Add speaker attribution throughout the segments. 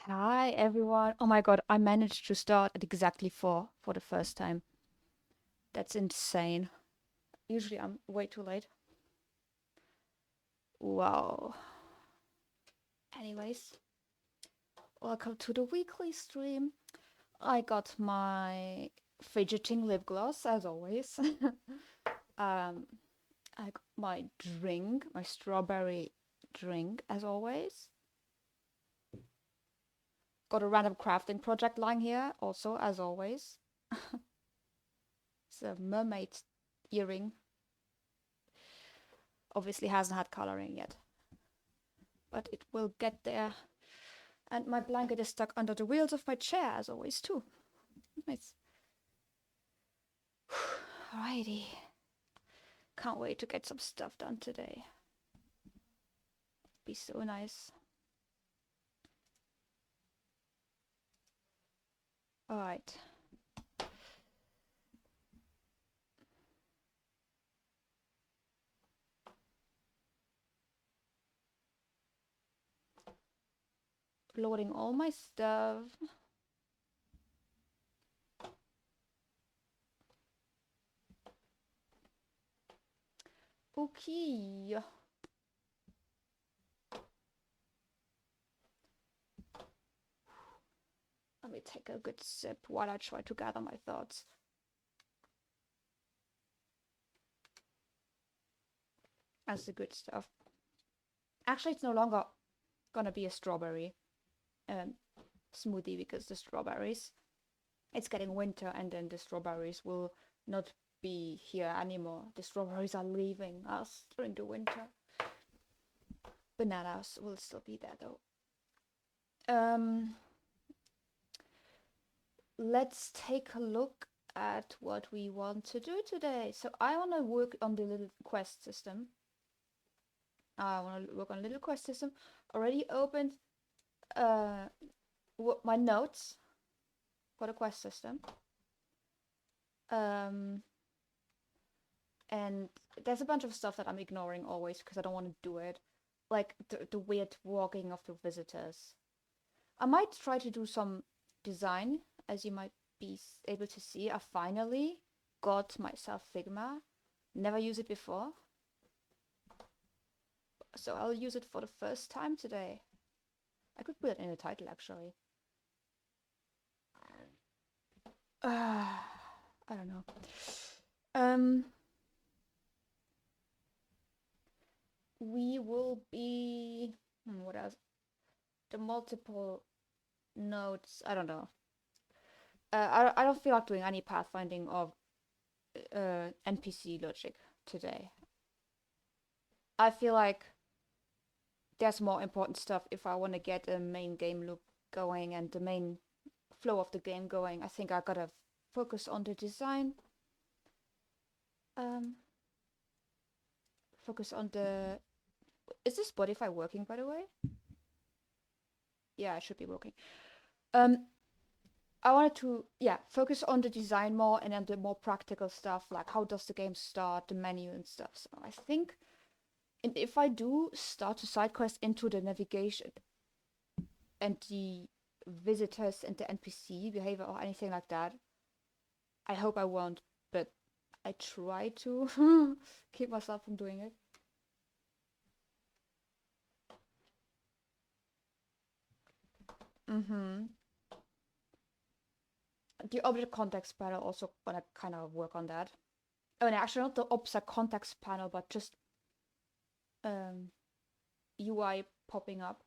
Speaker 1: Hi everyone. Oh my god, I managed to start at exactly 4 for the first time. That's insane. Usually I'm way too late. Wow. Anyways, welcome to the weekly stream. I got my fidgeting lip gloss as always. um, I got my drink, my strawberry drink as always. Got a random crafting project lying here also as always. It's a mermaid earring. Obviously hasn't had coloring yet, but it will get there. And my blanket is stuck under the wheels of my chair, as always, too. Nice. Alrighty. Can't wait to get some stuff done today. Be so nice. Alright. Loading all my stuff. Okay. Let me take a good sip while I try to gather my thoughts. That's the good stuff. Actually, it's no longer gonna be a strawberry smoothie because the strawberries, it's getting winter and then the strawberries will not be here anymore. The strawberries are leaving us during the winter. Bananas will still be there though. Let's take a look at what we want to do today. So I want to work on the little quest system. Already opened my notes for the quest system. And there's a bunch of stuff that I'm ignoring always because I don't want to do it. Like the weird walking of the visitors. I might try to do some design, as you might be able to see. I finally got myself Figma. Never used it before. So I'll use it for the first time today. I could put it in the title actually. I don't know. We will be what else? The multiple nodes. I don't know. I don't feel like doing any pathfinding of NPC logic today. I feel like there's more important stuff if I want to get a main game loop going and the main flow of the game going. I think I gotta focus on the design. Focus on the. Is this Spotify working, by the way? Yeah, it should be working. I wanted to, focus on the design more and then the more practical stuff, like how does the game start, the menu and stuff. So I think, and if I do start a side quest into the navigation and the visitors and the NPC behavior or anything like that, I hope I won't, but I try to keep myself from doing it. The object context panel also wanna kind of work on that. Oh, and actually not the object context panel, but just UI popping up.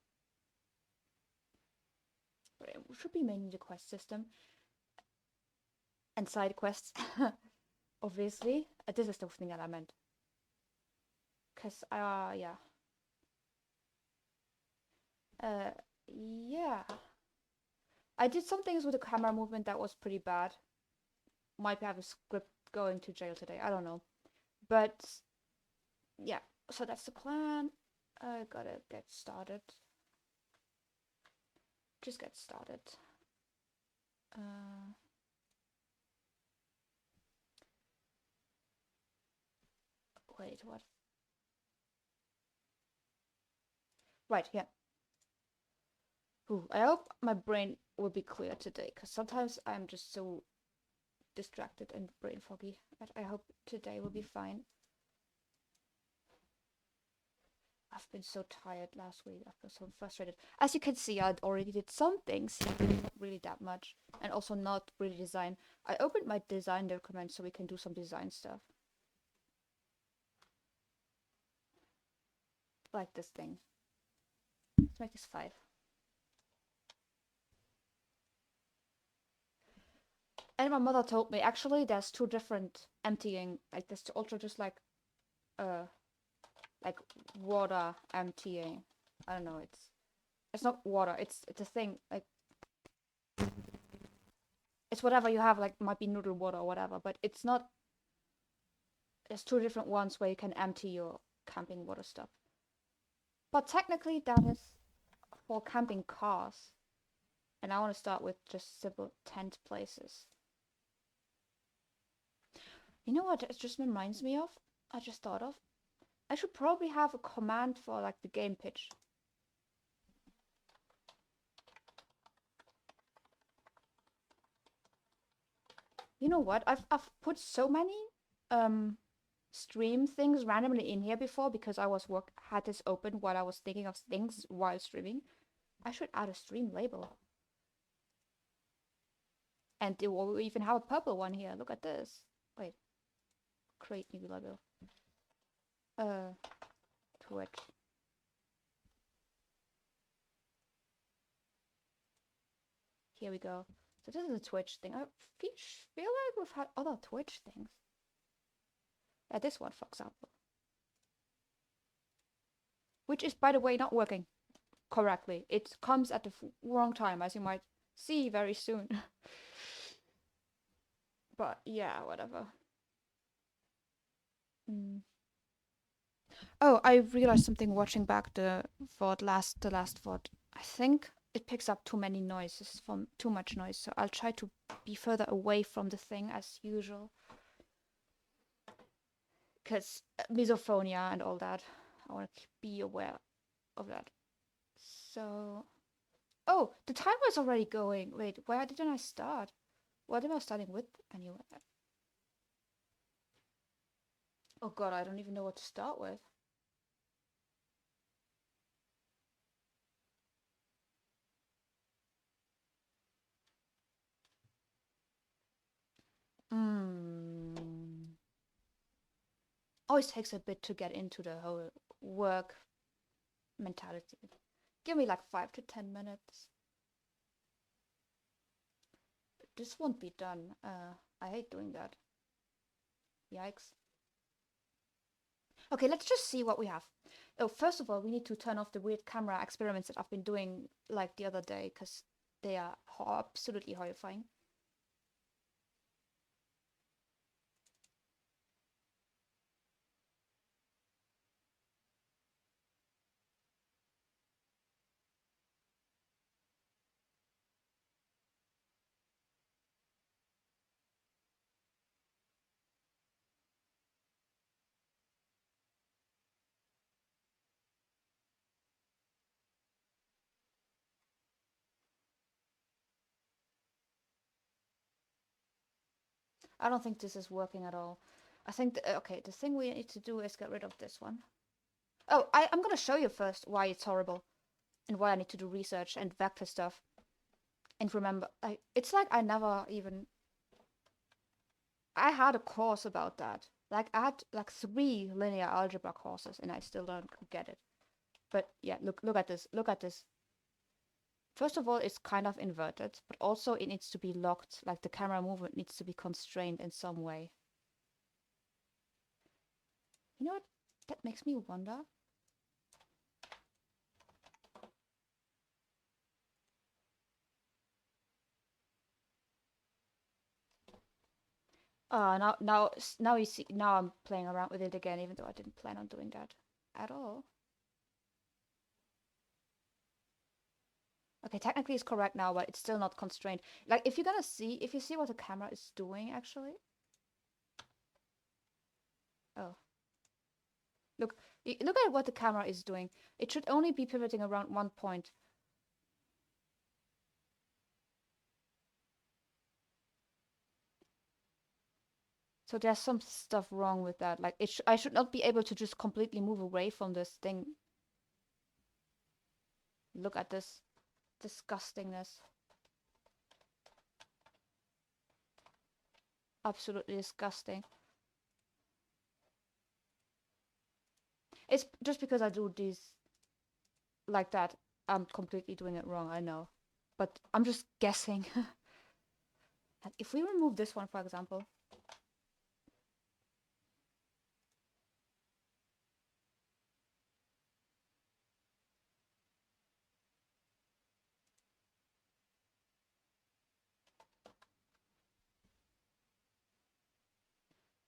Speaker 1: But it should be mainly the quest system and side quests, obviously. This is the thing that I meant. Cause yeah. Yeah. I did some things with the camera movement that was pretty bad. Might have a script going to jail today. I don't know. But yeah, so that's the plan. I gotta get started. Just get started. Wait, what? Right, yeah. Ooh, I hope my brain will be clear today, because sometimes I'm just so distracted and brain foggy. But I hope today will be fine. I've been so tired last week. I've been so frustrated. As you can see, I already did some things, not really that much, and also not really design. I opened my design document so we can do some design stuff. Like this thing. Let's make this 5. And my mother told me, actually, there's 2 different emptying. Like, there's also just like water emptying. I don't know, it's not water, it's a thing, like it's whatever you have, like might be noodle water or whatever, but it's not. There's 2 different ones where you can empty your camping water stuff. But technically that is for camping cars. And I want to start with just simple tent places. You know what it just reminds me of? I just thought of. I should probably have a command for like the game pitch. You know what? I've put so many stream things randomly in here before because I had this open while I was thinking of things while streaming. I should add a stream label. And we even have a purple one here. Look at this. Wait. Create new label. Twitch. Here we go. So this is a Twitch thing. I feel like we've had other Twitch things. Yeah, this one, for example. Which is, by the way, not working correctly. It comes at the wrong time, as you might see very soon. But yeah, whatever. Oh, I realized something watching back the last VOD. I think it picks up too many noises, from too much noise, so I'll try to be further away from the thing as usual. Because misophonia and all that, I want to be aware of that. So, oh, the timer is already going. Wait, where didn't I start? What am I starting with anyway? Oh god, I don't even know what to start with. Always takes a bit to get into the whole work mentality. Give me like 5 to 10 minutes. This won't be done. I hate doing that. Yikes. Okay, let's just see what we have. Oh, first of all, we need to turn off the weird camera experiments that I've been doing like the other day, because they are absolutely horrifying. I don't think this is working at all. I think, okay, the thing we need to do is get rid of this one. Oh, I'm gonna show you first why it's horrible and why I need to do research and vector stuff. And remember, it's like I never even... I had a course about that. Like, I had like 3 linear algebra courses and I still don't get it. But yeah, look at this. Look at this. First of all, it's kind of inverted, but also it needs to be locked. Like the camera movement needs to be constrained in some way. You know what? That makes me wonder. Now you see. Now I'm playing around with it again, even though I didn't plan on doing that at all. Okay, technically it's correct now, but it's still not constrained. Like, if you see what the camera is doing, actually. Oh. Look at what the camera is doing. It should only be pivoting around one point. So there's some stuff wrong with that. Like I should not be able to just completely move away from this thing. Look at this disgustingness. Absolutely disgusting. It's just because I do these like that. I'm completely doing it wrong, I know. But I'm just guessing. And if we remove this one, for example.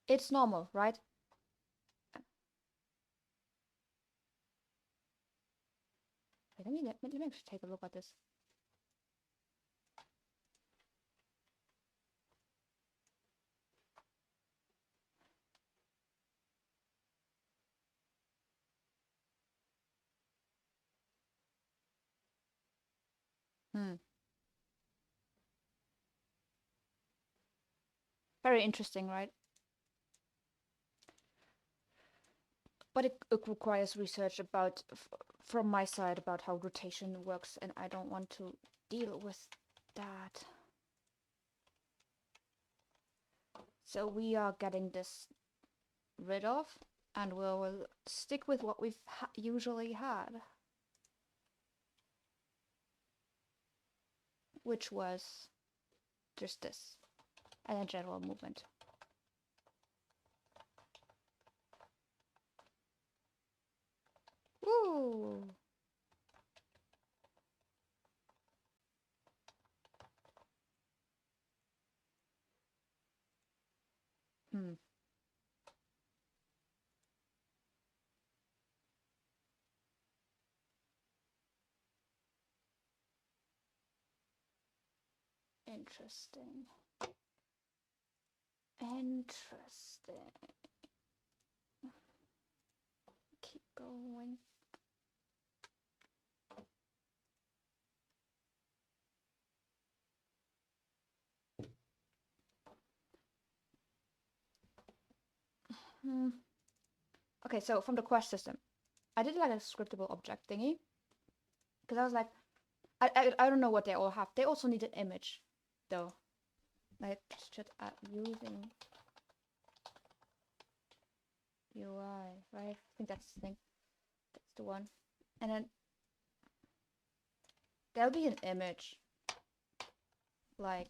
Speaker 1: It's normal, right? Wait, let me actually take a look at this. Hmm. Very interesting, right? But it requires research about from my side about how rotation works, and I don't want to deal with that. So we are getting this rid of, and we'll stick with what we've usually had, which was just this, and a general movement. Ooh. Hmm. Interesting. Interesting. Keep going. Hmm. Okay, so from the quest system, I did like a scriptable object thingy because I was like, I don't know what they all have. They also need an image, though. Like should add using UI, right? I think that's the thing. That's the one. And then there'll be an image, like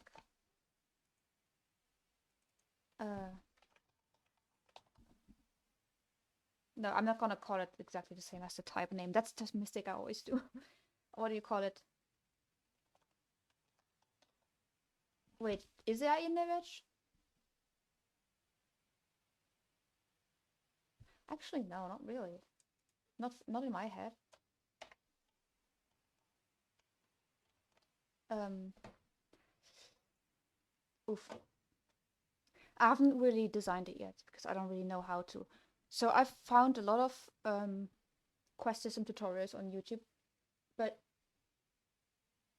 Speaker 1: no, I'm not gonna call it exactly the same as the type name. That's just a mistake I always do. What do you call it? Wait, is there an image? Actually, no, not really. Not in my head. Um, oof. I haven't really designed it yet because I don't really know how to. So I've found a lot of quest system tutorials on YouTube, but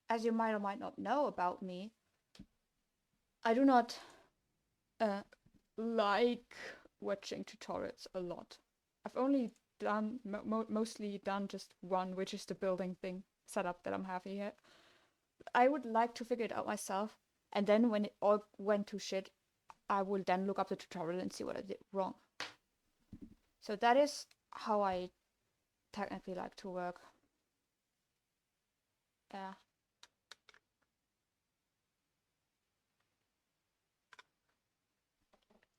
Speaker 1: as you might or might not know about me, I do not uh, like watching tutorials a lot. I've only done mostly done just one, which is the building thing setup that I'm having here. I would like to figure it out myself, and then when it all went to shit, I will then look up the tutorial and see what I did wrong. So that is how I technically like to work. Yeah.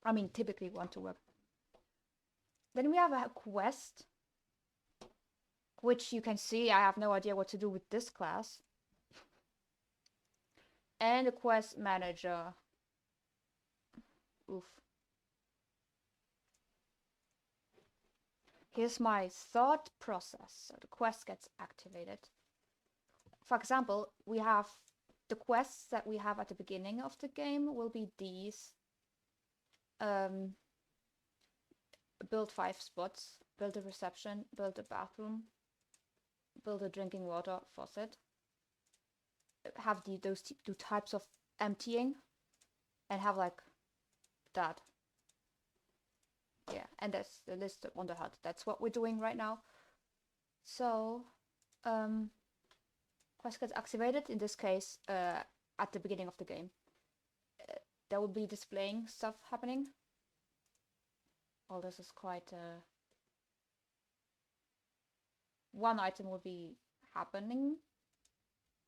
Speaker 1: I mean, typically want to work. Then we have a quest, which you can see I have no idea what to do with this class. And a quest manager. Oof. Here's my thought process. So the quest gets activated. For example, we have the quests that we have at the beginning of the game will be these. Build 5 spots, build a reception, build a bathroom, build a drinking water faucet. Have those two types of emptying, and have like that. Yeah, and that's the list on the HUD. That's what we're doing right now. So, quest gets activated, in this case, at the beginning of the game. There will be displaying stuff happening. All this is quite... one item will be happening,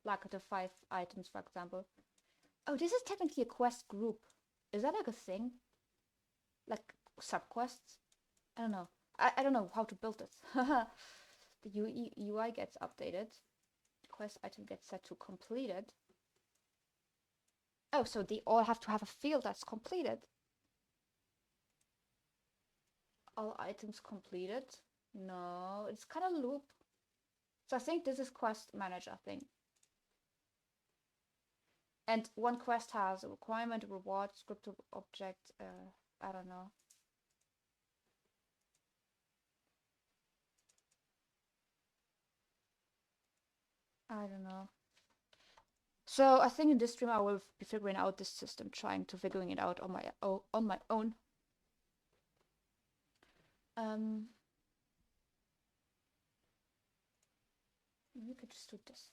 Speaker 1: like the 5 items, for example. Oh, this is technically a quest group. Is that like a thing? Like sub-quests? I don't know. I don't know how to build this. The UI gets updated. Quest item gets set to completed. Oh, so they all have to have a field that's completed. All items completed. No, it's kind of loop. So I think this is quest manager thing. And one quest has a requirement, a reward, scripted object, I don't know. I don't know. So I think in this stream I will be figuring out this system, trying to figuring it out on my own. We could just do this.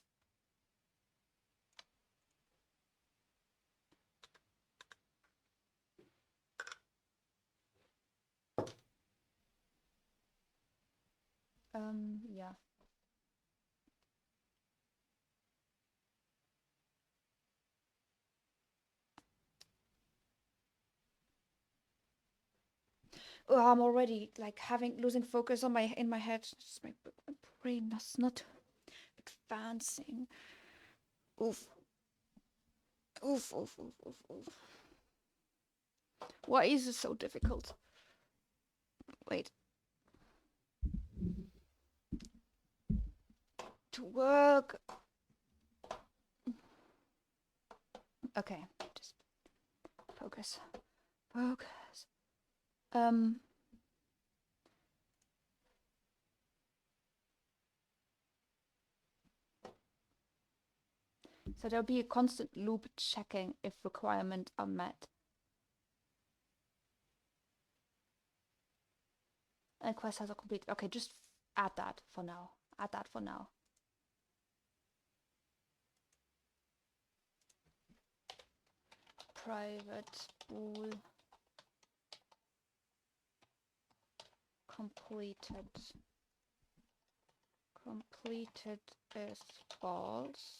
Speaker 1: Yeah. Oh, I'm already like losing focus on in my head. Just my brain is not advancing. Oof. Oof, oof, oof, oof, oof. Why is it so difficult? Wait. To work. Okay, just focus. Focus. So there'll be a constant loop checking if requirements are met. And quest has a complete. Okay, just add that for now. Add that for now. Private pool completed. Completed is false.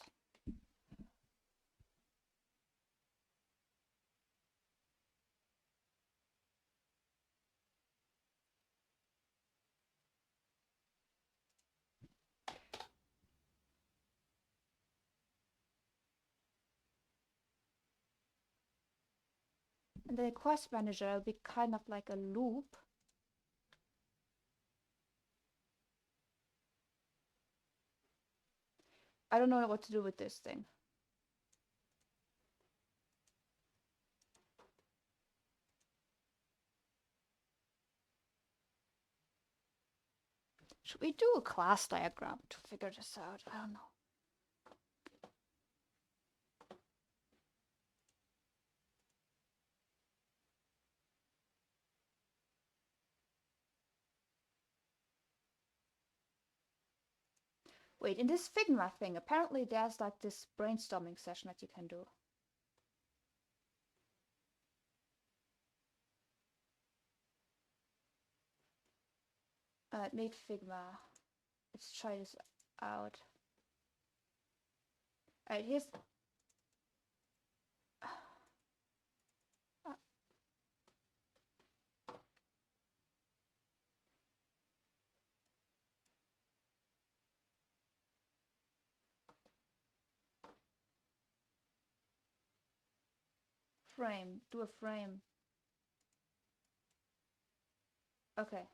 Speaker 1: And the quest manager will be kind of like a loop. I don't know what to do with this thing. Should we do a class diagram to figure this out? I don't know. Wait, in this Figma thing, apparently there's like this brainstorming session that you can do. Made Figma. Let's try this out. Alright, here's... frame. Do a frame. Okay.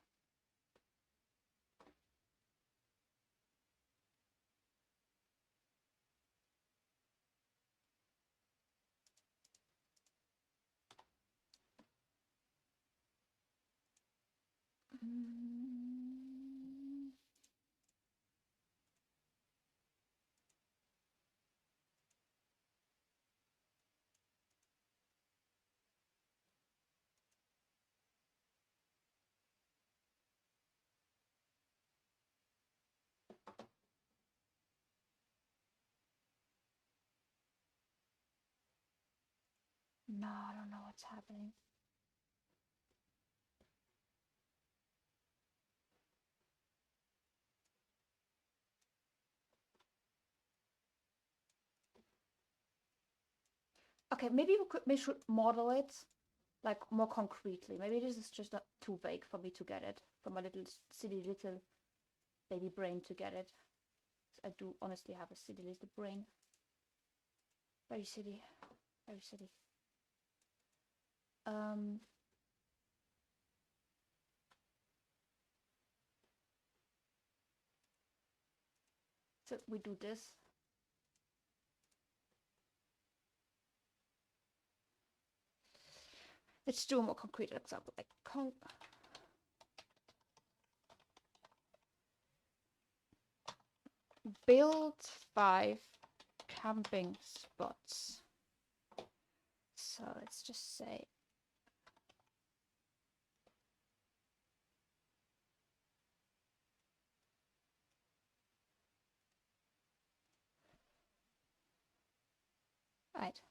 Speaker 1: No, I don't know what's happening. Okay, maybe we should model it like more concretely. Maybe this is just not too vague for me to get it, for my little silly little baby brain to get it. I do honestly have a silly little brain. Very silly, very silly. So we do this. Let's do a more concrete example, like build 5 camping spots. So let's just say right.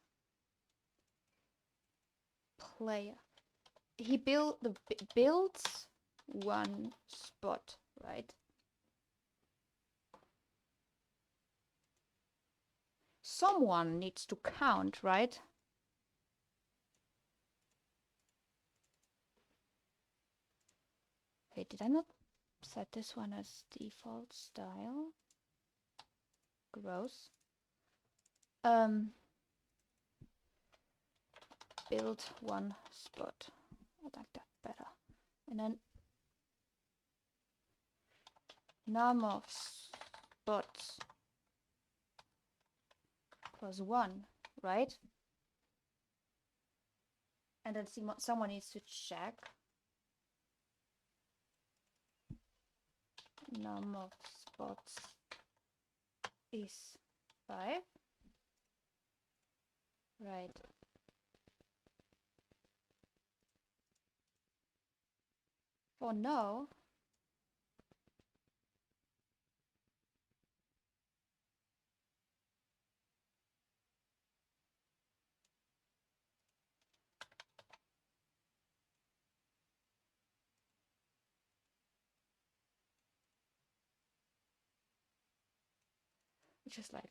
Speaker 1: Player. He builds 1 spot, right? Someone needs to count, right? Wait, did I not set this one as default style? Gross. Build 1 spot. I like that better. And then number of spots plus 1, right? And then someone needs to check number of spots is 5, right? For now, which is like,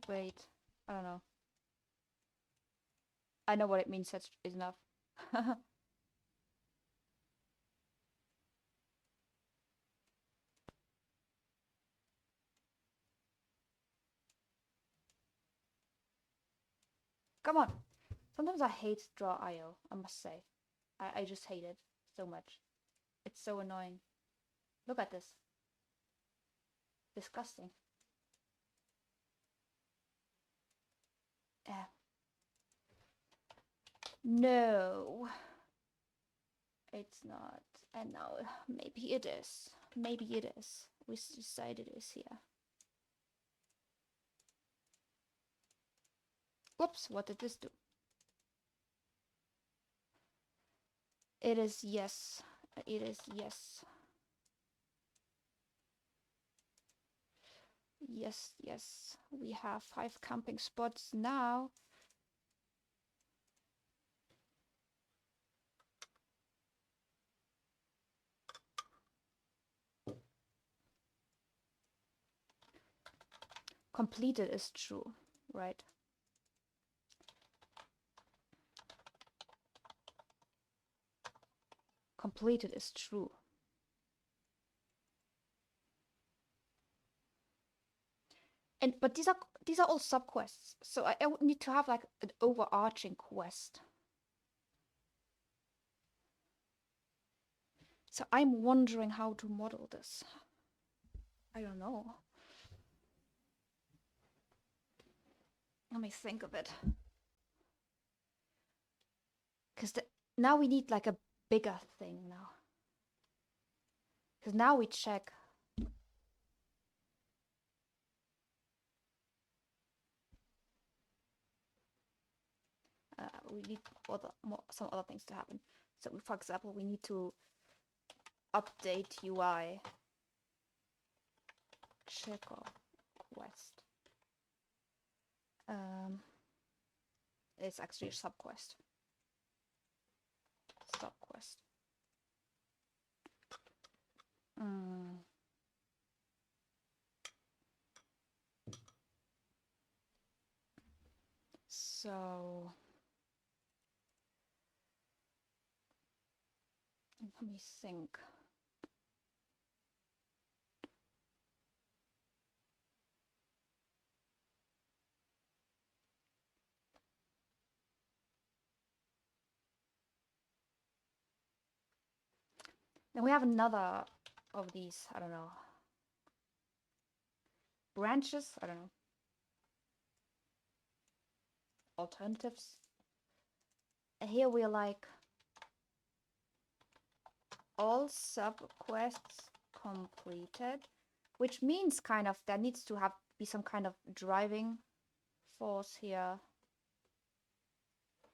Speaker 1: wait, I don't know. I know what it means, that's enough. Come on. Sometimes I hate draw.io, I must say. I just hate it so much. It's so annoying. Look at this. Disgusting. No. It's not. And now maybe it is. Maybe it is. We decided it is here. Whoops, what did this do? It is yes. It is yes. Yes, yes. We have 5 camping spots now. Completed is true, right? Completed is true. But these are all subquests, so I would need to have like an overarching quest. So I'm wondering how to model this. I don't know. Let me think of it. Because now we need like a bigger thing now. Because now we check. We need some other things to happen. So, for example, we need to update UI checker quest. It's actually a subquest. Subquest. So let me think. Then we have another of these, I don't know, branches, I don't know, alternatives. And here we're like all subquests completed, which means kind of there needs to be some kind of driving force here.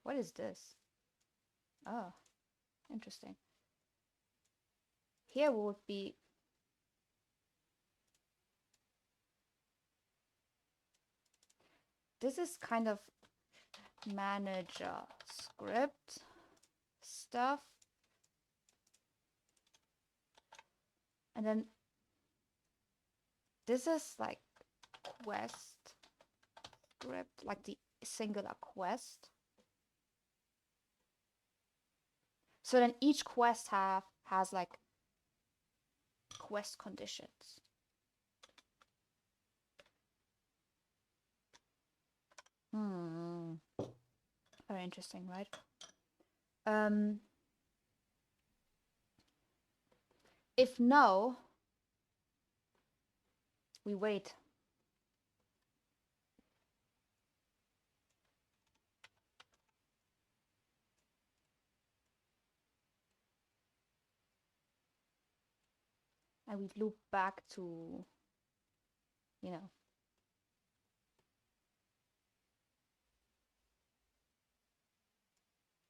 Speaker 1: What is this? Oh, interesting. Here would be this is kind of manager script stuff. And then this is like quest script, like the singular quest. So then each quest has like quest conditions. Very interesting, right? If no, we wait. And we loop back to, you know,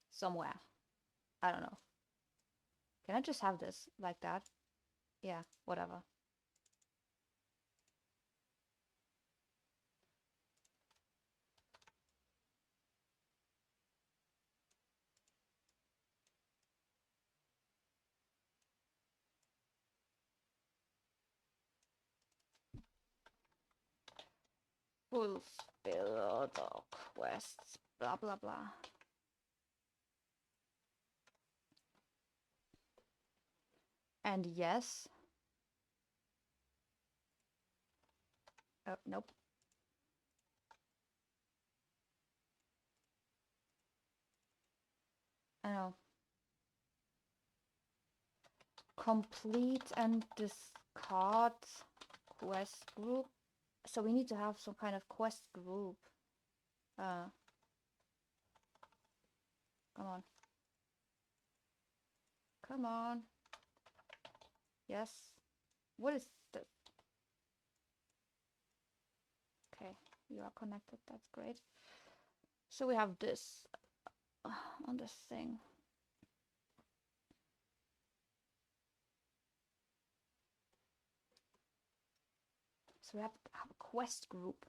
Speaker 1: somewhere. I don't know. Can I just have this like that? Yeah, whatever. Fulfill the quests, blah, blah, blah. And yes. Oh, nope. I know. Complete and discard quest group. So we need to have some kind of quest group. Come on. Come on. Yes. What is this? Okay, you are connected. That's great. So we have this on this thing. So we have to have a quest group.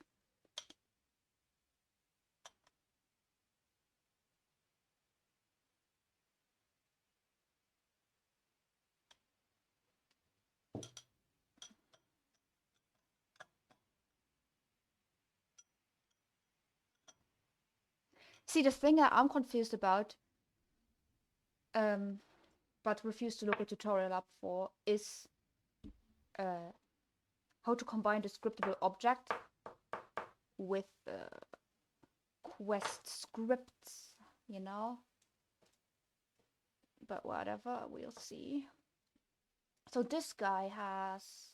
Speaker 1: See, the thing that I'm confused about, but refuse to look a tutorial up for, is how to combine the scriptable object with quest scripts, you know? But whatever, we'll see. So this guy has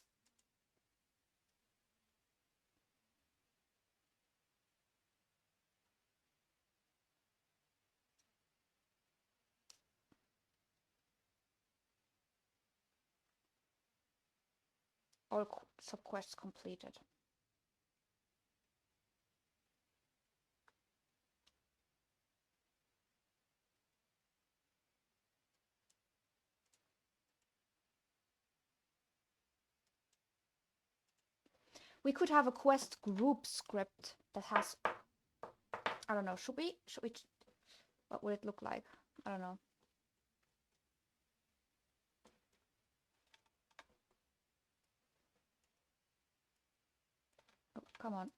Speaker 1: all subquests completed. We could have a quest group script that has, I don't know. Should we? What would it look like? I don't know. Oh, come on.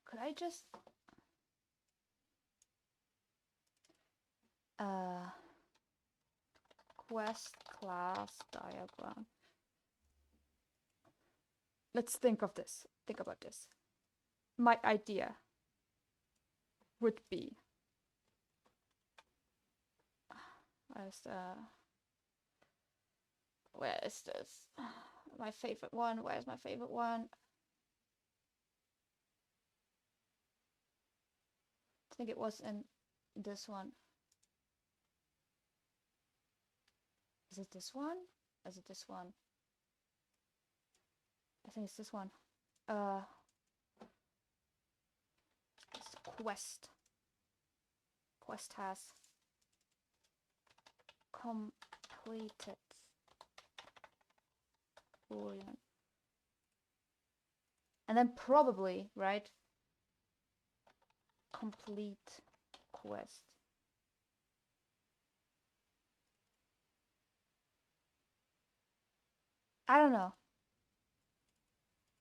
Speaker 1: Could I just quest class diagram? Let's think of this. Think about this. My idea would be where is this? My favorite one. Where's my favorite one? I think it was in this one. Is it this one? Is it this one? I think it's this one. It's quest. Quest has completed boolean. And then probably, right? Complete quest. I don't know.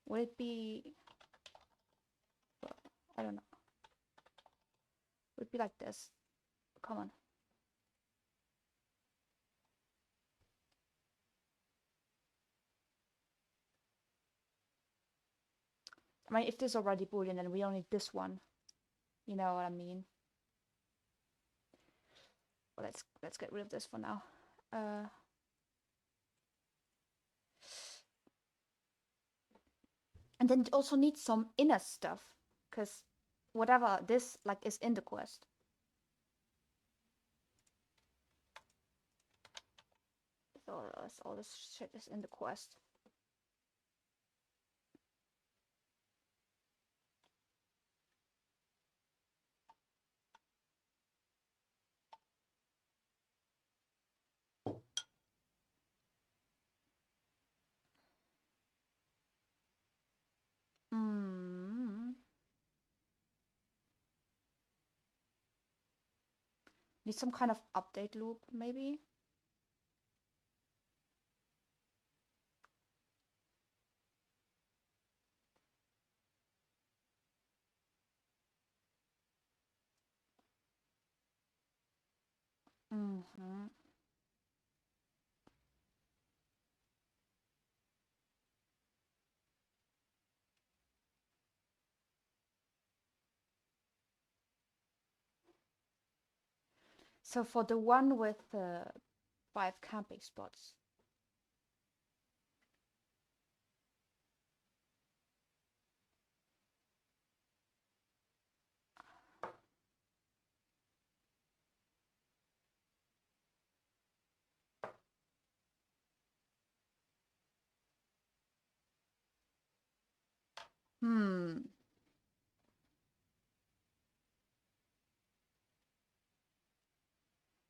Speaker 1: Would it be... I don't know. Would it be like this? Come on. I mean, if this is already boolean, then we only need this one. You know what I mean? Well, let's get rid of this for now. And then it also needs some inner stuff, because whatever this like is in the quest. So all this shit is in the quest. Need some kind of update loop, maybe? So for the one with 5 camping spots.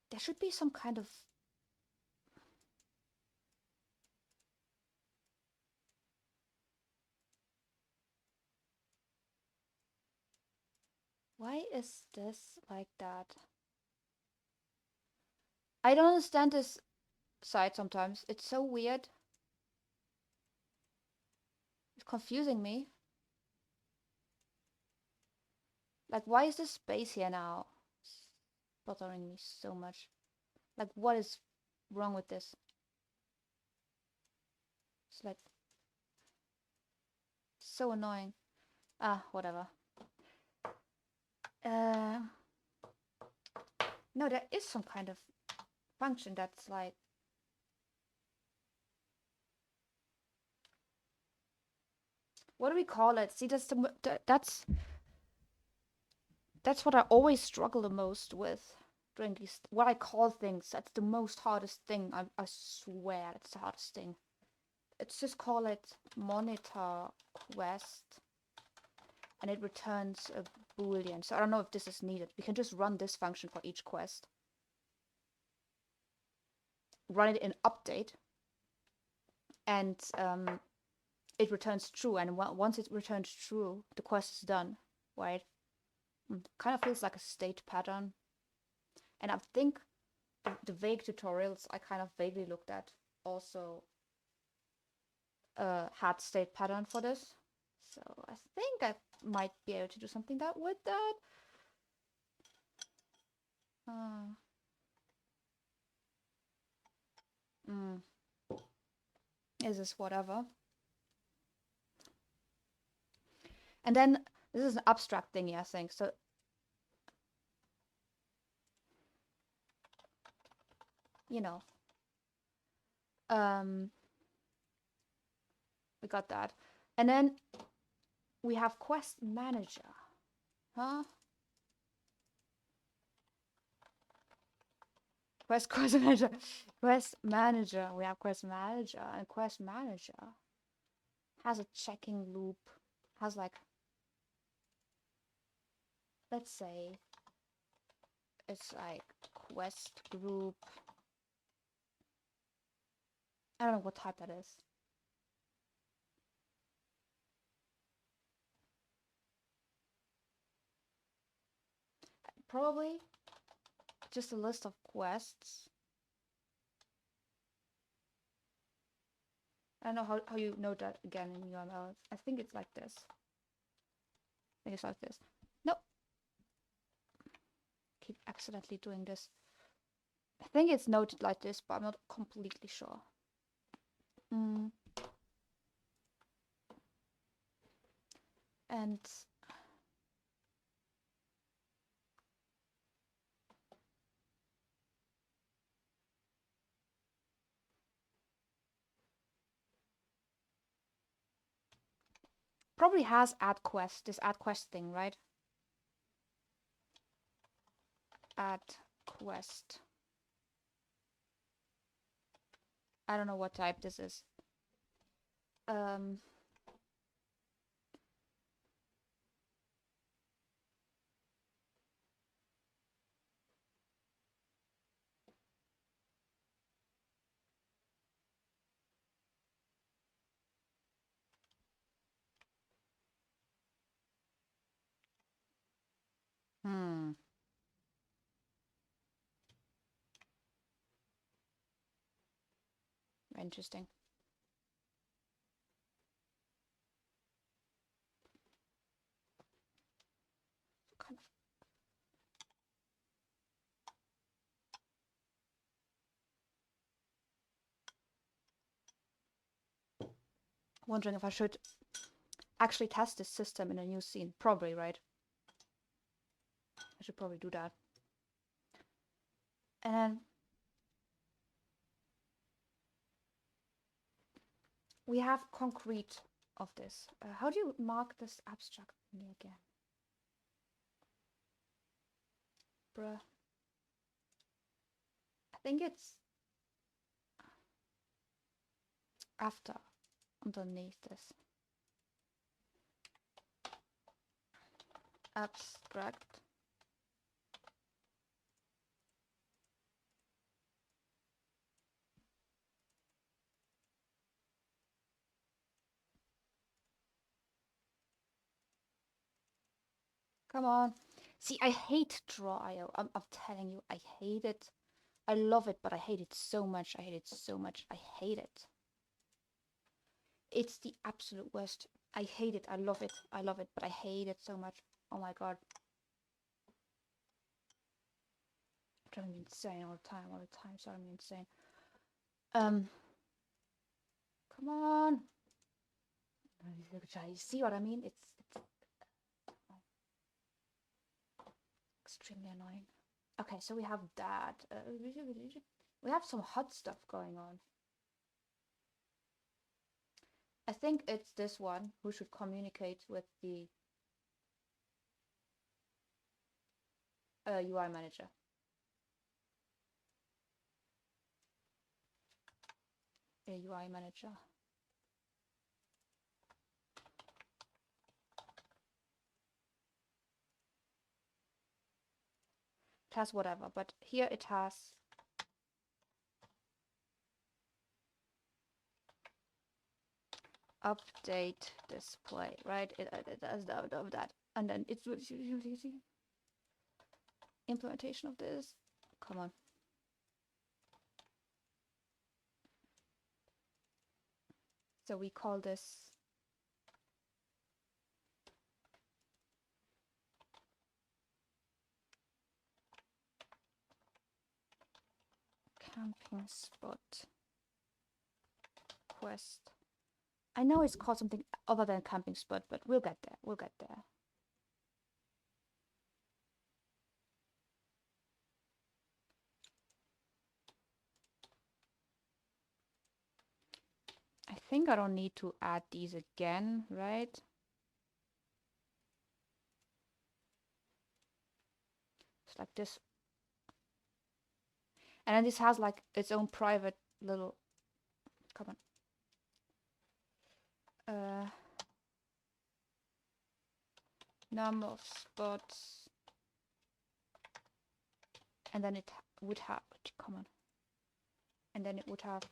Speaker 1: There should be some kind of... Why is this like that? I don't understand this side sometimes. It's so weird. It's confusing me. Like, why is this space here now? It's bothering me so much. Like, what is wrong with this? It's like so annoying. Whatever. No, there is some kind of function that's like... What do we call it? See, that's what I always struggle the most with doing these, what I call things. That's the most hardest thing. I swear it's the hardest thing. Let's just call it monitor quest, and it returns a boolean. So I don't know if this is needed. We can just run this function for each quest. run it in update, and it returns true. And once it returns true, the quest is done, right? Kind of feels like a state pattern. And I think the vague tutorials I kind of vaguely looked at also had state pattern for this. So I think I might be able to do something with that. Is this whatever? And then this is an abstract thingy, I think. So you know, we got that. And then we have quest manager. Huh? Quest manager. Quest manager. We have quest manager, and quest manager has a checking loop. Has like, let's say it's like quest group. I don't know what type that is. Probably just a list of quests. I don't know how you know that again in UML. I think it's like this. I think it's like this. Nope. Keep accidentally doing this. I think it's noted like this, but I'm not completely sure. And probably has add quest, this add quest thing, right? Add quest. I don't know what type this is. Interesting. Kind of wondering if I should actually test this system in a new scene. Probably, right? I should probably do that. And then we have concrete of this. How do you mark this abstract thingy again? Bruh. I think it's after, underneath this. Abstract. Come on. See, I hate draw.io. I'm telling you, I hate it. I love it, but I hate it so much. I hate it so much. I hate it. It's the absolute worst. I hate it. I love it. I love it, but I hate it so much. Oh my god. It's driving me insane all the time. It's driving me insane. Come on. You see what I mean? It's extremely annoying. Okay, so we have that. We have some hot stuff going on. I think it's this one who should communicate with the UI manager. A UI manager. It has whatever, but here it has update display, right? It does that, and then it's implementation of this. Come on. So we call this camping spot quest. I know it's called something other than camping spot, but we'll get there. We'll get there. I think I don't need to add these again, right? It's like this. And then this has like its own private little, come on. Number of spots. And then it would have, come on. And then it would have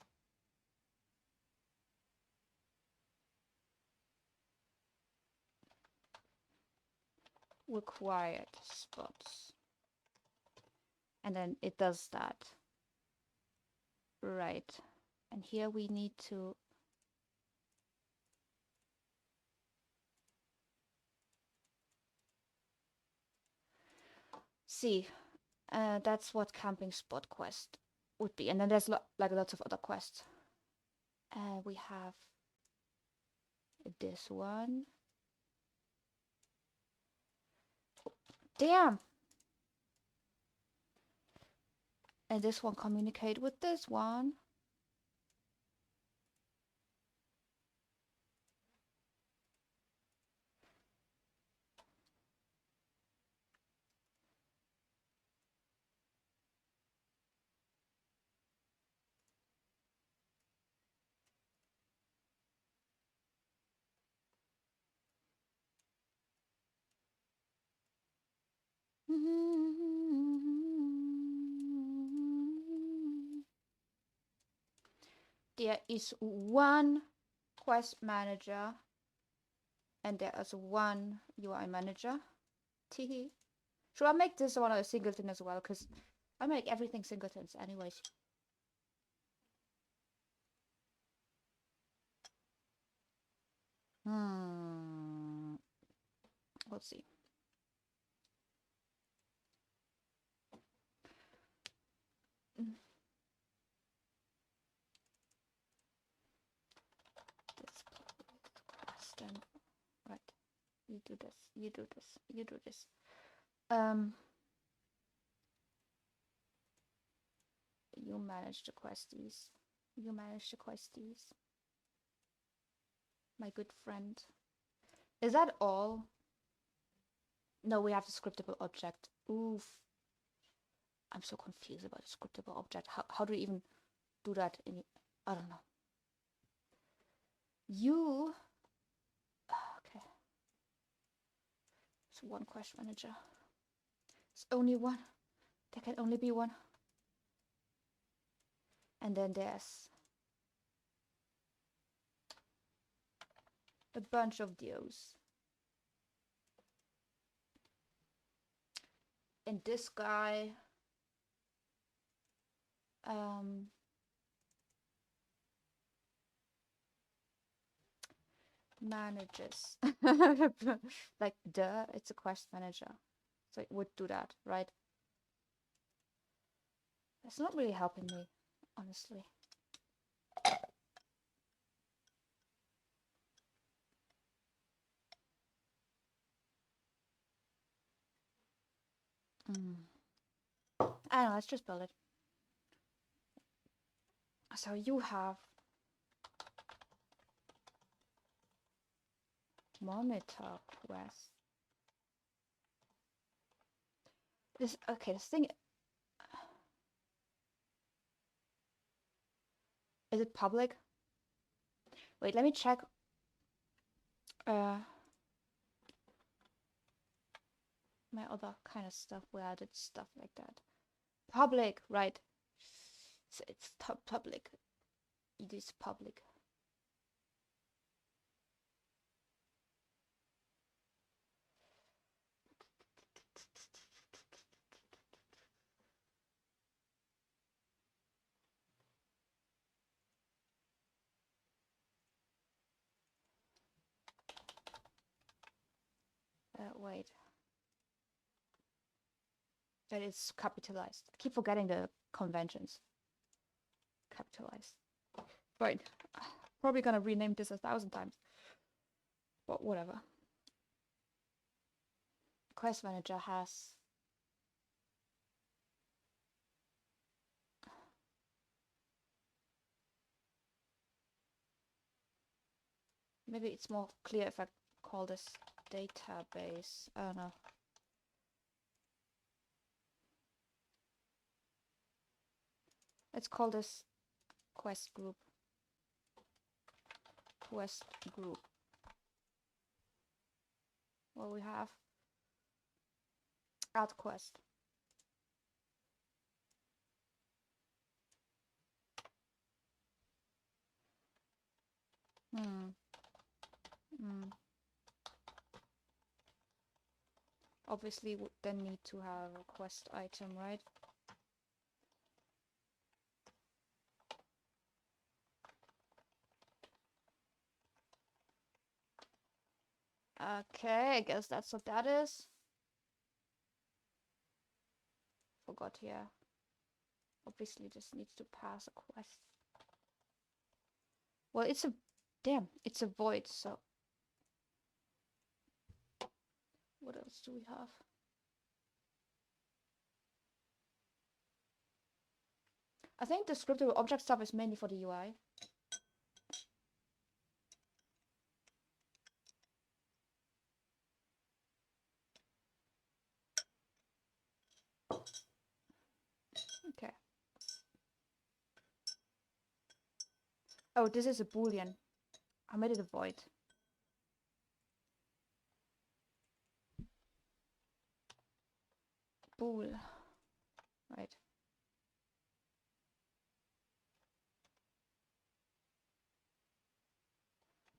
Speaker 1: required spots. And then it does that. Right. And here we need to see. That's what camping spot quest would be. And then there's like lots of other quests. We have this one. Damn! And this one communicate with this one. There is one quest manager and there is one UI manager. Teehee. Should I make this one a singleton as well? Because I make everything singletons anyways. Let's see. Then, right, you do this, you do this, you do this. You manage the questies. You manage the questies. My good friend. Is that all? No, we have the scriptable object. Oof. I'm so confused about the scriptable object. How do we even do that in, I don't know. You, okay. It's one quest manager. It's only one. There can only be one. And then there's a bunch of those. And this guy manages like it's a quest manager, so it would do that, right? It's not really helping me, honestly. I don't know, let's just build it. So you have monitor quest. This, okay, this thing, is it public? Wait, let me check. My other kind of stuff where I did stuff like that. Public, right? So it's public. It is public. Wait. That is capitalized. I keep forgetting the conventions. Capitalized. Right. Probably gonna rename this 1,000 times. But whatever. Quest Manager has... Maybe it's more clear if I call this database. I don't know. Let's call this quest group. Quest group. What we have? Add quest. Obviously, would then need to have a quest item, right? Okay, I guess that's what that is. Forgot here. Obviously, this needs to pass a quest. Well, it's a... Damn, it's a void, so... What else do we have? I think the scriptable object stuff is mainly for the UI. Okay. Oh, this is a boolean. I made it a void. Bool. Right.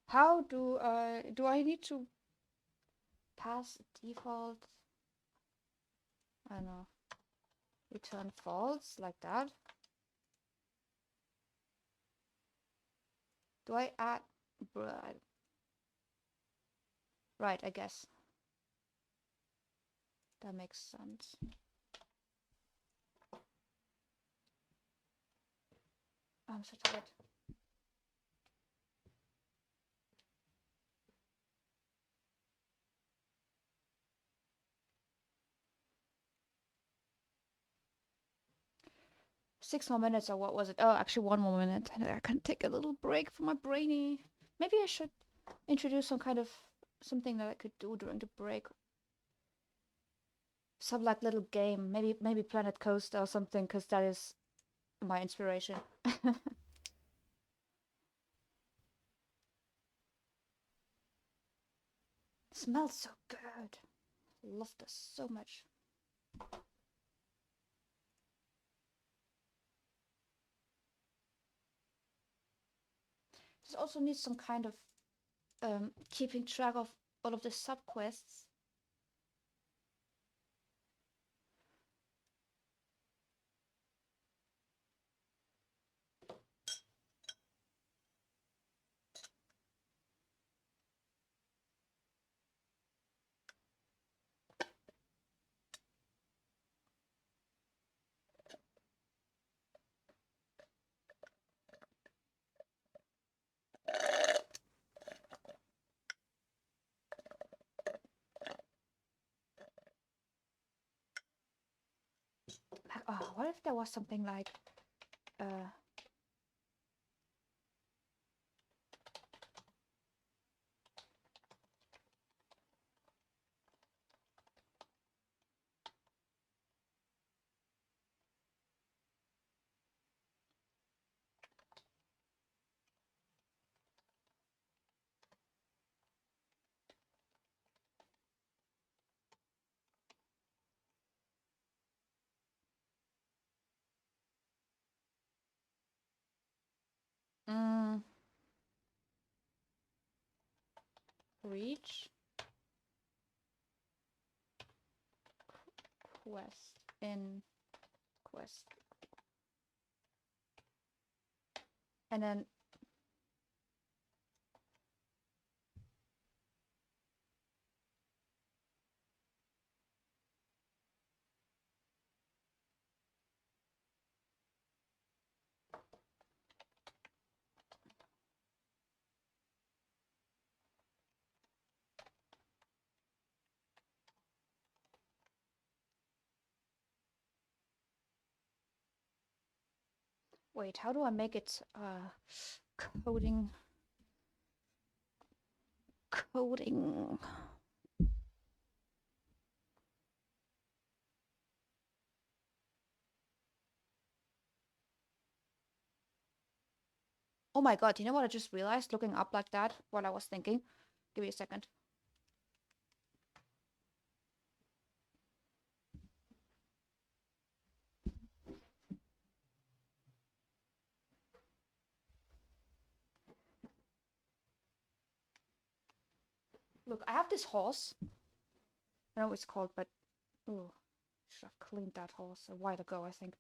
Speaker 1: How do I need to pass default? I don't know. Return false like that. Do I add? Right, I guess. That makes sense. I'm so tired. Six more minutes, or what was it? Oh, actually 1 more minute. I can take a little break for my brainy. Maybe I should introduce some kind of something that I could do during the break. Some like little game, maybe Planet Coaster or something, because that is my inspiration. Smells so good. Love this so much. This also needs some kind of keeping track of all of the subquests. Like, oh, what if there was something like reach quest in quest, and then Wait, how do I make it coding? Coding. Oh my god, you know what I just realized looking up like that while I was thinking? Give me a second. Look, I have this horse. I know what it's called, but oh, should have cleaned that horse a while ago, I think.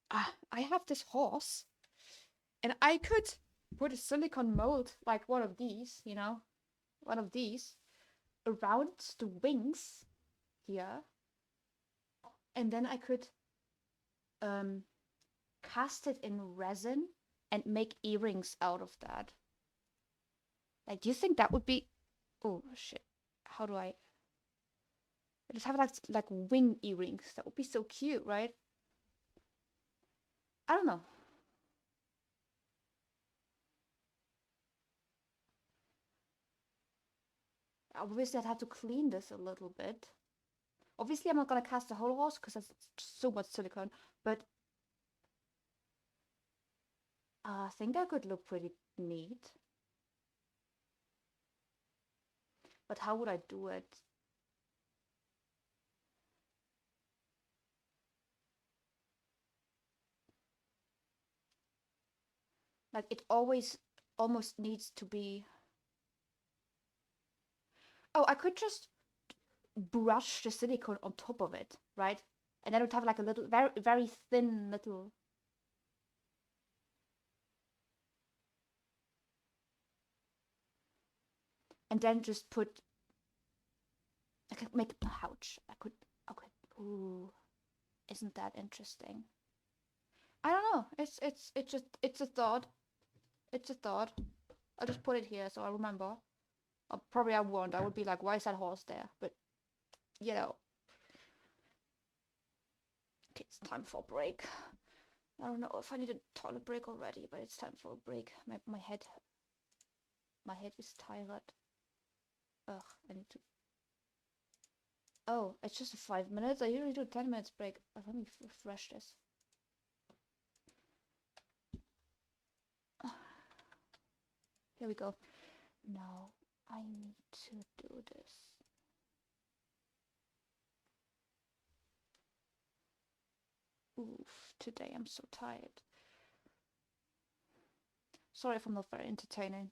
Speaker 1: I have this horse, and I could put a silicone mold like one of these, you know, one of these around the wings here, and then I could cast it in resin and make earrings out of that. Like, do you think that would be? Oh shit! How do I? Just have like wing earrings. That would be so cute, right? I don't know. Obviously, I'd have to clean this a little bit. Obviously, I'm not gonna cast the whole horse because that's so much silicone. But I think that could look pretty neat. But how would I do it? Like, it always almost needs to be. Oh, I could just brush the silicone on top of it, right? And then it would have like a little, very, very thin little. And then just put. I could make a pouch. I could. Okay. Ooh, isn't that interesting? I don't know. It's a thought. It's a thought. I'll just put it here so I remember. Probably I won't. I would be like, why is that horse there? But you know. Okay, it's time for a break. I don't know if I need a toilet break already, but it's time for a break. My head is tired. Ugh, I need to. Oh, it's just 5 minutes. I usually do 10 minutes break. Let me refresh this. Here we go. Now I need to do this. Oof, today I'm so tired. Sorry if I'm not very entertaining.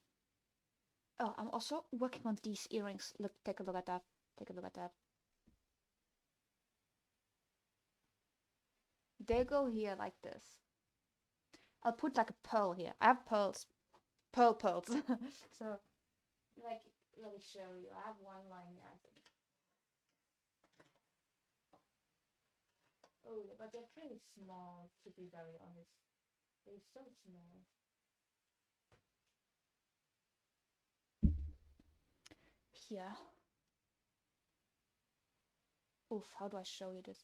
Speaker 1: Oh, I'm also working on these earrings. Look, take a look at that. Take a look at that. They go here like this. I'll put like a pearl here. I have pearls. Pearls. So, like, let me show you. I have one line here, I think. Oh, but they're pretty small, to be very honest. They're so small. Here. Oof, how do I show you this?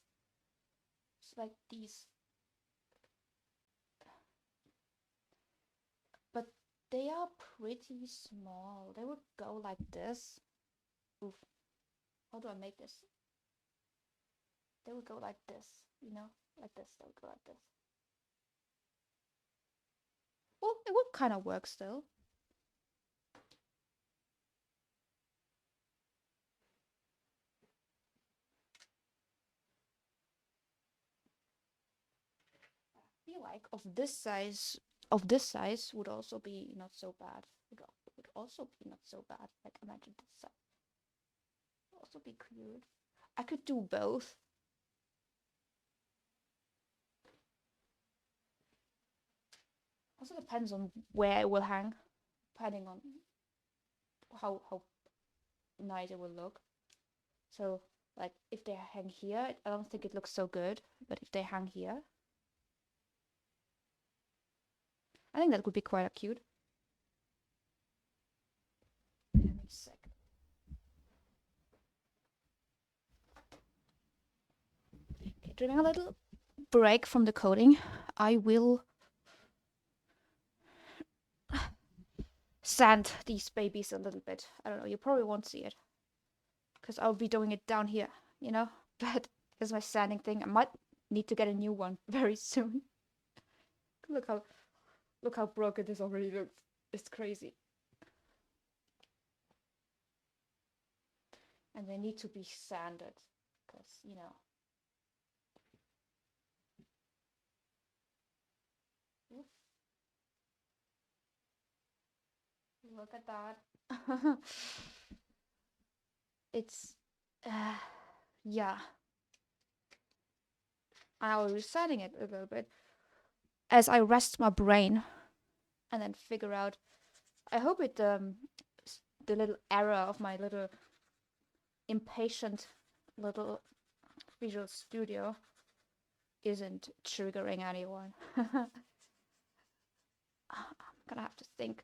Speaker 1: It's like these. But they are pretty small. They would go like this. Oof. How do I make this? They would go like this, you know? Like this. They would go like this. Well, it would kind of work still. I feel like of this size would also be not so bad. It would also be not so bad. Like imagine this size. Would also be cute. I could do both. Also depends on where it will hang, depending on how nice it will look. So like if they hang here, I don't think it looks so good. But if they hang here, I think that could be quite cute. Give me a sec. Okay, during a little break from the coding, I will sand these babies a little bit. I don't know, you probably won't see it because I'll be doing it down here, you know? But there's my sanding thing. I might need to get a new one very soon. Look how broken this already looks. It's crazy. And they need to be sanded because, you know. Oof. Look at that. It's, yeah. I will be sanding it a little bit as I rest my brain and then figure out. I hope it, the little error of my little impatient little Visual Studio isn't triggering anyone. I'm gonna have to think.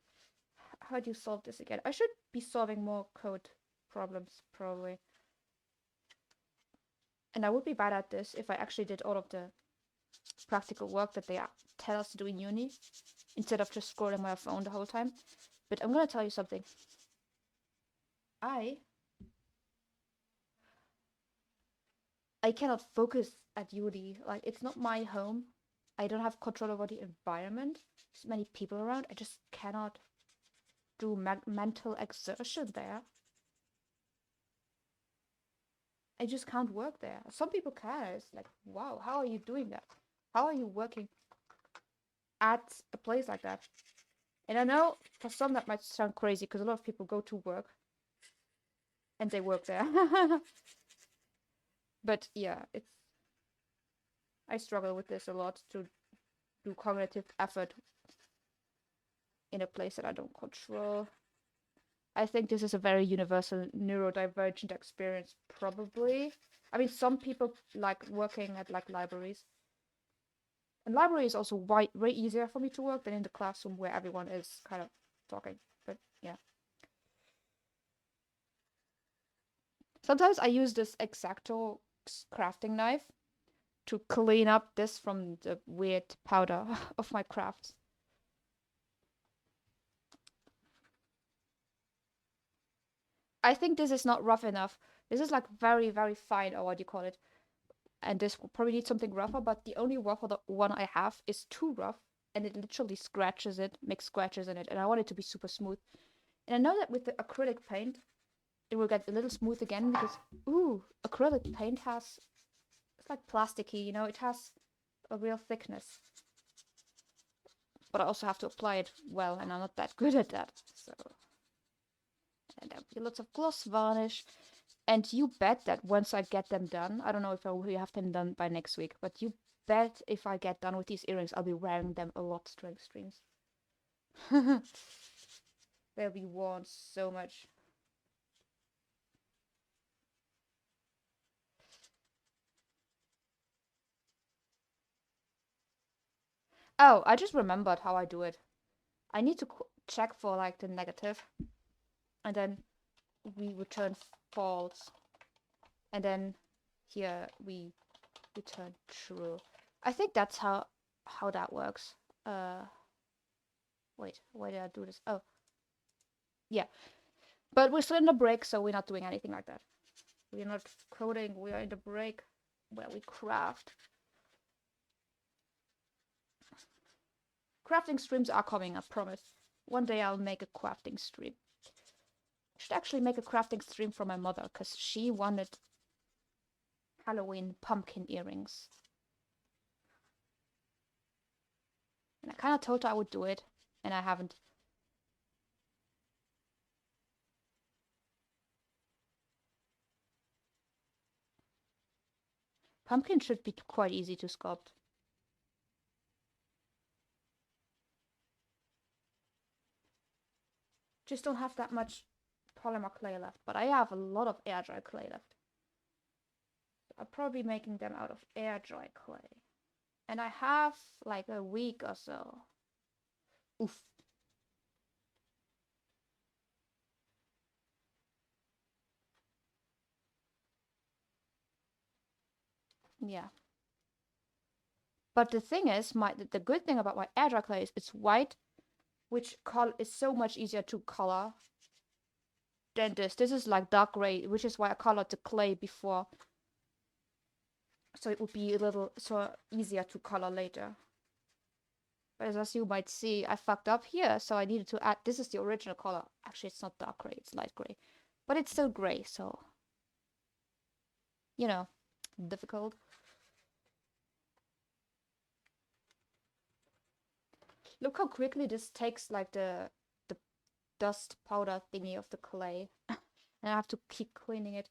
Speaker 1: How do you solve this again? I should be solving more code problems, probably. And I would be bad at this if I actually did all of the practical work that they tell us to do in uni, instead of just scrolling my phone the whole time. But I'm gonna tell you something. I cannot focus at uni. Like, it's not my home. I don't have control over the environment. There's many people around. I just cannot do mental exertion there. I just can't work there. Some people can. It's like, wow, how are you doing that? How are you working at a place like that? And I know for some that might sound crazy because a lot of people go to work and they work there. But yeah, I struggle with this a lot, to do cognitive effort in a place that I don't control. I think this is a very universal neurodivergent experience, probably. I mean, some people like working at like libraries. And library is also way easier for me to work than in the classroom where everyone is kind of talking. But yeah. Sometimes I use this X-Acto crafting knife to clean up this from the weird powder of my crafts. I think this is not rough enough. This is like very, very fine, or what do you call it? And this will probably need something rougher, but the only rougher one I have is too rough, and it literally scratches it, makes scratches in it, and I want it to be super smooth. And I know that with the acrylic paint, it will get a little smooth again because, ooh, acrylic paint has, it's like plasticky, you know, it has a real thickness. But I also have to apply it well, and I'm not that good at that. So, and there'll be lots of gloss varnish. And you bet that once I get them done, I don't know if I will have them done by next week, but you bet if I get done with these earrings, I'll be wearing them a lot during streams. They'll be worn so much. Oh, I just remembered how I do it. I need to check for like the negative, and then we return false, and then here we return true. I think that's how that works. Wait, why did I do this? Oh, yeah. But we're still in the break, so we're not doing anything like that. We're not coding. We are in the break where we craft. Crafting streams are coming, I promise. One day I'll make a crafting stream. I should actually make a crafting stream for my mother, because she wanted Halloween pumpkin earrings. And I kind of told her I would do it, and I haven't. Pumpkin should be quite easy to sculpt. Just don't have that much polymer clay left, but I have a lot of air dry clay left. I'll probably be making them out of air dry clay. And I have like a week or so. Oof. Yeah. But the thing is, the good thing about my air dry clay is it's white which is so much easier to color than this. This is like dark gray, which is why I colored the clay before. So it would be a little easier to color later. But as you might see, I fucked up here, so I needed to add, this is the original color. Actually, it's not dark gray, it's light gray. But it's still gray, so, you know, difficult. Look how quickly this takes, like, the dust powder thingy of the clay. And I have to keep cleaning it.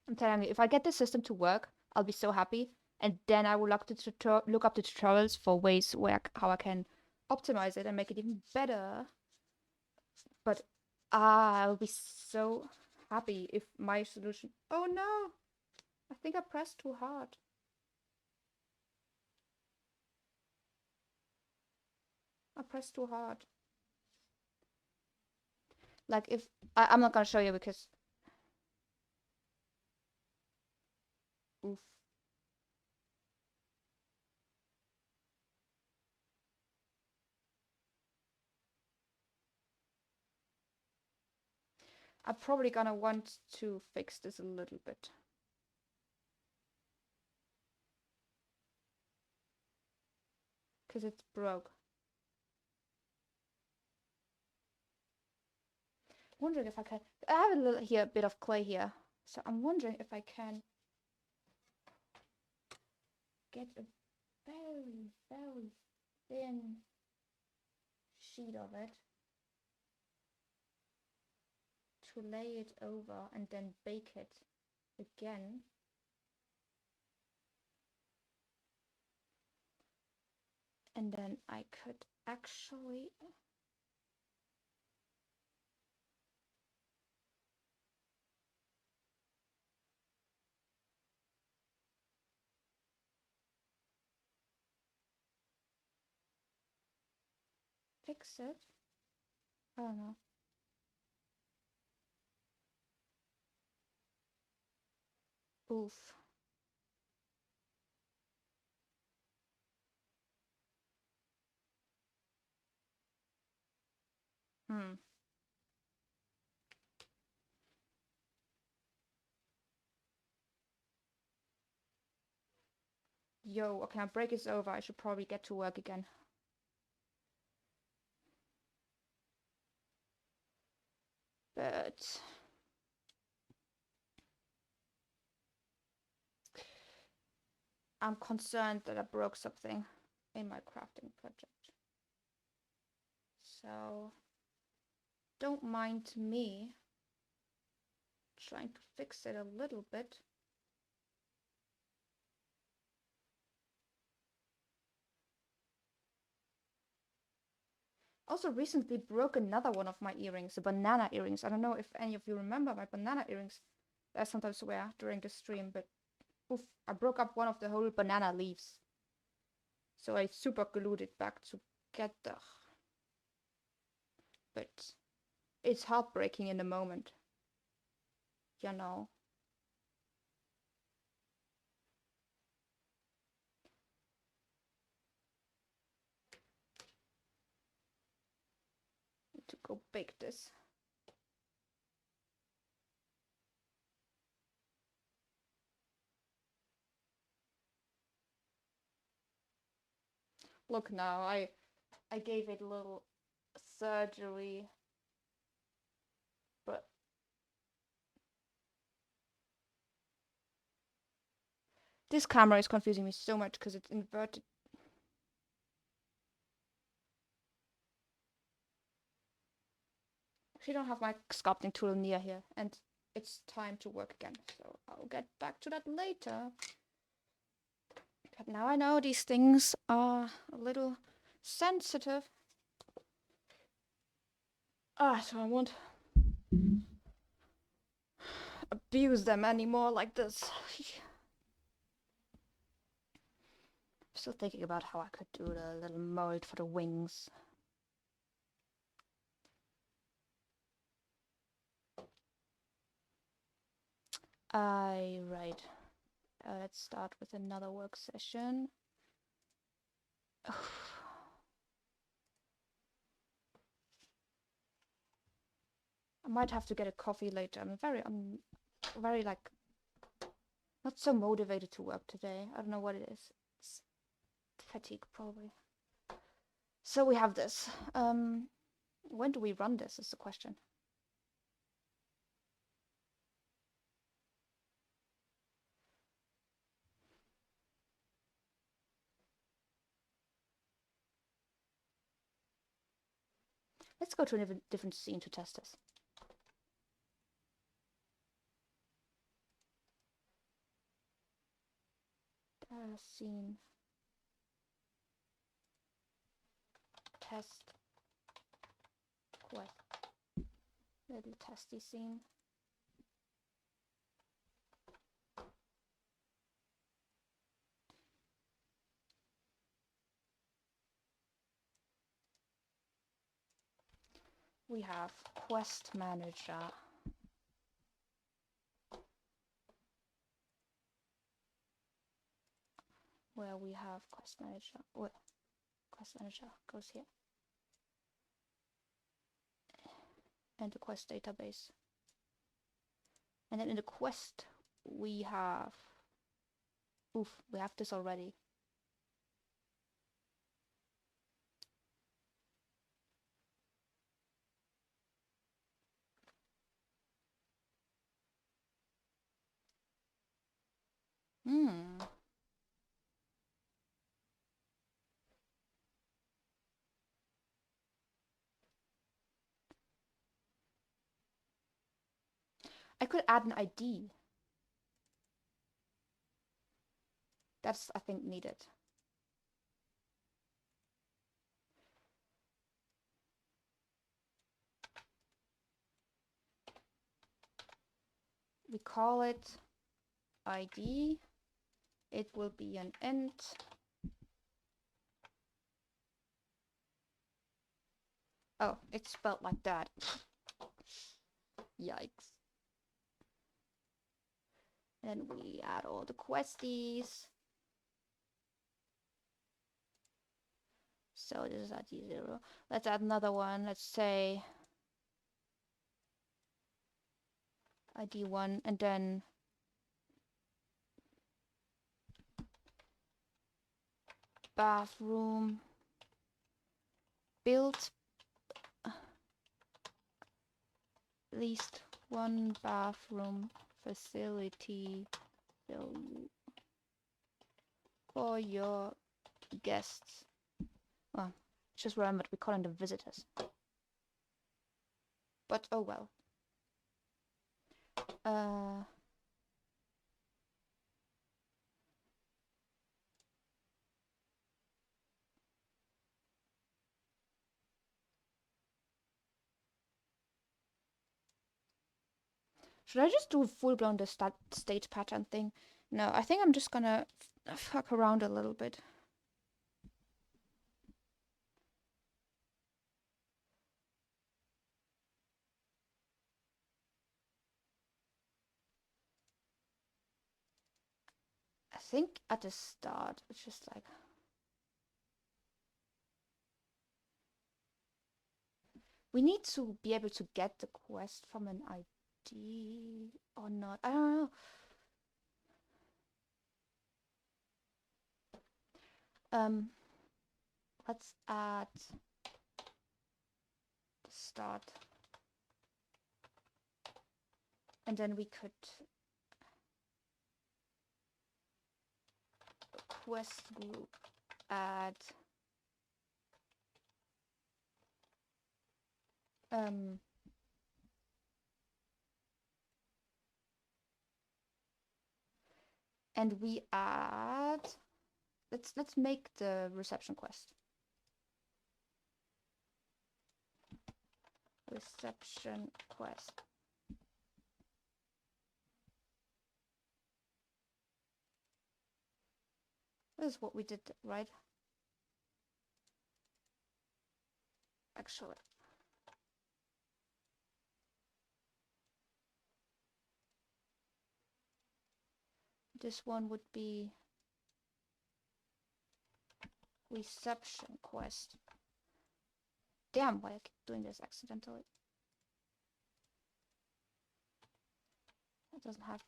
Speaker 1: I'm telling you, if I get this system to work, I'll be so happy. And then I will look up the tutorials for ways how I can optimize it and make it even better. But I'll be so happy if my solution... Oh no! I think I pressed too hard. I pressed too hard. Like if... I'm not gonna show you because... Oof. I'm probably gonna want to fix this a little bit. Because it's broke. Wondering if I can... I have a little here, bit of clay here. So I'm wondering if I can get a very, very thin sheet of it to lay it over and then bake it again. And then I could actually fix it. I don't know. Oof. Hmm. Yo, okay, my break is over. I should probably get to work again. But I'm concerned that I broke something in my crafting project. So don't mind me trying to fix it a little bit. Also recently broke another one of my earrings, the banana earrings. I don't know if any of you remember my banana earrings that I sometimes wear during the stream, but oof, I broke up one of the whole banana leaves. So I super glued it back together. But it's heartbreaking in the moment. You know. Need to go bake this. Look now, I gave it a little surgery, but this camera is confusing me so much because it's inverted. Actually, don't have my sculpting tool near here, and it's time to work again, so I'll get back to that later. But now I know these things are a little sensitive. So I won't abuse them anymore like this. I'm still thinking about how I could do the little mold for the wings. Right. Let's start with another work session. I might have to get a coffee later. I'm very like not so motivated to work today. I don't know what it is. It's fatigue probably. So we have this. When do we run this is the question. Let's go to a different scene to test this. Scene. Test. Quest. Little testy scene. We have Quest Manager. Where we have Quest Manager. Well, Quest Manager goes here. And the quest database. And then in the quest we have... Oof, we have this already. I could add an ID. That's, I think, needed. We call it ID. It will be an int. Oh, it's spelled like that. Yikes. And then we add all the questies. So this is ID 0. Let's add another one. Let's say ID 1 and then bathroom build at least one bathroom facility for your guests. Well, just remembered we're calling them visitors. But oh well. Should I just do a full-blown state pattern thing? No, I think I'm just gonna fuck around a little bit. I think at the start, it's just like... We need to be able to get the quest from an ID or not. I don't know. Let's add the start. And then we could quest group add and we add, let's make the reception quest. Reception quest. This is what we did, right? Actually. This one would be reception quest. Damn, why I keep doing this accidentally. It doesn't have...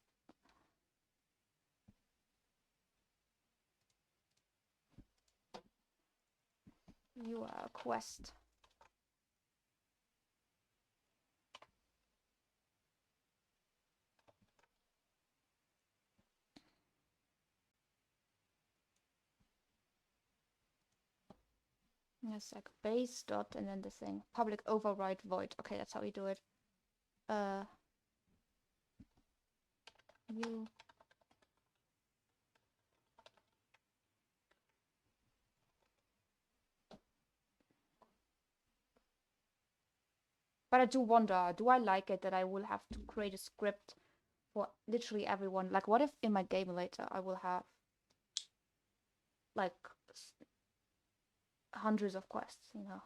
Speaker 1: You are a quest. It's like base dot and then the thing. Public override void. Okay, that's how we do it. You... But I do wonder, do I like it that I will have to create a script for literally everyone? Like, what if in my game later I will have like hundreds of quests, you know?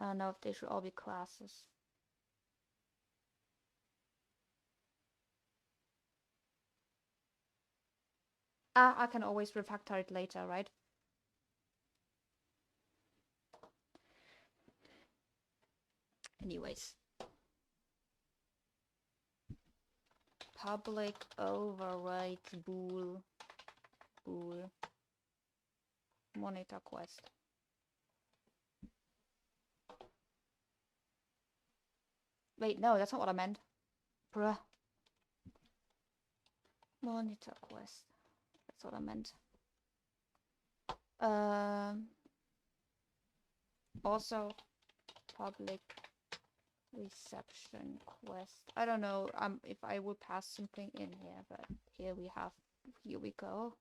Speaker 1: I don't know if they should all be classes. I can always refactor it later, right? Anyways. Public override bool monitor quest. Wait, no, that's not what I meant. Bruh. Monitor quest. That's what I meant. Also public reception quest. I don't know if I would pass something in here, but here we go.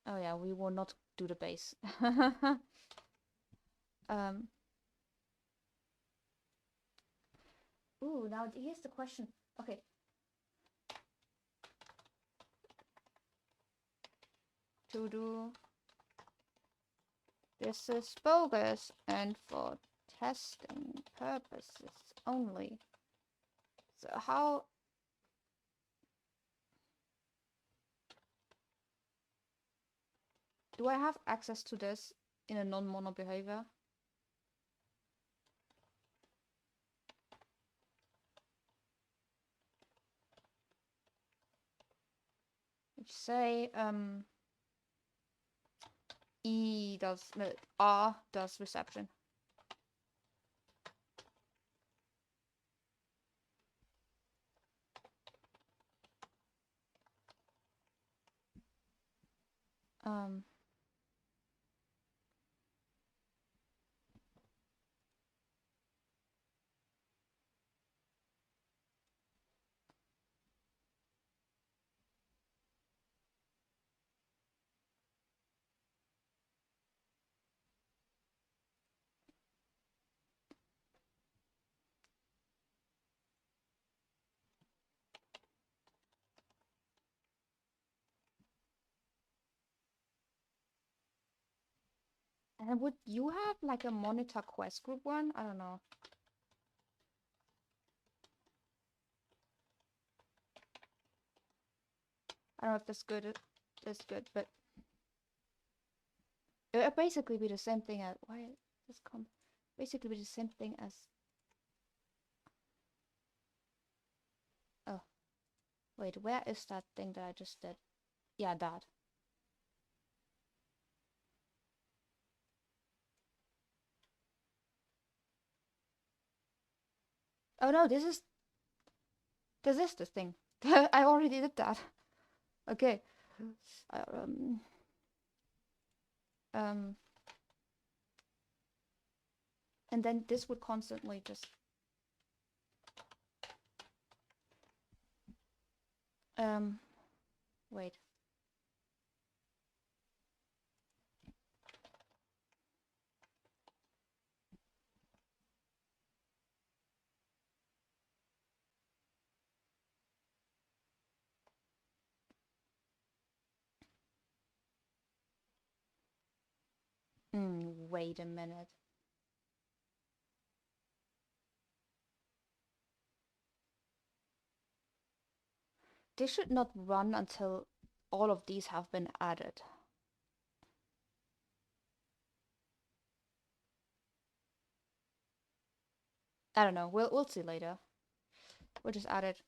Speaker 1: Oh yeah, we will not do the base. Ooh, now here's the question. Okay. To do this is bogus and for testing purposes only. So how do I have access to this in a non-mono behavior? Say R does reception. And would you have like a monitor quest group one? I don't know. I don't know if that's good. That's good, but it would basically be the same thing as why this come basically be the same thing as oh wait, where is that thing that I just did? Yeah, that. Oh no, this is the thing. I already did that. Okay. And then this would constantly just wait. Wait a minute. They should not run until all of these have been added. I don't know. We'll see later. We'll just add it.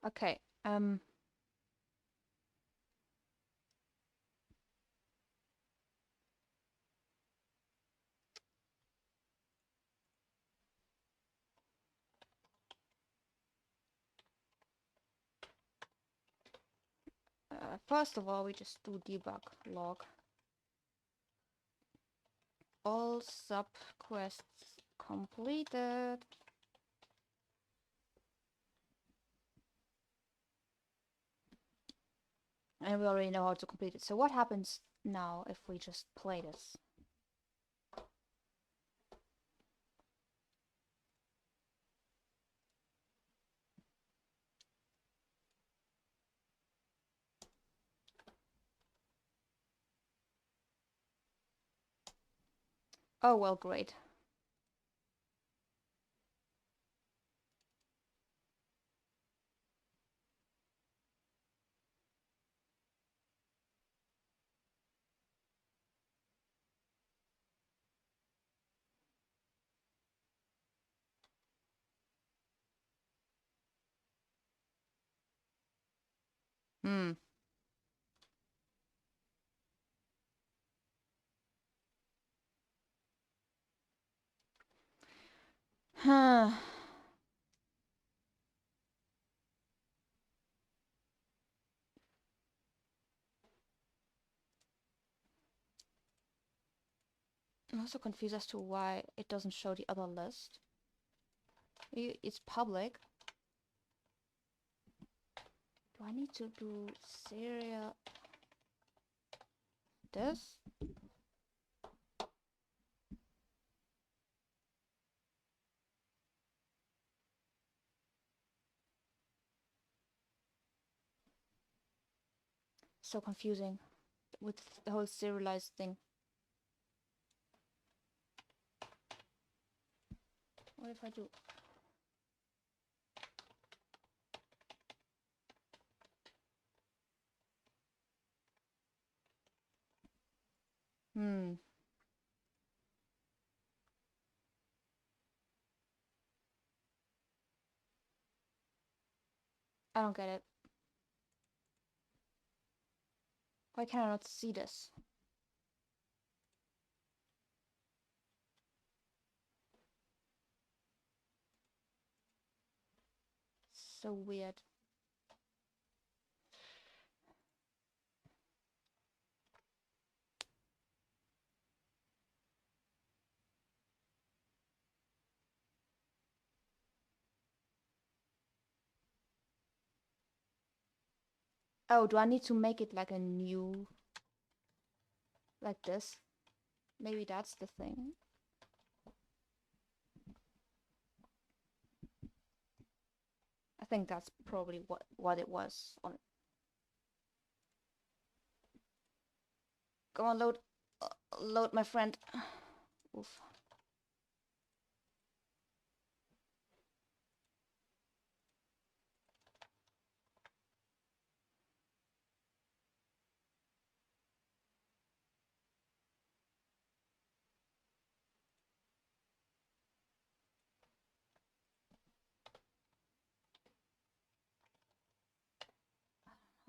Speaker 1: Okay. First of all, we just do debug log. All sub quests completed. And we already know how to complete it. So what happens now if we just play this? Oh, well, great. Hmm. Huh. I'm also confused as to why it doesn't show the other list. It's public. Do I need to do serial this? So confusing with the whole serialized thing. What if I do? Hmm. I don't get it. Why can I not see this? So weird. Oh, do I need to make it like a new... like this? Maybe that's the thing. I think that's probably what it was. Go on, load my friend. Oof.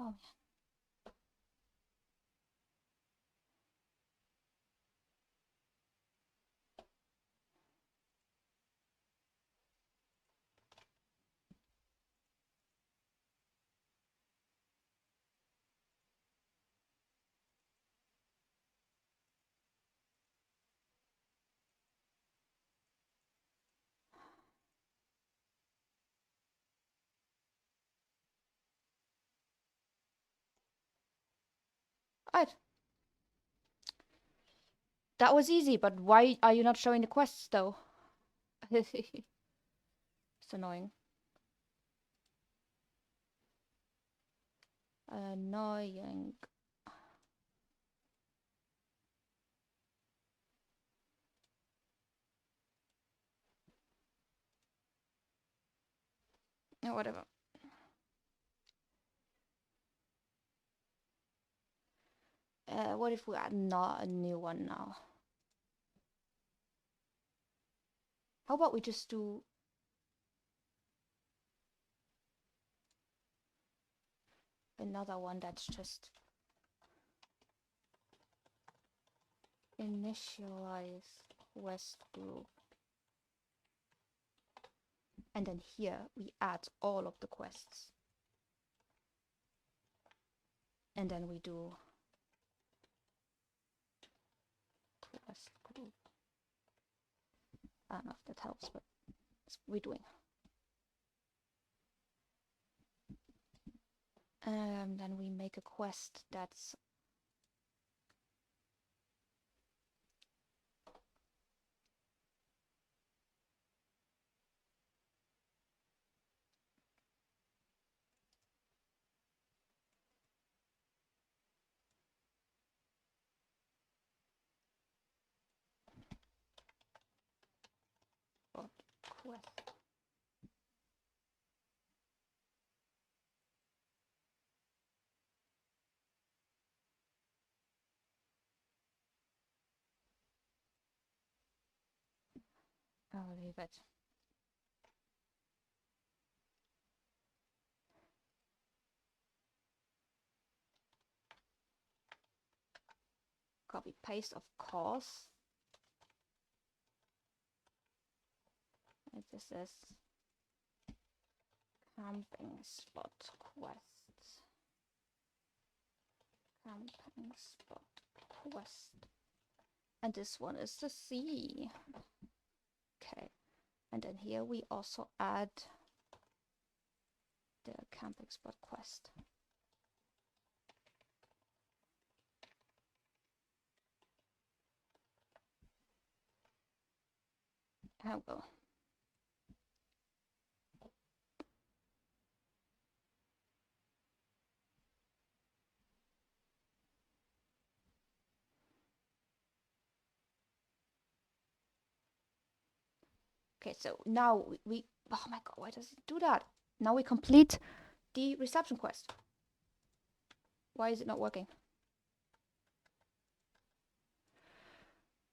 Speaker 1: Oh man. Alright. That was easy, but why are you not showing the quests though? It's annoying. Annoying. Yeah, whatever. What if we add not a new one now? How about we just do another one that's just initialize quest group. And then here we add all of the quests. And then we do quest group. I don't know if that helps, but we're doing. Then we make a quest that's quest. I'll leave it. Copy paste, of course. And this is camping spot quest. Camping spot quest. And this one is the sea. Okay. And then here we also add the camping spot quest. There we go. Okay, so now we oh my god, why does it do that? Now we complete the reception quest. Why is it not working?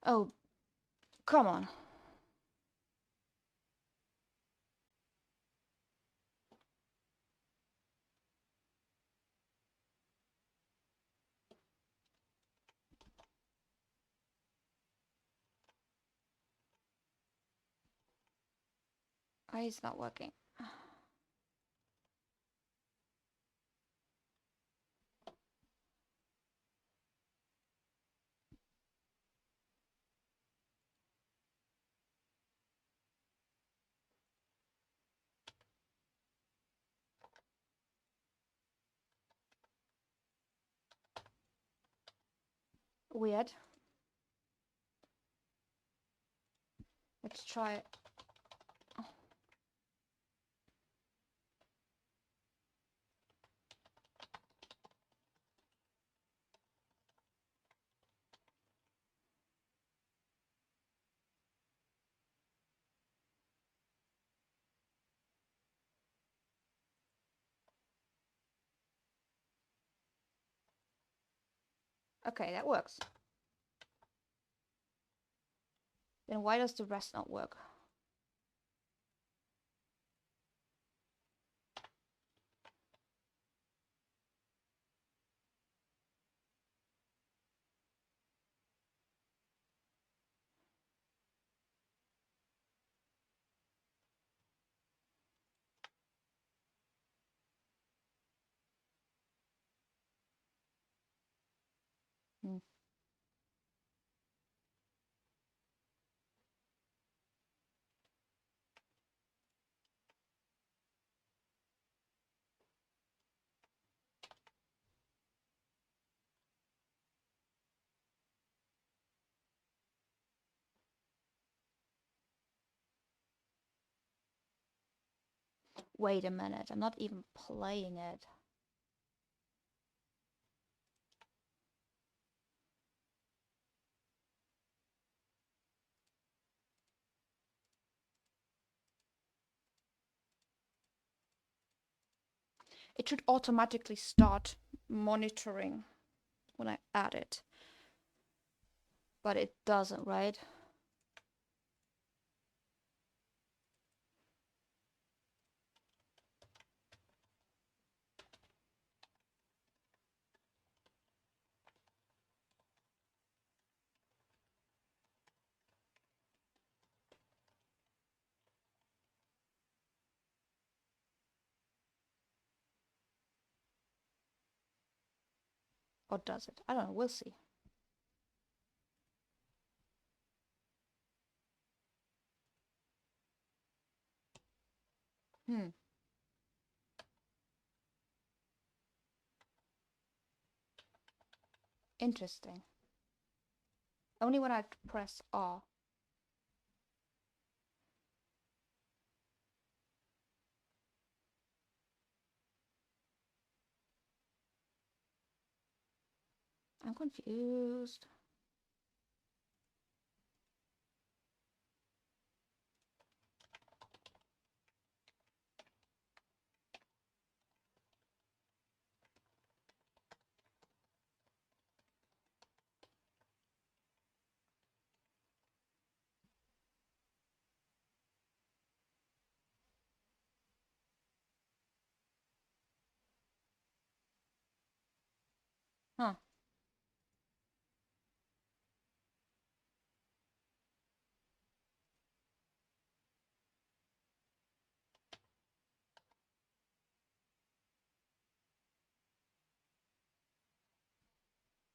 Speaker 1: Oh, come on. Why is it not working? Weird. Let's try it. Okay, that works. Then why does the rest not work? Hmm. Wait a minute, I'm not even playing it. It should automatically start monitoring when I add it. But it doesn't, right? Or does it? I don't know, we'll see. Interesting. Only when I press R. I'm confused. Huh.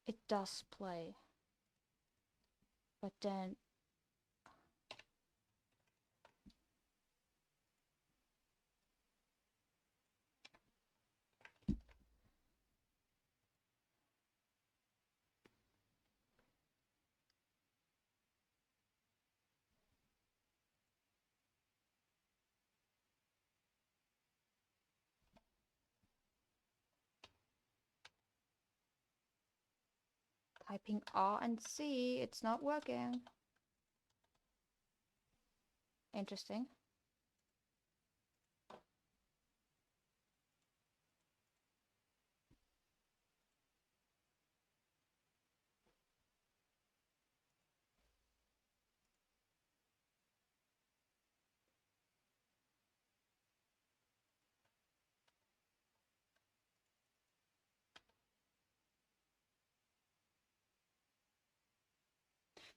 Speaker 1: It does play. But then... Typing R and C, it's not working. Interesting.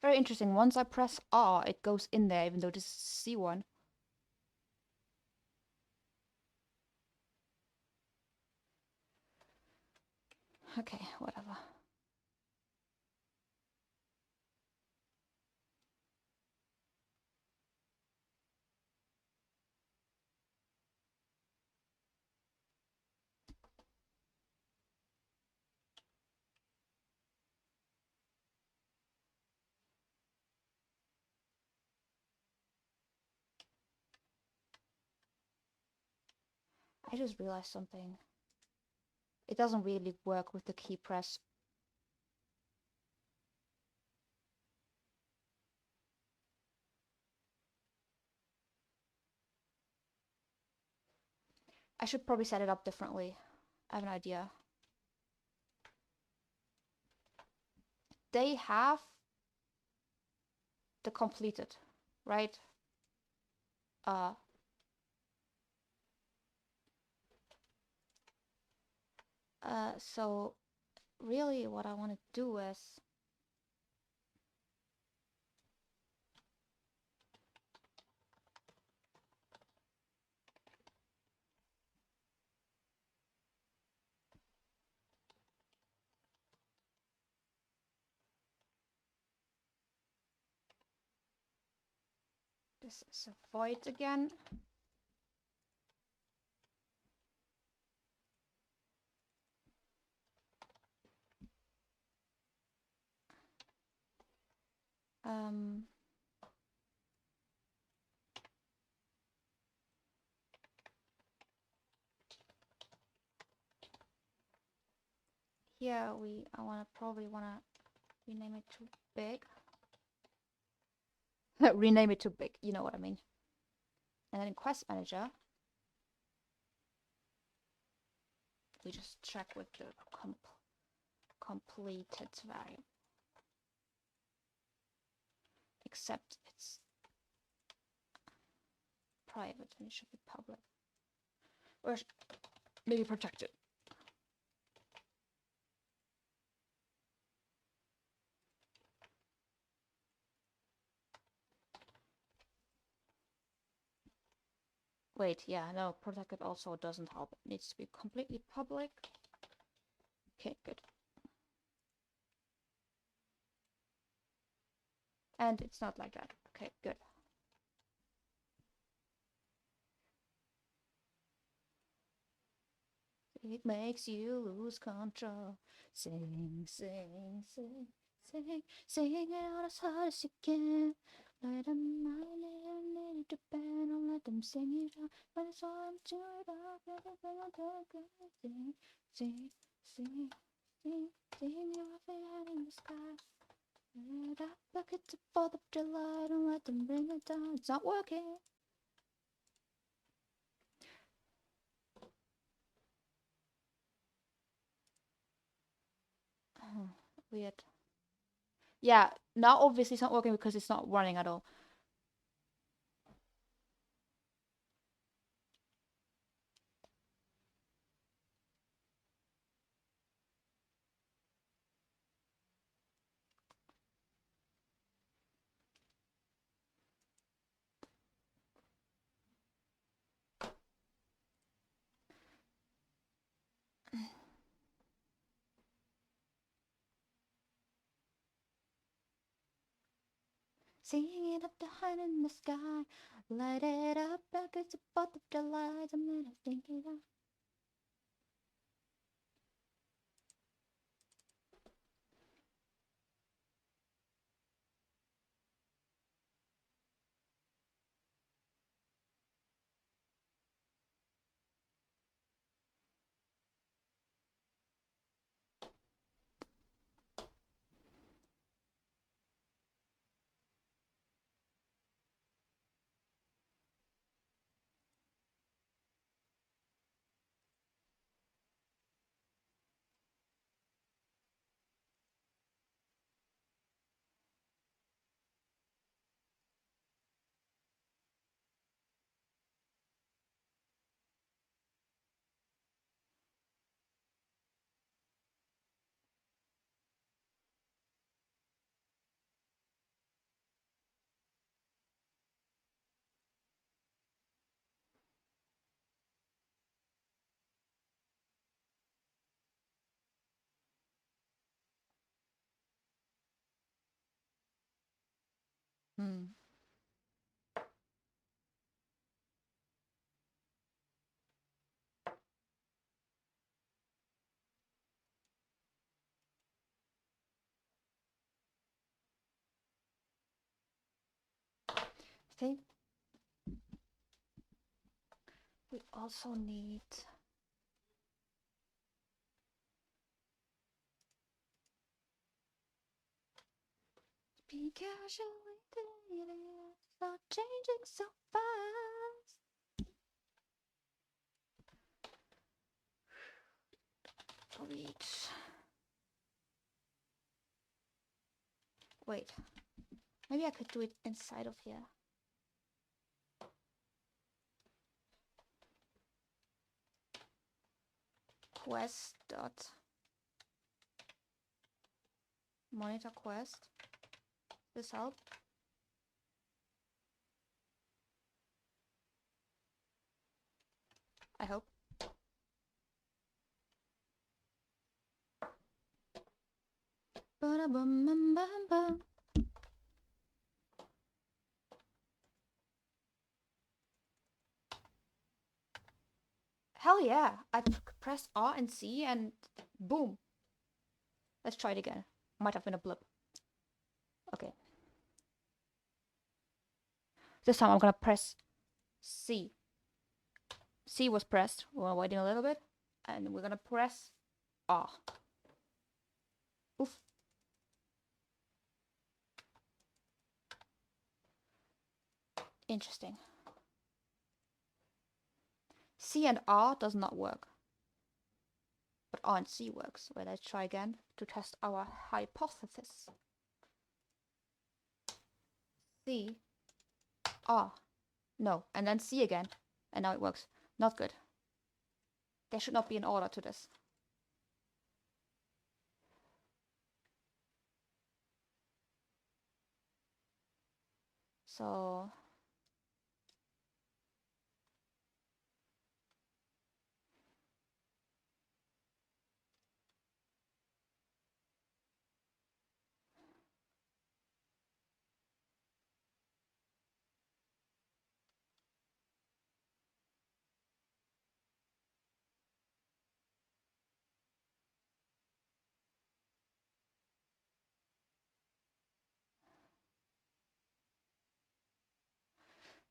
Speaker 1: Very interesting. Once I press R, it goes in there, even though this is C1. Okay, whatever. I just realized something. It doesn't really work with the key press. I should probably set it up differently. I have an idea. They have the completed, right? So really what I want to do is this is a void again. Um, yeah, I probably wanna rename it to big. Rename it to big, you know what I mean. And then in quest manager, we just check with the completed value. Except it's private and it should be public. Or maybe protected. Wait, yeah, no, protected also doesn't help. It needs to be completely public. Okay, good. And it's not like that. Okay, good. It makes you lose control. Sing, sing, sing, sing, sing it out as hard as you can. Let them mind it, need to bend, don't let them sing it out. When it's all I'm turned up, everything I'll take it. Sing, sing, sing, sing, sing your way in the sky. Let up, look at the 4th of July, don't let them bring it down. It's not working. Weird. Yeah, now obviously it's not working because it's not running at all. Seeing it up high in the sky, light it up like it's a 4th of July, and then I think it out. Hmm. I think we also need be casually dating, not changing so fast. Wait, maybe I could do it inside of here. Quest dot monitor quest. This help? I hope. Ba-da-bum-bum-bum-bum. Hell yeah! I pressed R and C and boom. Let's try it again. Might have been a blip. Okay. This time I'm gonna press C. C was pressed. We're waiting a little bit. And we're gonna press R. Oof. Interesting. C and R does not work. But R and C works. Well, let's try again to test our hypothesis. C, R. No, and then C again. And now it works. Not good. There should not be an order to this. So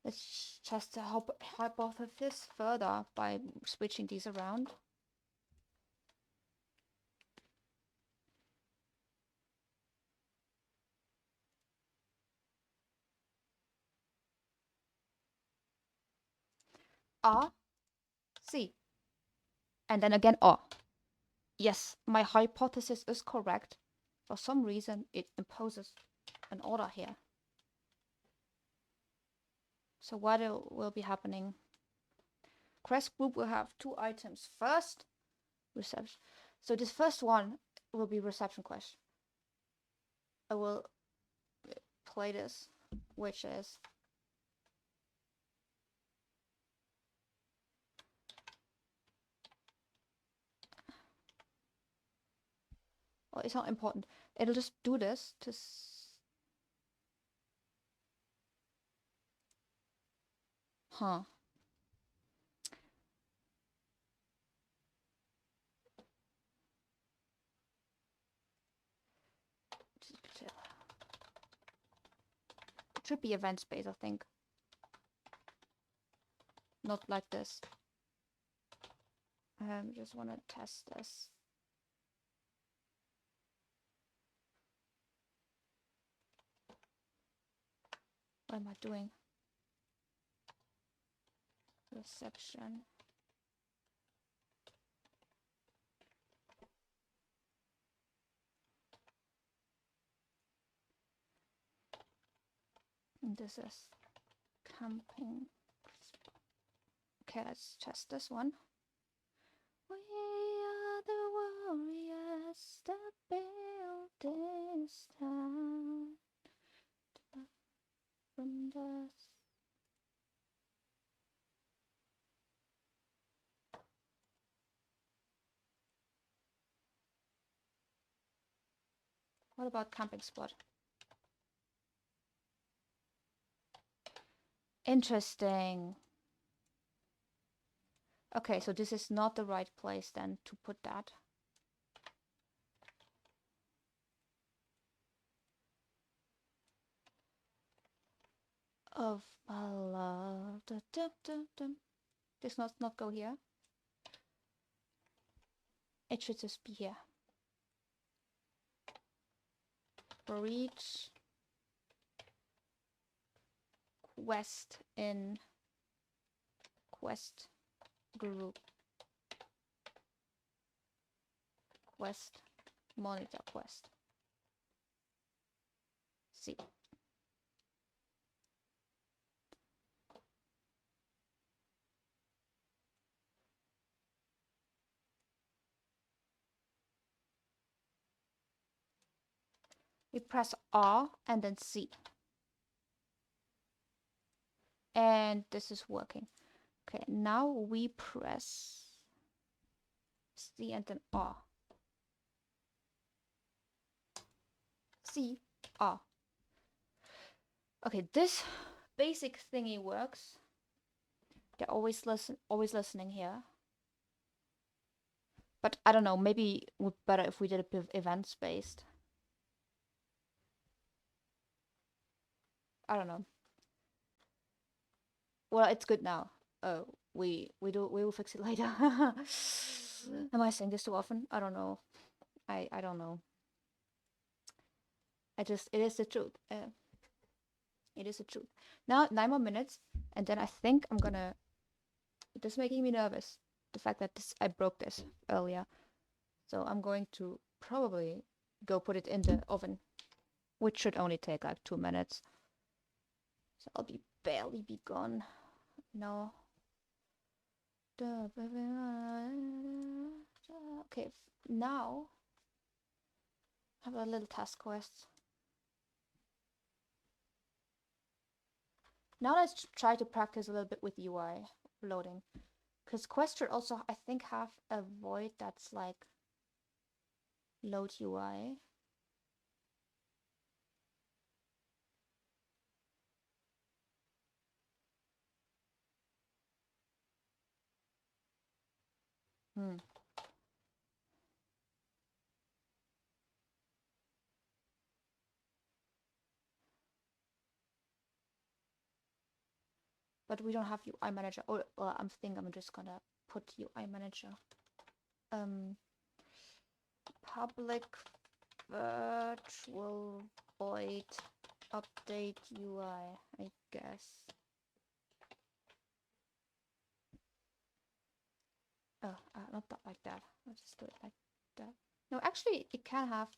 Speaker 1: let's test the hypothesis further by switching these around. R, C, and then again R. Yes, my hypothesis is correct. For some reason, it imposes an order here. So what will be happening? Quest group will have 2 items. First, reception. So this first one will be reception quest. I will play this, which is well, it's not important. It'll just do this to huh. It should be event space, I think. Not like this. Just want to test this. What am I doing? Reception. And this is camping. Okay, let's test this one. We are the warriors that build this town from dust. What about camping spot? Interesting. Okay, so this is not the right place then to put that. Of my love. Da, da, da, da. This must not go here. It should just be here. Reach quest in quest group. Quest monitor quest. See. We press R and then C. And this is working. Okay, now we press C and then R. C, R. Okay, this basic thingy works. They're always listening here. But I don't know, maybe it would be better if we did it with events based. I don't know. Well, it's good now. We will fix it later. Am I saying this too often? I don't know. I don't know. It is the truth. It is the truth. Now 9 more minutes, and then I think I'm gonna. This is making me nervous. The fact that I broke this earlier, so I'm going to probably go put it in the oven, which should only take like 2 minutes. So I'll barely be gone. No. Okay, now I have a little task quest. Now let's try to practice a little bit with UI loading. Because Quest should also, I think, have a void that's like load UI. But we don't have UI manager. Or well, I'm just gonna put UI manager. Public virtual void update UI, I guess. Oh, not that like that. I'll just do it like that. No, actually, it can have.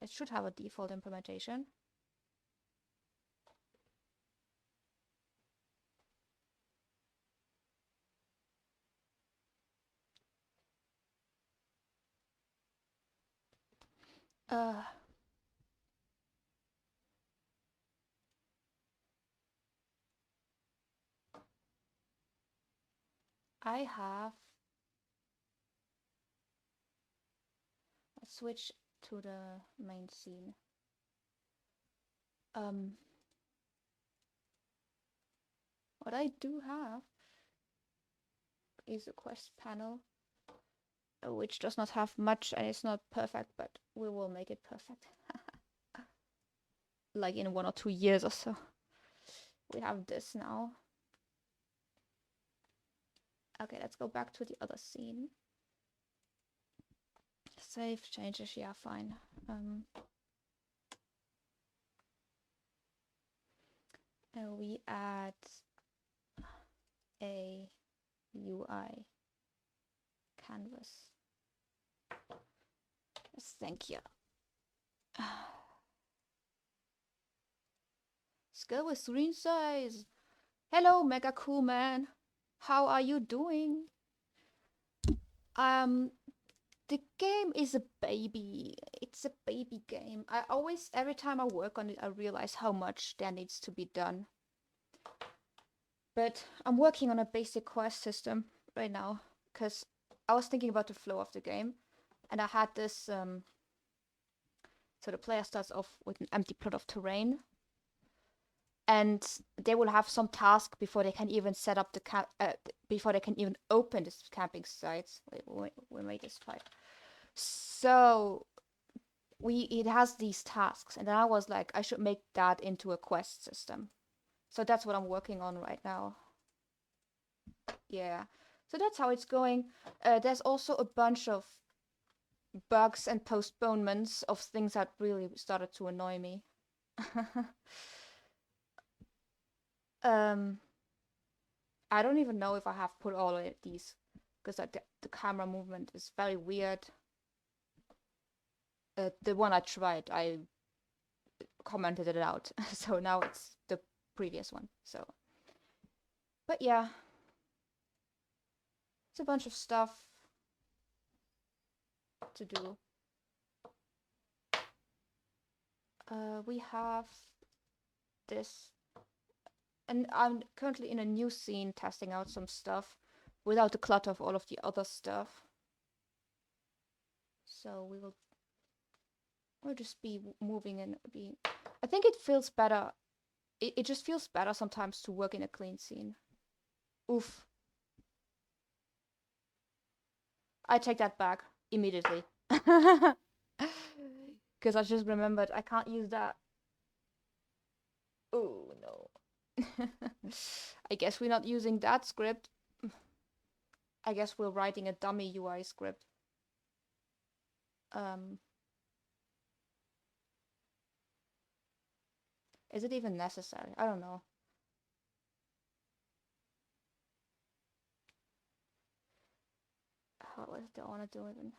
Speaker 1: It should have a default implementation. I have. Let's switch to the main scene. What I do have is a quest panel, which does not have much and it's not perfect, but we will make it perfect. Like in 1 or 2 years or so. We have this now. Okay, let's go back to the other scene. Save changes, yeah, fine. We add a UI canvas. Yes, thank you. Scale with screen size. Hello, Mega Cool Man. How are you doing? The game is a baby. It's a baby game. Every time I work on it, I realize how much there needs to be done. But I'm working on a basic quest system right now because I was thinking about the flow of the game, and I had this. So the player starts off with an empty plot of terrain, and they will have some task before they can even set up the before they can even open this camping sites. Wait, we made this fight. So it has these tasks, and then I was like, I should make that into a quest system. So that's what I'm working on right now. Yeah. So that's how it's going. There's also a bunch of bugs and postponements of things that really started to annoy me. I don't even know if I have put all of these because the camera movement is very weird. The one I tried, I commented it out. So now it's the previous one. So, but yeah, it's a bunch of stuff to do. We have this, and I'm currently in a new scene testing out some stuff without the clutter of all of the other stuff. So we'll just be moving and being. I think it feels better. It just feels better sometimes to work in a clean scene. Oof. I take that back immediately. Because I just remembered I can't use that. Oh no. I guess we're not using that script. I guess we're writing a dummy UI script. Is it even necessary? I don't know. What did I want to do even?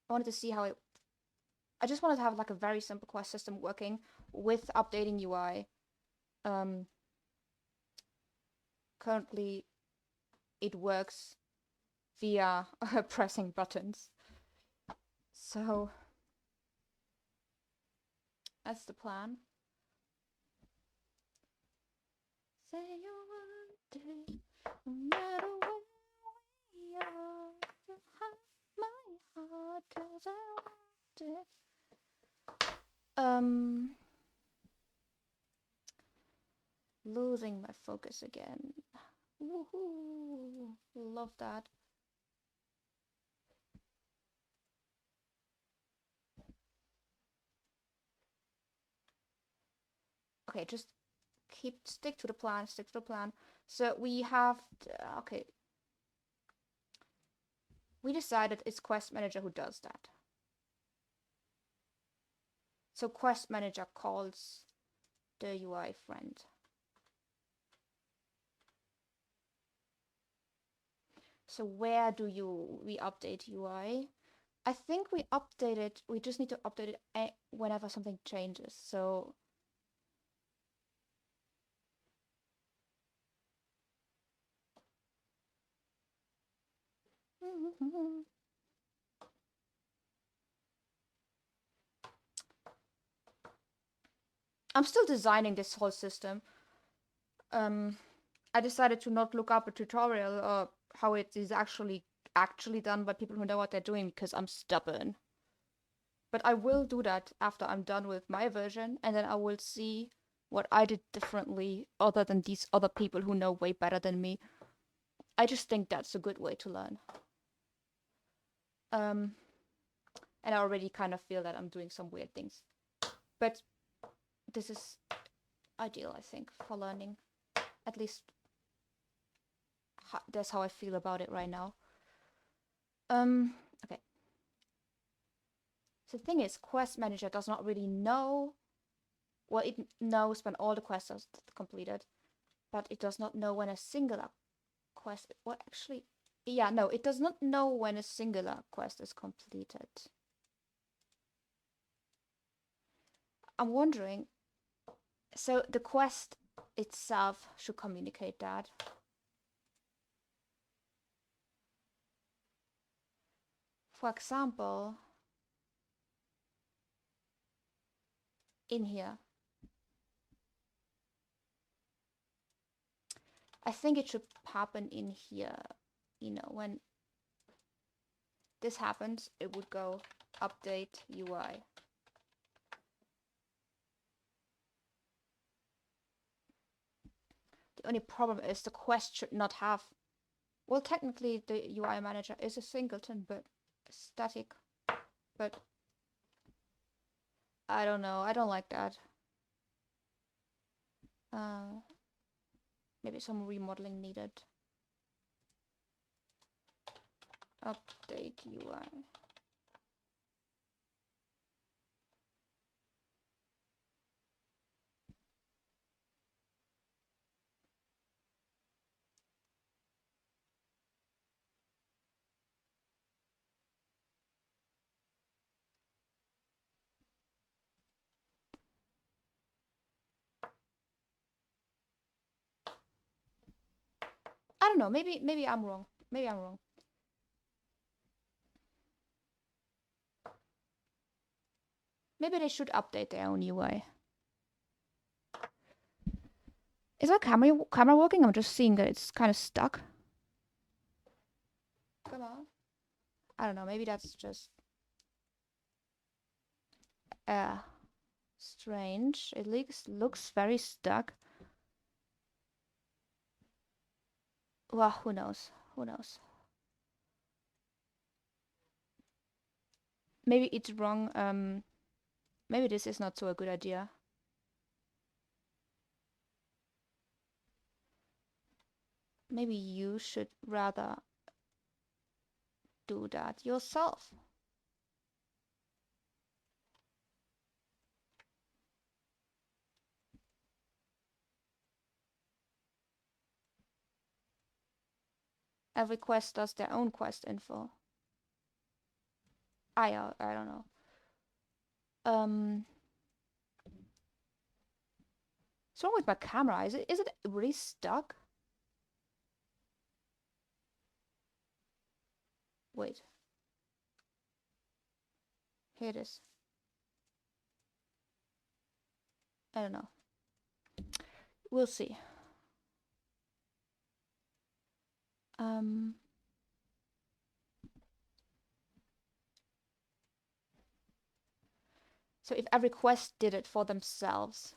Speaker 1: I wanted to see how it. I just wanted to have like a very simple quest system working with updating UI. Um, Currently, it works via pressing buttons. So that's the plan. Say you want it, no matter where we are. You have my heart 'cause I want it. Losing my focus again. Woohoo! Love that. Okay, just stick to the plan, stick to the plan. So we have, okay. We decided it's Quest Manager who does that. So Quest Manager calls the UI friend. So where do we update UI? I think we update it. We just need to update it whenever something changes. So I'm still designing this whole system. I decided to not look up a tutorial or how it is actually done by people who know what they're doing because I'm stubborn. But I will do that after I'm done with my version, and then I will see what I did differently other than these other people who know way better than me. I just think that's a good way to learn. And I already kind of feel that I'm doing some weird things. But this is ideal, I think, for learning. At least that's how I feel about it right now. Okay. So the thing is, Quest Manager does not really know. Well, it knows when all the quests are completed, but it does not know when a singular quest. What actually? Yeah, no, it does not know when a singular quest is completed. I'm wondering. So the quest itself should communicate that. For example, in here, I think it should happen in here. You know, when this happens, it would go update UI. The only problem is the quest should not have. Well, technically, the UI manager is a singleton, but static. But I don't know. I don't like that. Maybe some remodeling needed. Update UI. I don't know. Maybe I'm wrong. Maybe I'm wrong. Maybe they should update their own UI. Is our camera working? I'm just seeing that it's kind of stuck. Come on. I don't know. Maybe that's just strange. It looks very stuck. Well, who knows? Who knows? Maybe it's wrong. Maybe this is not so a good idea. Maybe you should rather do that yourself. every quest does their own quest info. I don't know. What's wrong with my camera? Is it really stuck? Wait. Here it is. I don't know. We'll see. So if every quest did it for themselves.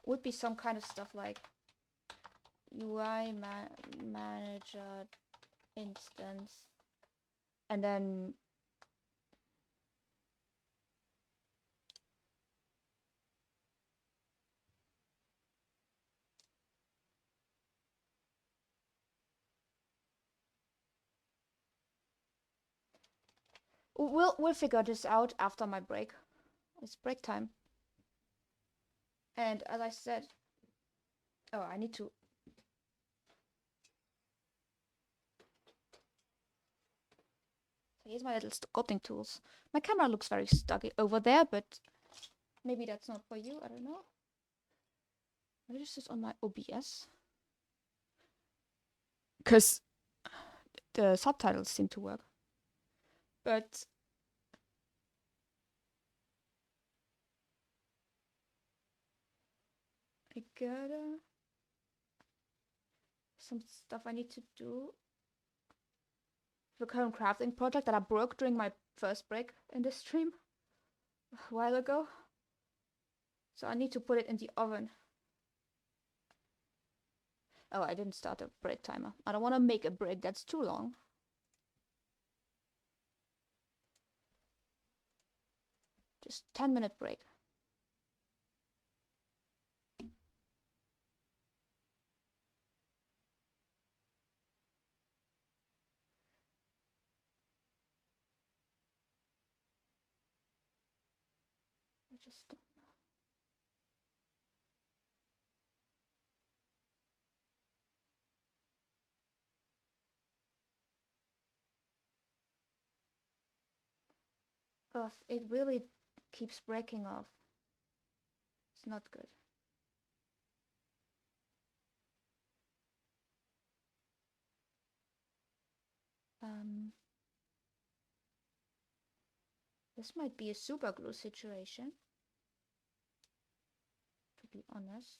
Speaker 1: Would be some kind of stuff like UI manager instance. And then we'll figure this out after my break. It's break time. And as I said, I need to. Here's my little sculpting tools. My camera looks very stuck over there, but maybe that's not for you. I don't know. What is this on my OBS? Because the subtitles seem to work. But I gotta some stuff I need to do. The current crafting project that I broke during my first break in this stream a while ago. So I need to put it in the oven. Oh, I didn't start a break timer. I don't want to make a break that's too long. Just 10-minute break. I just don't know. Ugh, it really keeps breaking off. It's not good. This might be a super glue situation, to be honest.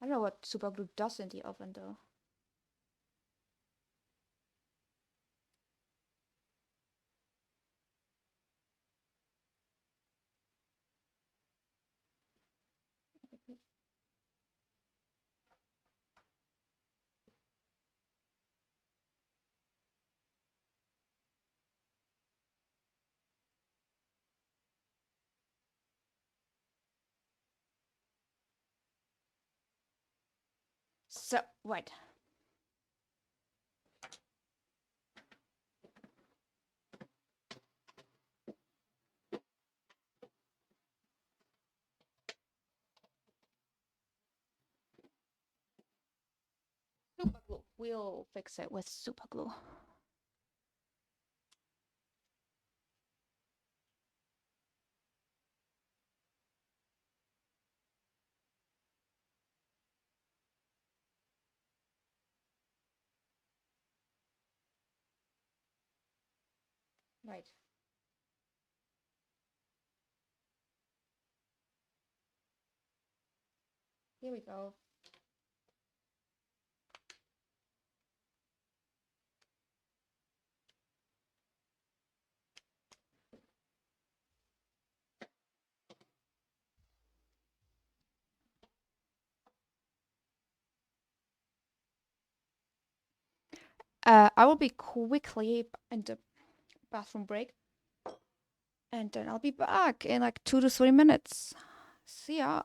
Speaker 1: I don't know what super glue does in the oven though. So, wait. Super glue. We'll fix it with super glue. Right. Here we go. I will be quickly in the bathroom break. And then I'll be back in like 2 to 3 minutes. See ya.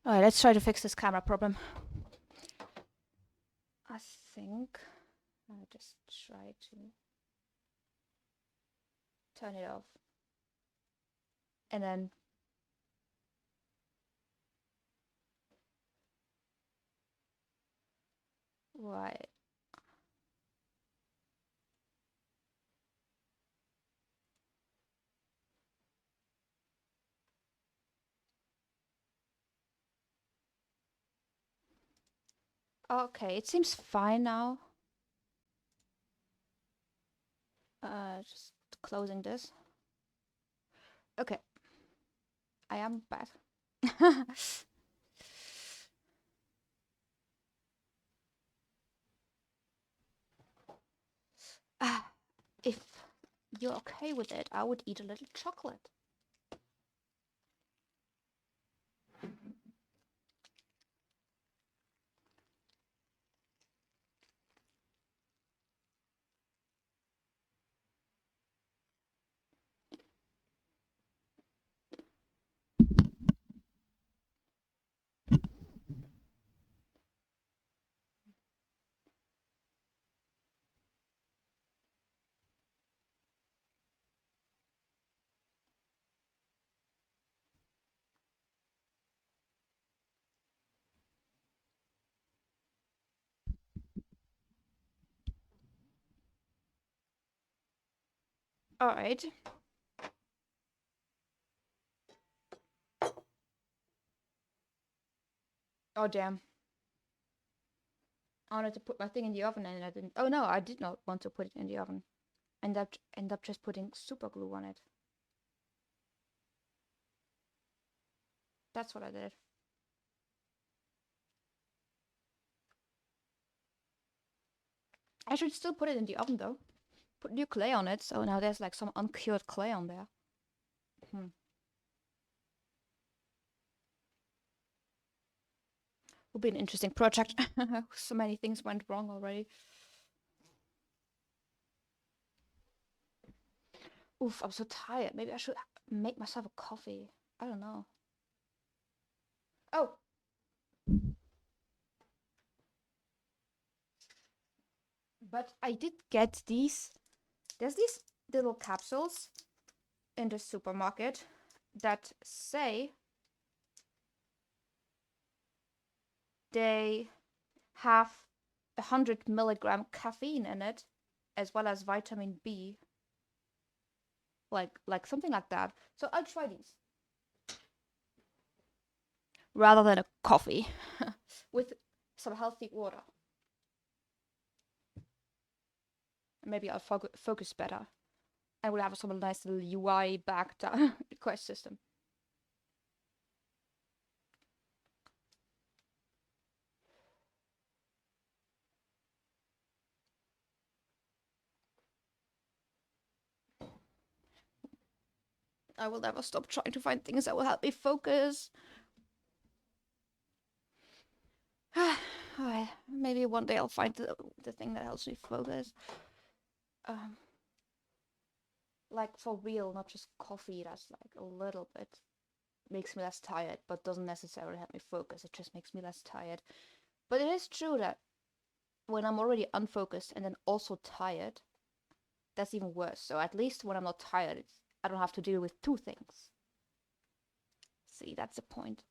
Speaker 1: Alright, let's try to fix this camera problem. I think I'll just try to turn it off. And then right. Okay, it seems fine now. Just closing this. Okay. I am bad. If you're okay with it, I would eat a little chocolate. Alright. Oh, damn. I wanted to put my thing in the oven and I didn't. Oh, no, I did not want to put it in the oven. End up just putting super glue on it. That's what I did. I should still put it in the oven, though. Put new clay on it, so now there's like some uncured clay on there. Will be an interesting project. So many things went wrong already. Oof, I'm so tired. Maybe I should make myself a coffee. I don't know. Oh! But I did get these. There's these little capsules in the supermarket that say they have 100 milligram caffeine in it, as well as vitamin B. Like something like that. So I'll try these. Rather than a coffee with some healthy water. Maybe I'll focus better. And we'll have some nice little UI backed quest system. I will never stop trying to find things that will help me focus. Alright, maybe one day I'll find the thing that helps me focus. Like for real, not just coffee. That's like a little bit makes me less tired, but doesn't necessarily help me focus. It just makes me less tired. But it is true that when I'm already unfocused and then also tired, that's even worse. So at least when I'm not tired, I don't have to deal with two things. See, that's the point.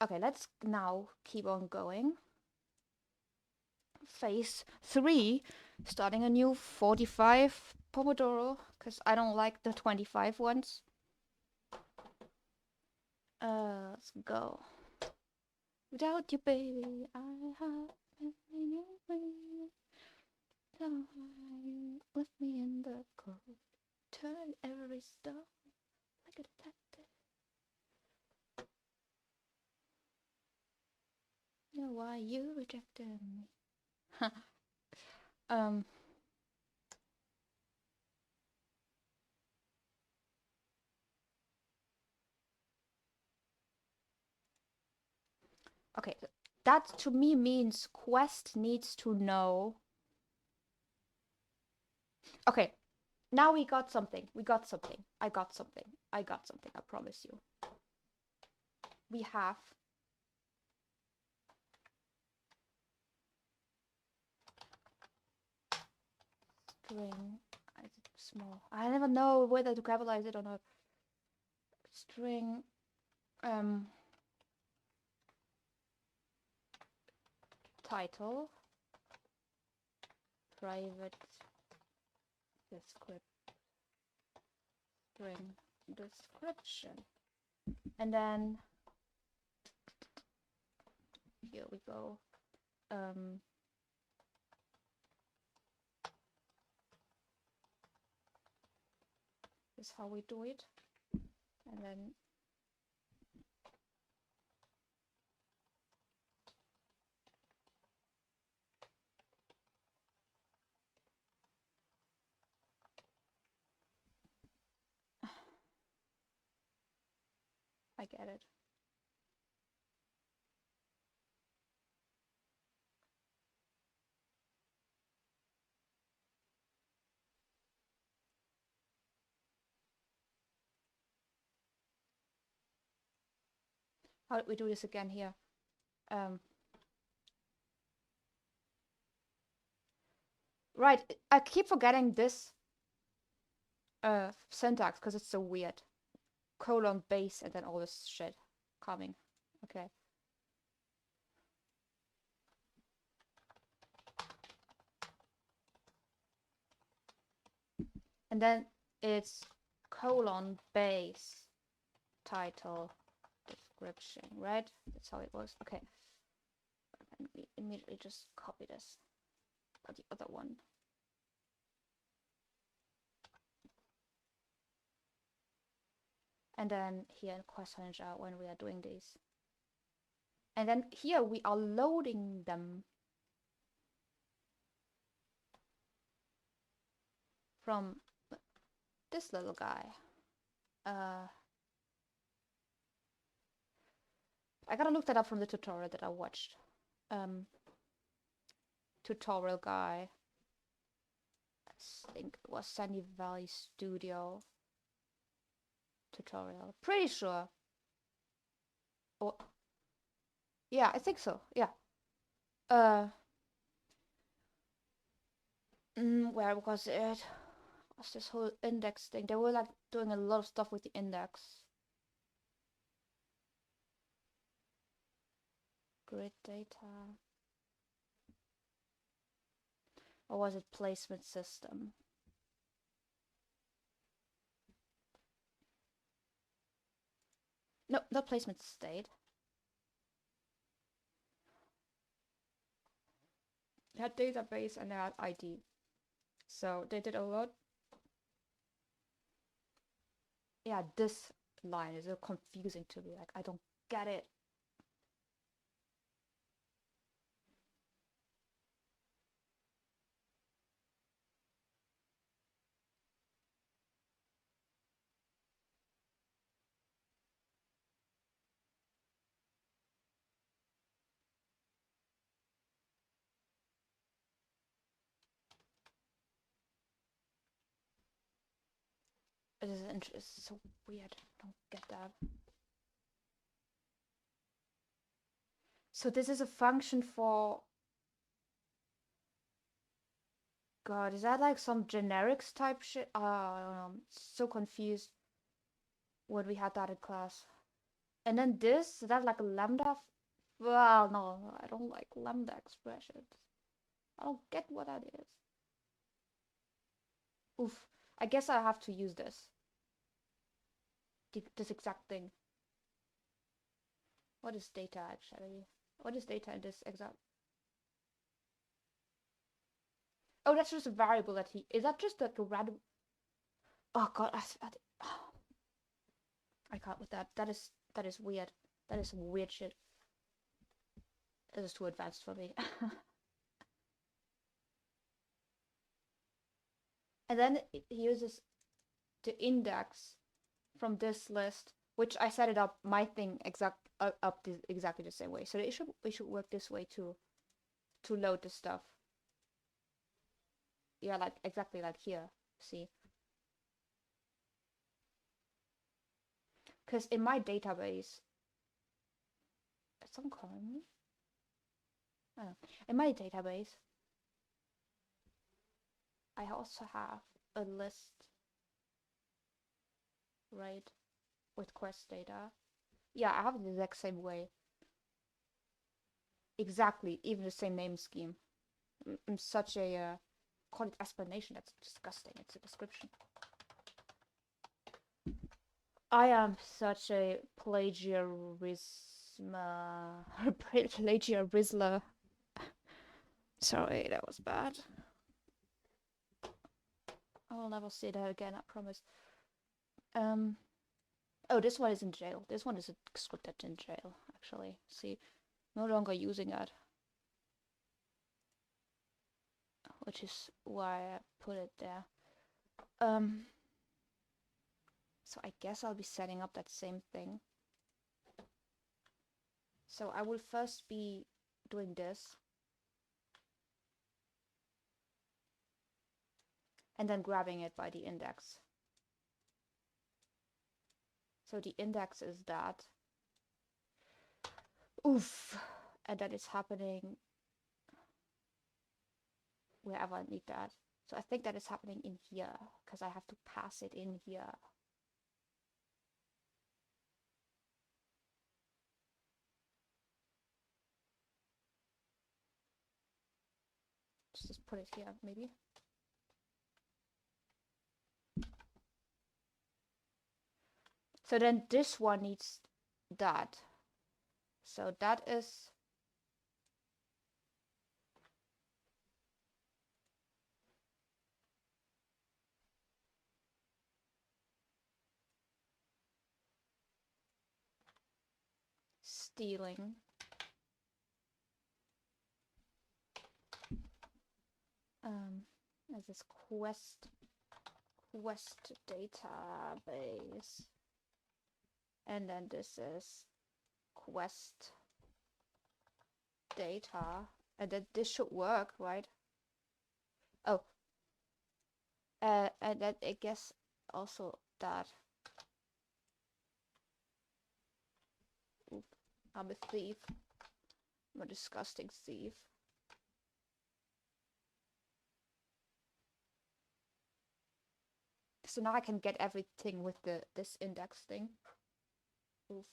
Speaker 1: Okay, let's now keep on going. Phase 3, starting a new 45 Pomodoro, because I don't like the 25 ones. Let's go. Without you, baby, I have been in your way. Left me in the cold. Turn every stone like a detective. You know why you rejected me? Okay, that to me means Quest needs to know. Okay, now we got something. We got something. I got something. I got something, I promise you. we have string. Is it small? I never know whether to capitalize it or not. String title private string description, and then here we go. This is how we do it, and then I get it. How did we do this again here? Right, I keep forgetting this syntax because it's so weird. Colon base and then all this shit coming. Okay. And then it's colon base title description, right? That's how it works. Okay. And we immediately just copy this. Or the other one. And then here in Quest Manager when we are doing these. And then here we are loading them from this little guy. I gotta look that up from the tutorial that I watched. Tutorial guy. I think it was Sandy Valley Studio tutorial. Pretty sure. Oh, yeah, I think so. Yeah. Where was it? What's this whole index thing? They were like doing a lot of stuff with the index. Grid data. Or was it placement system? No, not placement state. They had database and they had ID. So they did a lot. Yeah, this line is so confusing to me. Like, I don't get it. It's so weird. I don't get that. So this is a function for... God, is that like some generics type shit? I don't know. I'm so confused when we had that in class. And then this, is that like a lambda? Well, no, I don't like lambda expressions. I don't get what that is. Oof. I guess I have to use this. This exact thing. What is data actually? What is data in this exact? Oh, that's just a variable that he... Is that just like a random... Oh god, I can't with that. That is weird. That is some weird shit. This is too advanced for me. And then it uses the index from this list, which I set it up my thing exactly the same way. So it should work this way too, to load the stuff. Yeah, like exactly like here. See, because in my database, some calling? I don't know. In my database, I also have a list, right, with quest data. Yeah, I have it the exact same way. Exactly, even the same name scheme. I'm such a call it explanation. That's disgusting. It's a description. I am such a plagiarisler. Sorry, that was bad. I will never say that again, I promise. Oh, this one is in jail. This one is a script that's in jail, actually. See, no longer using that. Which is why I put it there. So I guess I'll be setting up that same thing. So I will first be doing this. And then grabbing it by the index. So the index is that. Oof. And that is happening wherever I need that. So I think that is happening in here, because I have to pass it in here. Just put it here, maybe. So then this one needs that. So that is stealing. As this quest database. And then this is quest data. And then this should work, right? Oh. And then I guess also that. Oop, I'm a thief. I'm a disgusting thief. So now I can get everything with this index thing. Oof.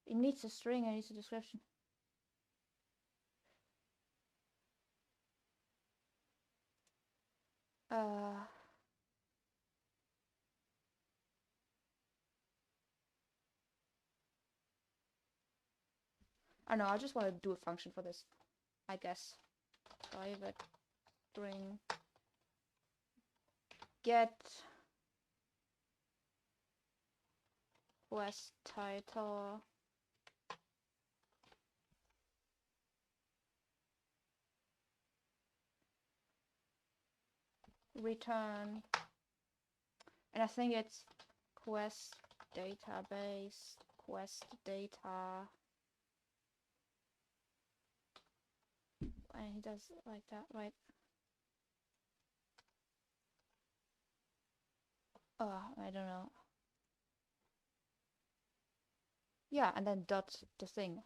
Speaker 1: It needs a string and it needs a description. I don't know, I just want to do a function for this, I guess. Private string get quest title return, and I think it's quest database quest data, and he does it like that, right? I don't know. Yeah, and then dot the thing.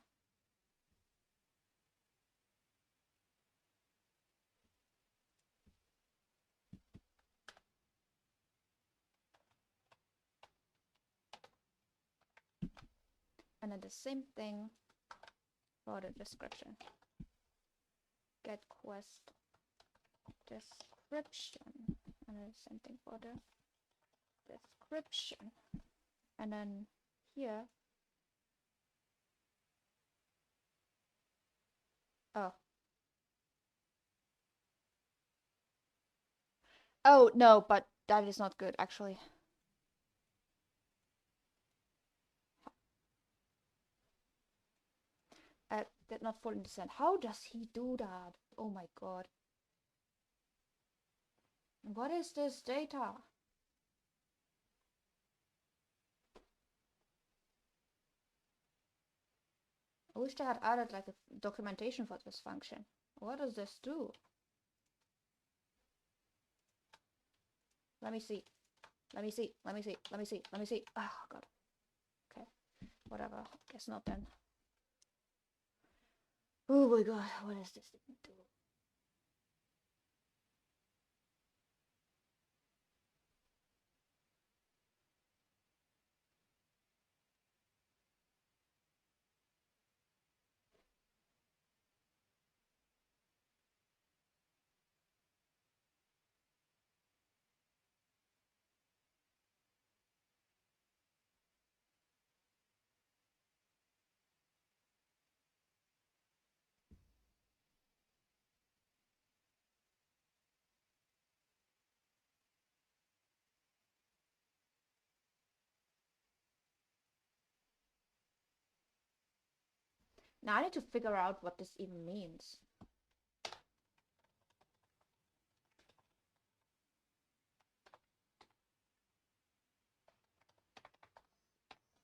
Speaker 1: And then the same thing for the description. Get quest description. And then the same thing for the description. And then here. Oh. Oh, no, but that is not good, actually. I did not fully understand. How does he do that? Oh my god. What is this data? I wish they had added like a documentation for this function. What does this do? Let me see. Let me see. Let me see. Let me see. Let me see. Oh god. Okay. Whatever. Guess not then. Oh my god. What does this thing do? Now I need to figure out what this even means.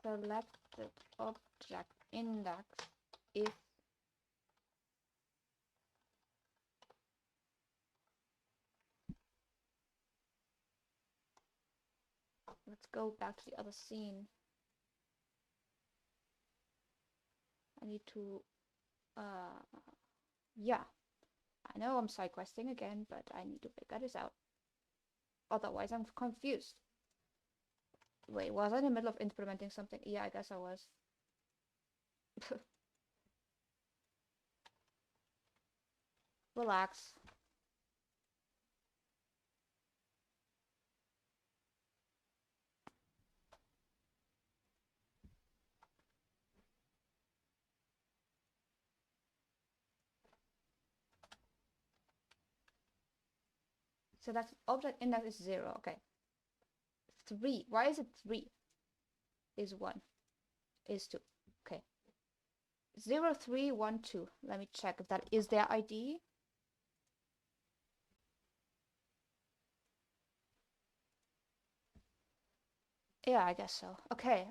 Speaker 1: Selected object index if let's go back to the other scene. I need to yeah. I know I'm side questing again, but I need to figure this out. Otherwise I'm confused. Wait, was I in the middle of implementing something? Yeah, I guess I was. Relax. So that's object index is 0. Okay. 3. Why is it 3? Is 1. Is 2. Okay. 0, 3, 1, 2. Let me check if that is their ID. Yeah, I guess so. Okay.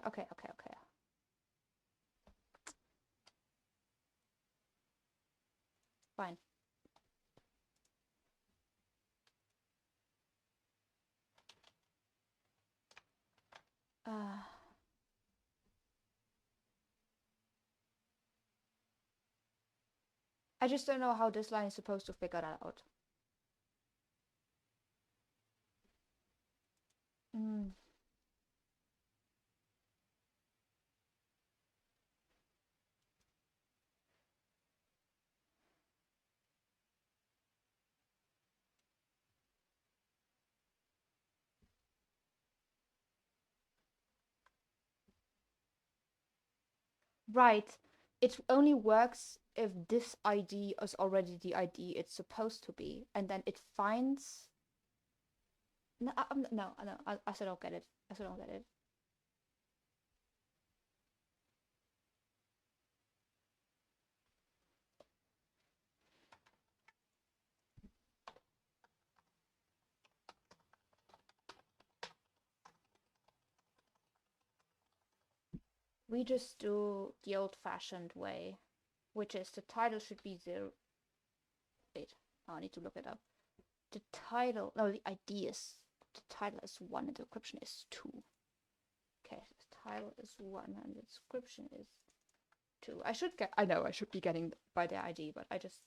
Speaker 1: Fine. I just don't know how this line is supposed to figure that out. Right. It only works if this ID is already the ID it's supposed to be, and then it finds. No, no, I still don't get it. I still don't get it. We just do the old-fashioned way, which is the title should be 0. Wait, I need to look it up. The title, no, the ID is, the title is 1 and the description is 2. Okay, the title is 1 and the description is 2. I know I should be getting by the ID, but I just.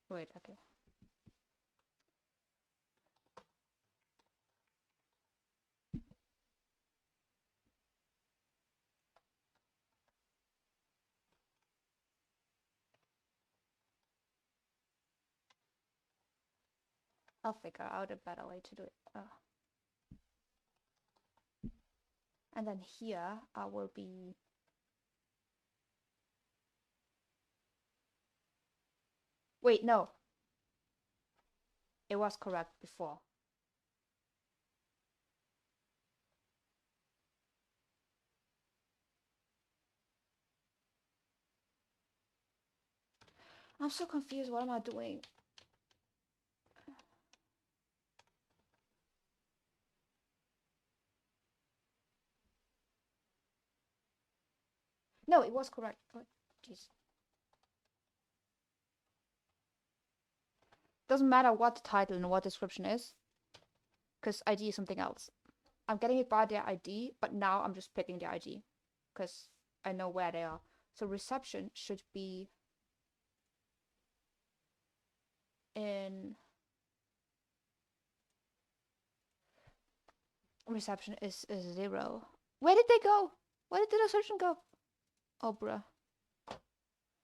Speaker 1: Wait, okay. I'll figure out a better way to do it. And then here I will be. Wait, no. It was correct before. I'm so confused. What am I doing? No, it was correct. Oh, jeez. Doesn't matter what the title and what description is, because ID is something else. I'm getting it by their ID, but now I'm just picking the ID, because I know where they are. So reception should be in... Reception is 0. Where did they go? Where did the reception go? Oh, bruh.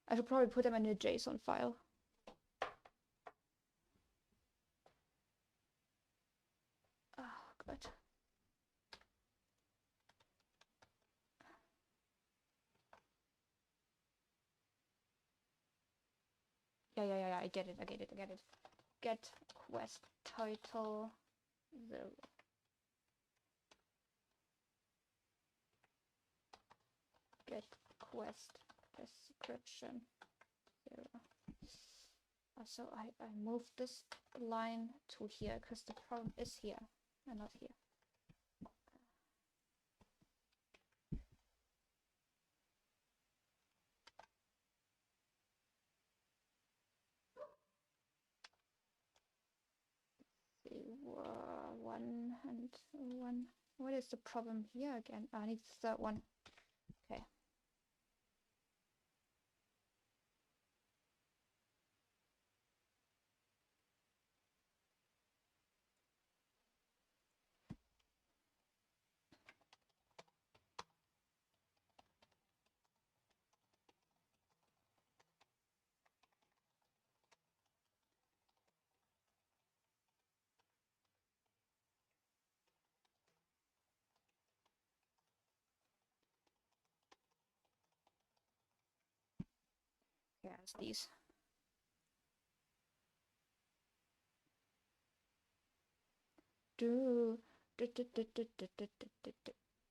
Speaker 1: I should probably put them in a JSON file. Oh, God. Yeah, I get it. Get quest title 0. Get quest description 0. So I moved this line to here because the problem is here and not here. One and one. What is the problem here again? I need the third one. Okay. Yeah, it's these.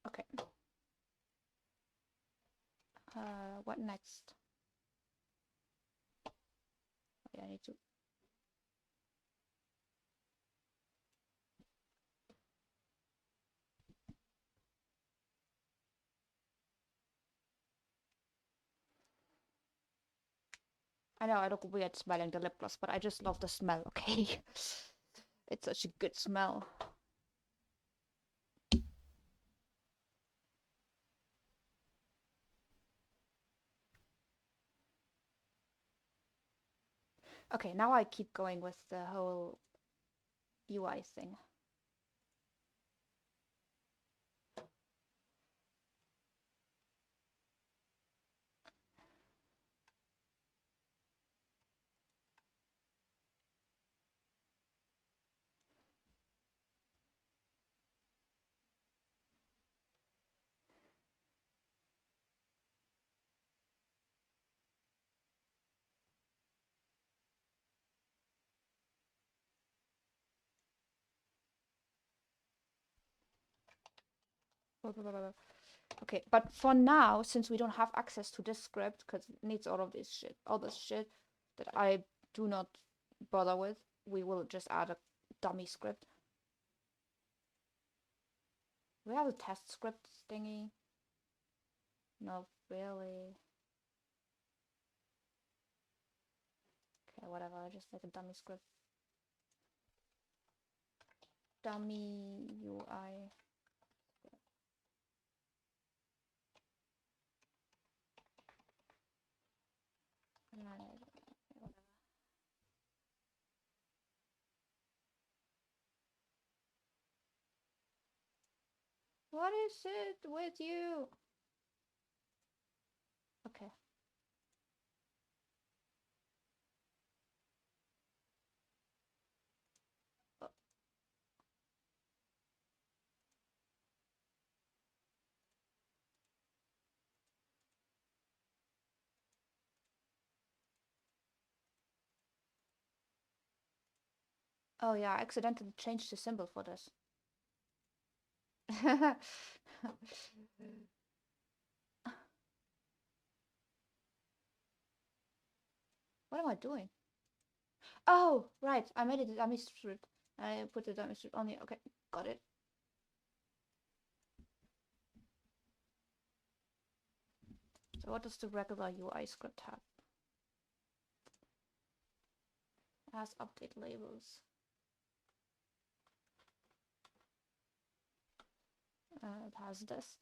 Speaker 1: Okay. What next? Yeah, I need to. I know I look weird smelling the lip gloss, but I just love the smell, okay? It's such a good smell. Okay, now I keep going with the whole UI thing. Okay, but for now, since we don't have access to this script, because it needs all this shit that I do not bother with, we will just add a dummy script. We have a test script thingy. Not really. Okay, whatever, I just make a dummy script. Dummy UI. What is it with you? Okay. Oh yeah, I accidentally changed the symbol for this. What am I doing? Oh, right. I made it a dummy script. I put the dummy script on here. Okay, got it. So what does the regular UI script have? It has update labels. It has this.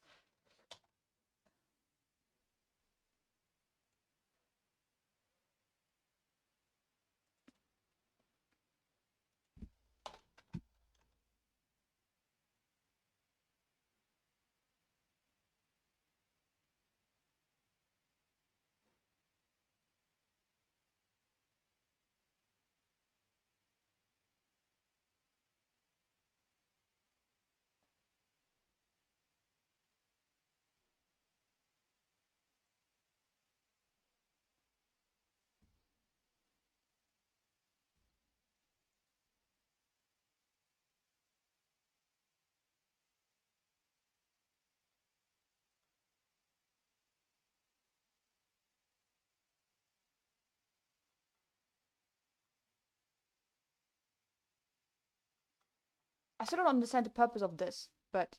Speaker 1: I still don't understand the purpose of this, but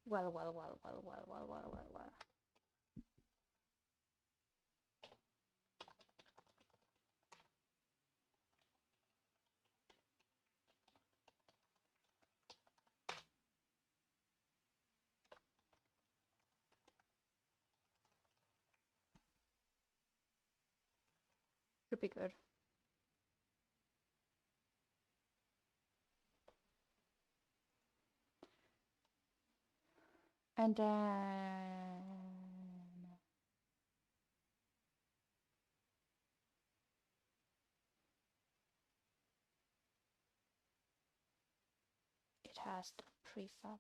Speaker 1: well. Could be good. And then it has the prefab.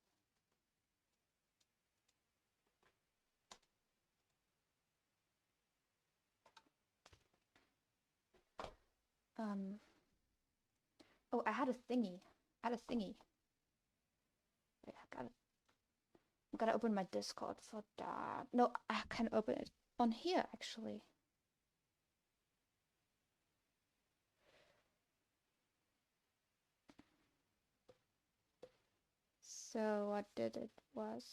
Speaker 1: Oh, I had a thingy. Wait, I gotta open my Discord for that. No, I can open it on here actually. So what did it was?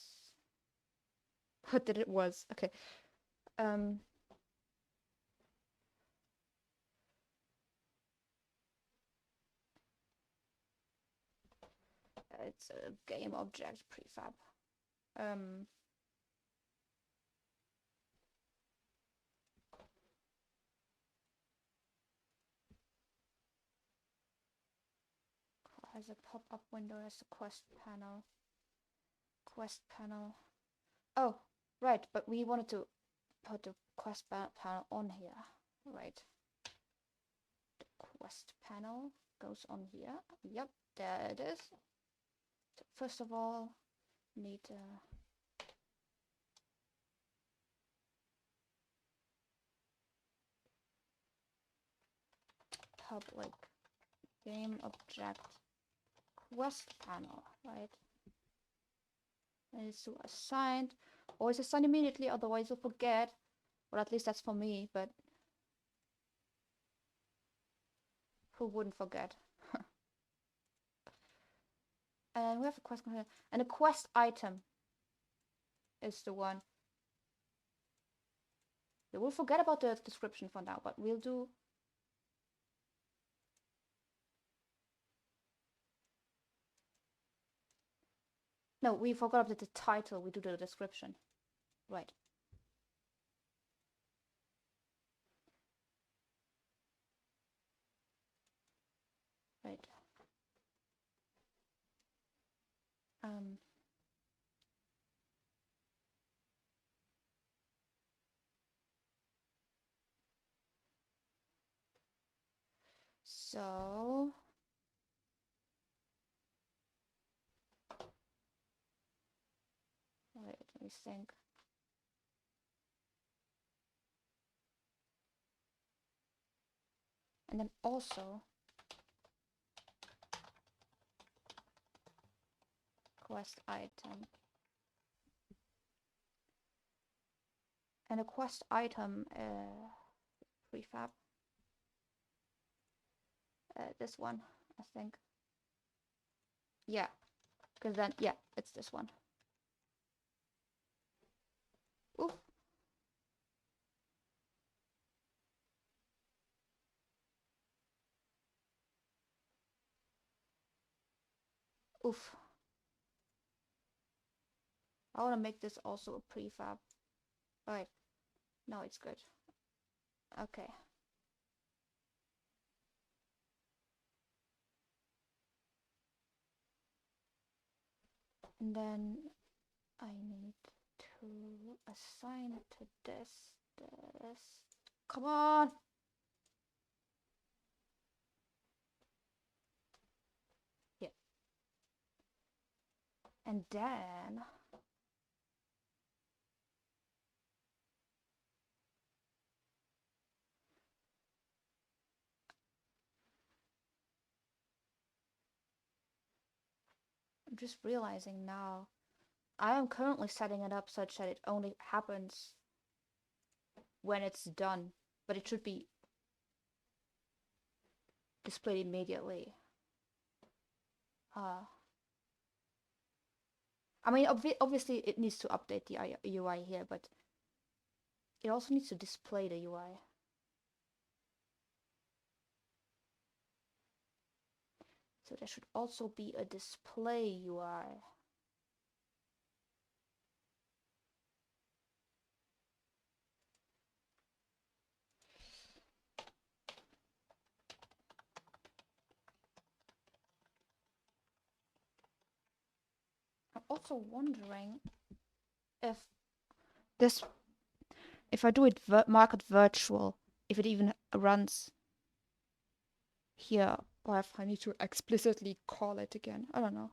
Speaker 1: Okay. It's a game object prefab. Has a pop-up window as a quest panel. Oh, right, but we wanted to put the quest panel on here, right? The quest panel goes on here. Yep, there it is. So first of all, need public game object quest panel, right? And it's assigned. Always assign immediately, otherwise you'll forget. Well, at least that's for me, but who wouldn't forget? And we have a quest here. And a quest item is the one. We'll forget about the description for now, but we'll do. No, we forgot about the title. We do the description. Right. Right. So wait, let me think. And then also quest item. And a quest item prefab. This one, I think. Yeah, because then, yeah, it's this one. Oof. Oof. I want to make this also a prefab. Alright, no, it's good. Okay. And then I need to assign to this. Come on! Yeah. And then I'm just realizing now I am currently setting it up such that it only happens when it's done, but it should be displayed immediately. I mean, obviously it needs to update the UI here, but it also needs to display the UI. So there should also be a display UI. I'm also wondering if this, if I do it market virtual, if it even runs here, or if I need to explicitly call it again. I don't know.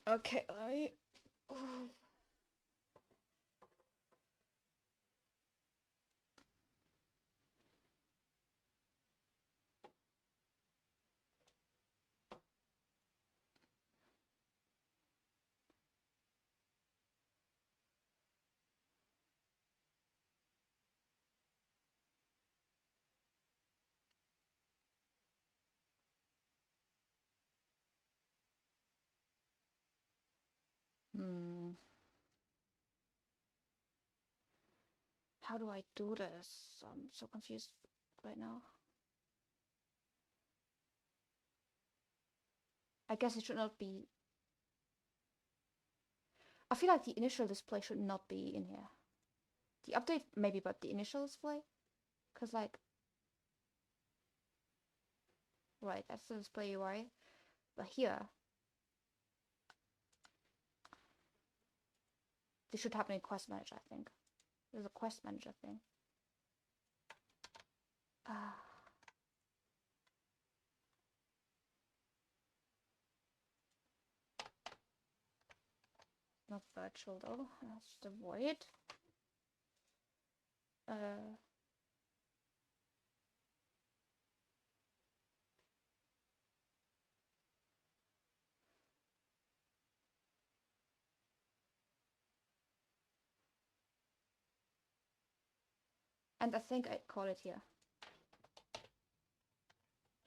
Speaker 1: Okay, How do I do this? I'm so confused right now. I guess it should not be. I feel like the initial display should not be in here. The update maybe, but the initial display? Because like, right, that's the display UI. But here, this should happen in Quest Manager, I think. There's a Quest Manager thing. Not virtual though. Let's just avoid. And I think I call it here.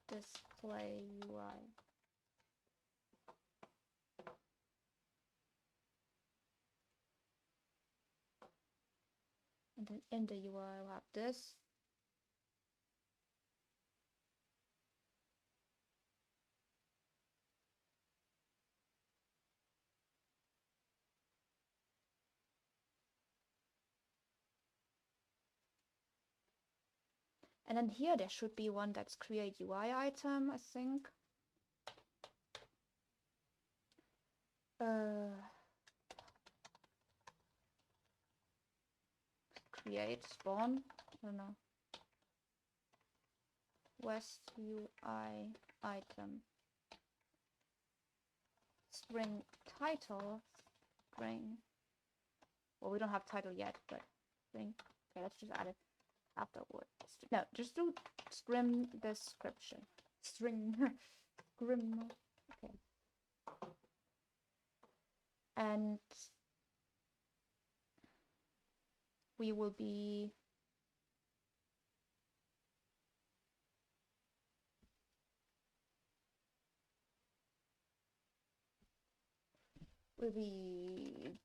Speaker 1: Display UI. And then in the UI I'll have this. And then here there should be one that's create UI item, I think. Create spawn. I don't know. West UI item. String title. String. Well, we don't have title yet, but string. Okay, let's just add it afterwards. No, just do string description. String. Scrim. Okay. And we will be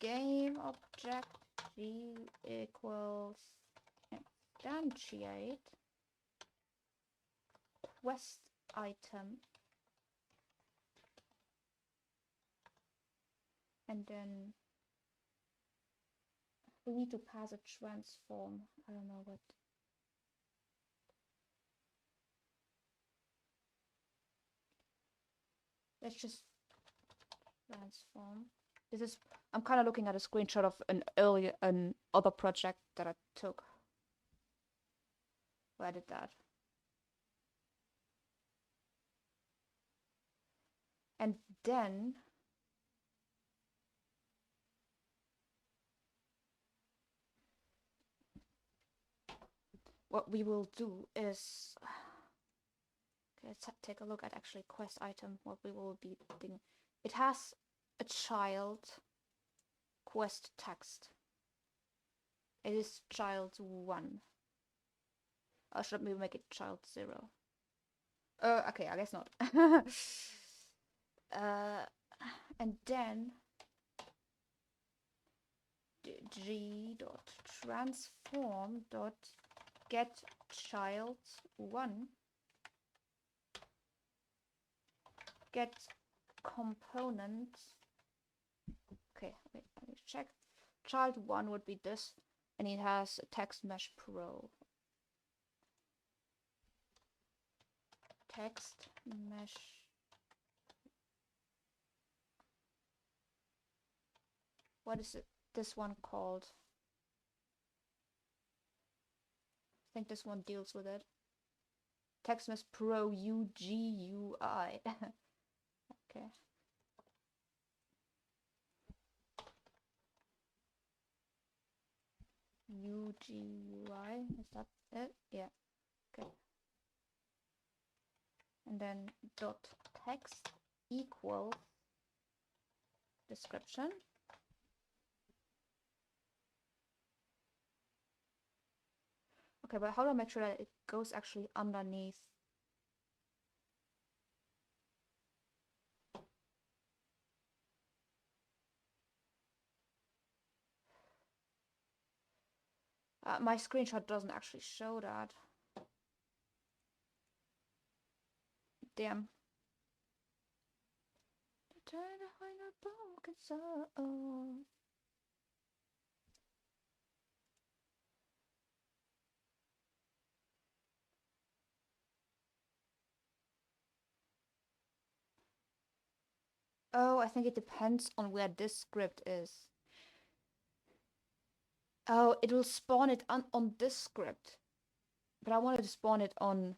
Speaker 1: game object g equals instantiate quest item, and then we need to pass a transform. I don't know what. Let's just transform. This is, I'm kind of looking at a screenshot of an other project that I took. Where I did that. And then what we will do is, okay, let's take a look at actually quest item. What we will be doing. It has a child quest text. It is child 1. Or should we make it child 0? Okay, I guess not. And then g.transform.get child 1 get component. Okay, wait, let me check. Child 1 would be this, and it has a text mesh pro. Text mesh. What is it? This one called? I think this one deals with it. Text mesh pro UGUI. Okay. UGUI, is that it? Yeah. Okay. And then dot text equals description. Okay, but how do I make sure that it goes actually underneath? My screenshot doesn't actually show that. Damn. Trying to find a broken soul. Oh, I think it depends on where this script is. Oh, it will spawn it on this script. But I wanted to spawn it on...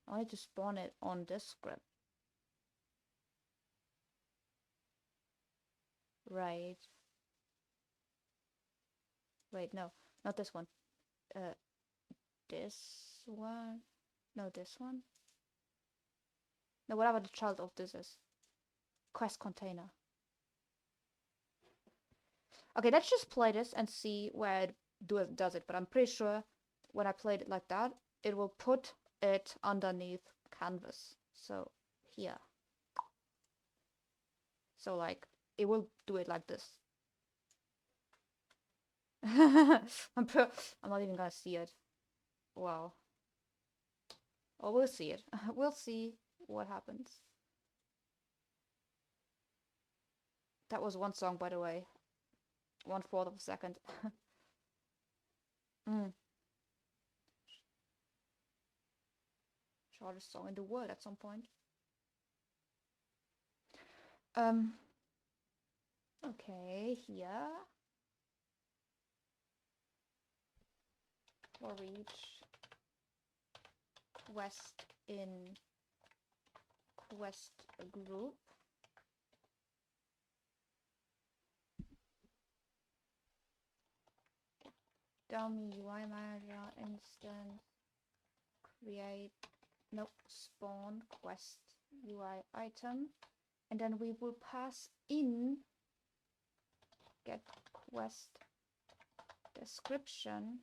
Speaker 1: I wanted to spawn it on this script. Right. Wait, no. Not this one. This one? No, this one? No, whatever the child of this is. Quest container. Okay, let's just play this and see where it does it. But I'm pretty sure when I played it like that, it will put it underneath canvas. So here. So like, it will do it like this. I'm not even gonna see it. Wow. Oh, we'll see it. We'll see what happens. That was one song, by the way. 1/4 of a second. Shortest song in the world at some point. Okay, here. For each quest in quest group. Dummy UI manager instance create spawn quest UI item, and then we will pass in get quest description.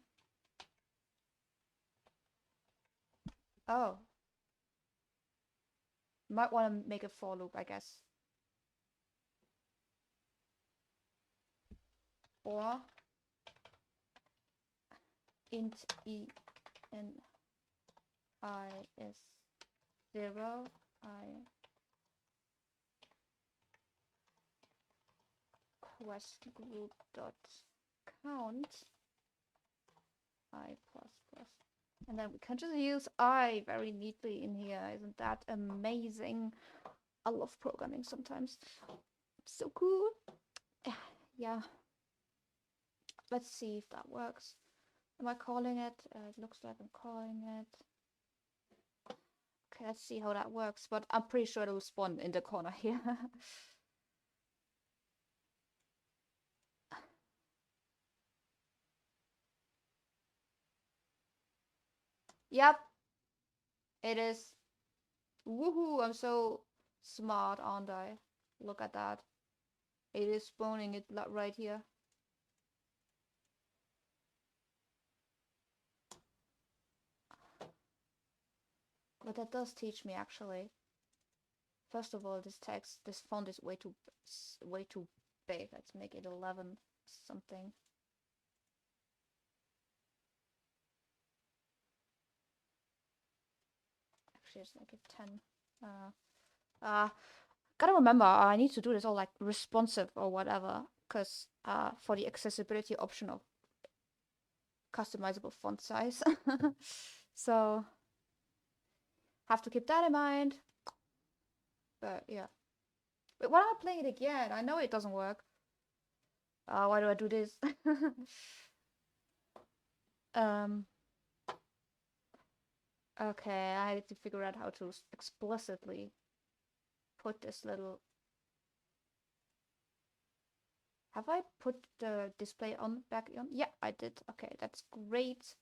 Speaker 1: Oh. Might want to make a for loop, I guess. Or int e n I is 0, I quest group dot count I plus plus, and then we can just use I very neatly in here. Isn't that amazing? I love programming sometimes. So cool. Yeah. Let's see if that works. Am I calling it? It looks like I'm calling it. Okay, let's see how that works. But I'm pretty sure it will spawn in the corner here. Yep, it is. Woohoo! I'm so smart, aren't I? Look at that. It is spawning it right here. But that does teach me actually. First of all, this font is way too big. Let's make it 11 something. Actually, let's make it 10. Gotta remember, I need to do this all like responsive or whatever, because for the accessibility option of customizable font size. So have to keep that in mind. But yeah. But when I play it again, I know it doesn't work. Why do I do this? Okay, I had to figure out how to explicitly put this little... Have I put the display on back on? Yeah, I did. Okay, that's great.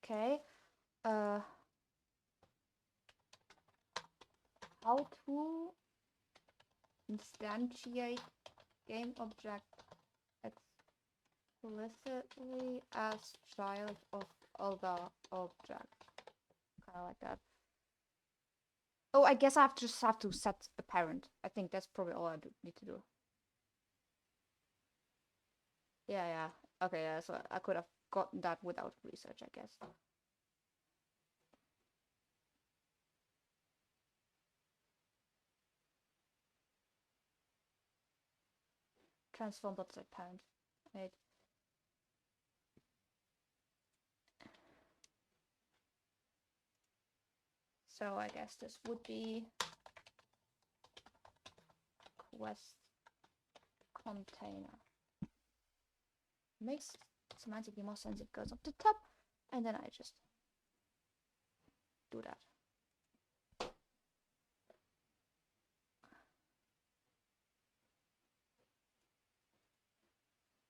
Speaker 1: Okay. How to instantiate game object explicitly as child of other object. Kind of like that. Oh, I guess I just have to set a parent. I think that's probably all I need to do. Yeah. Okay, yeah, so I could have gotten that without research, I guess. Transform.set parent. Right. So I guess this would be quest container. Makes semantically more sense. It goes up the top, and then I just do that.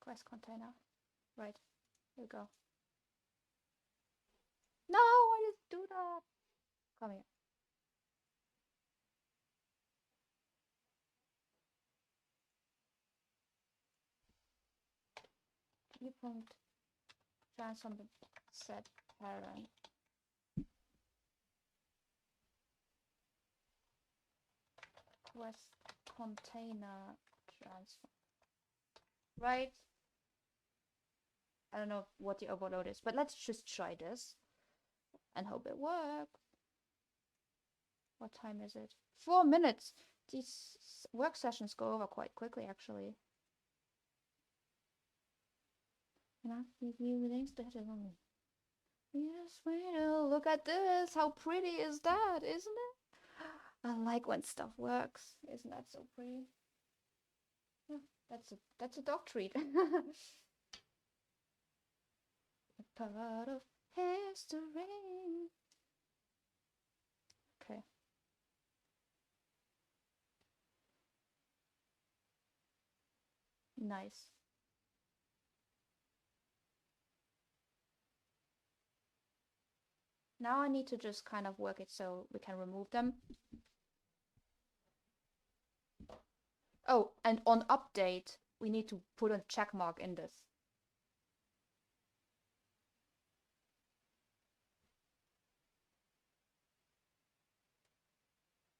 Speaker 1: Quest container. Right. Here we go. No, I didn't do that. Come here. Viewpoint transform set parent. Quest container transform. Right. I don't know what the overload is, but let's just try this and hope it works. What time is it? 4 minutes. These work sessions go over quite quickly, actually. And I give you things that yes, wait, look at this. How pretty is that, isn't it? I like when stuff works. Isn't that so pretty? Yeah, that's a dog treat. A part of history. Okay. Nice. Now I need to just kind of work it so we can remove them. Oh, and on update, we need to put a check mark in this.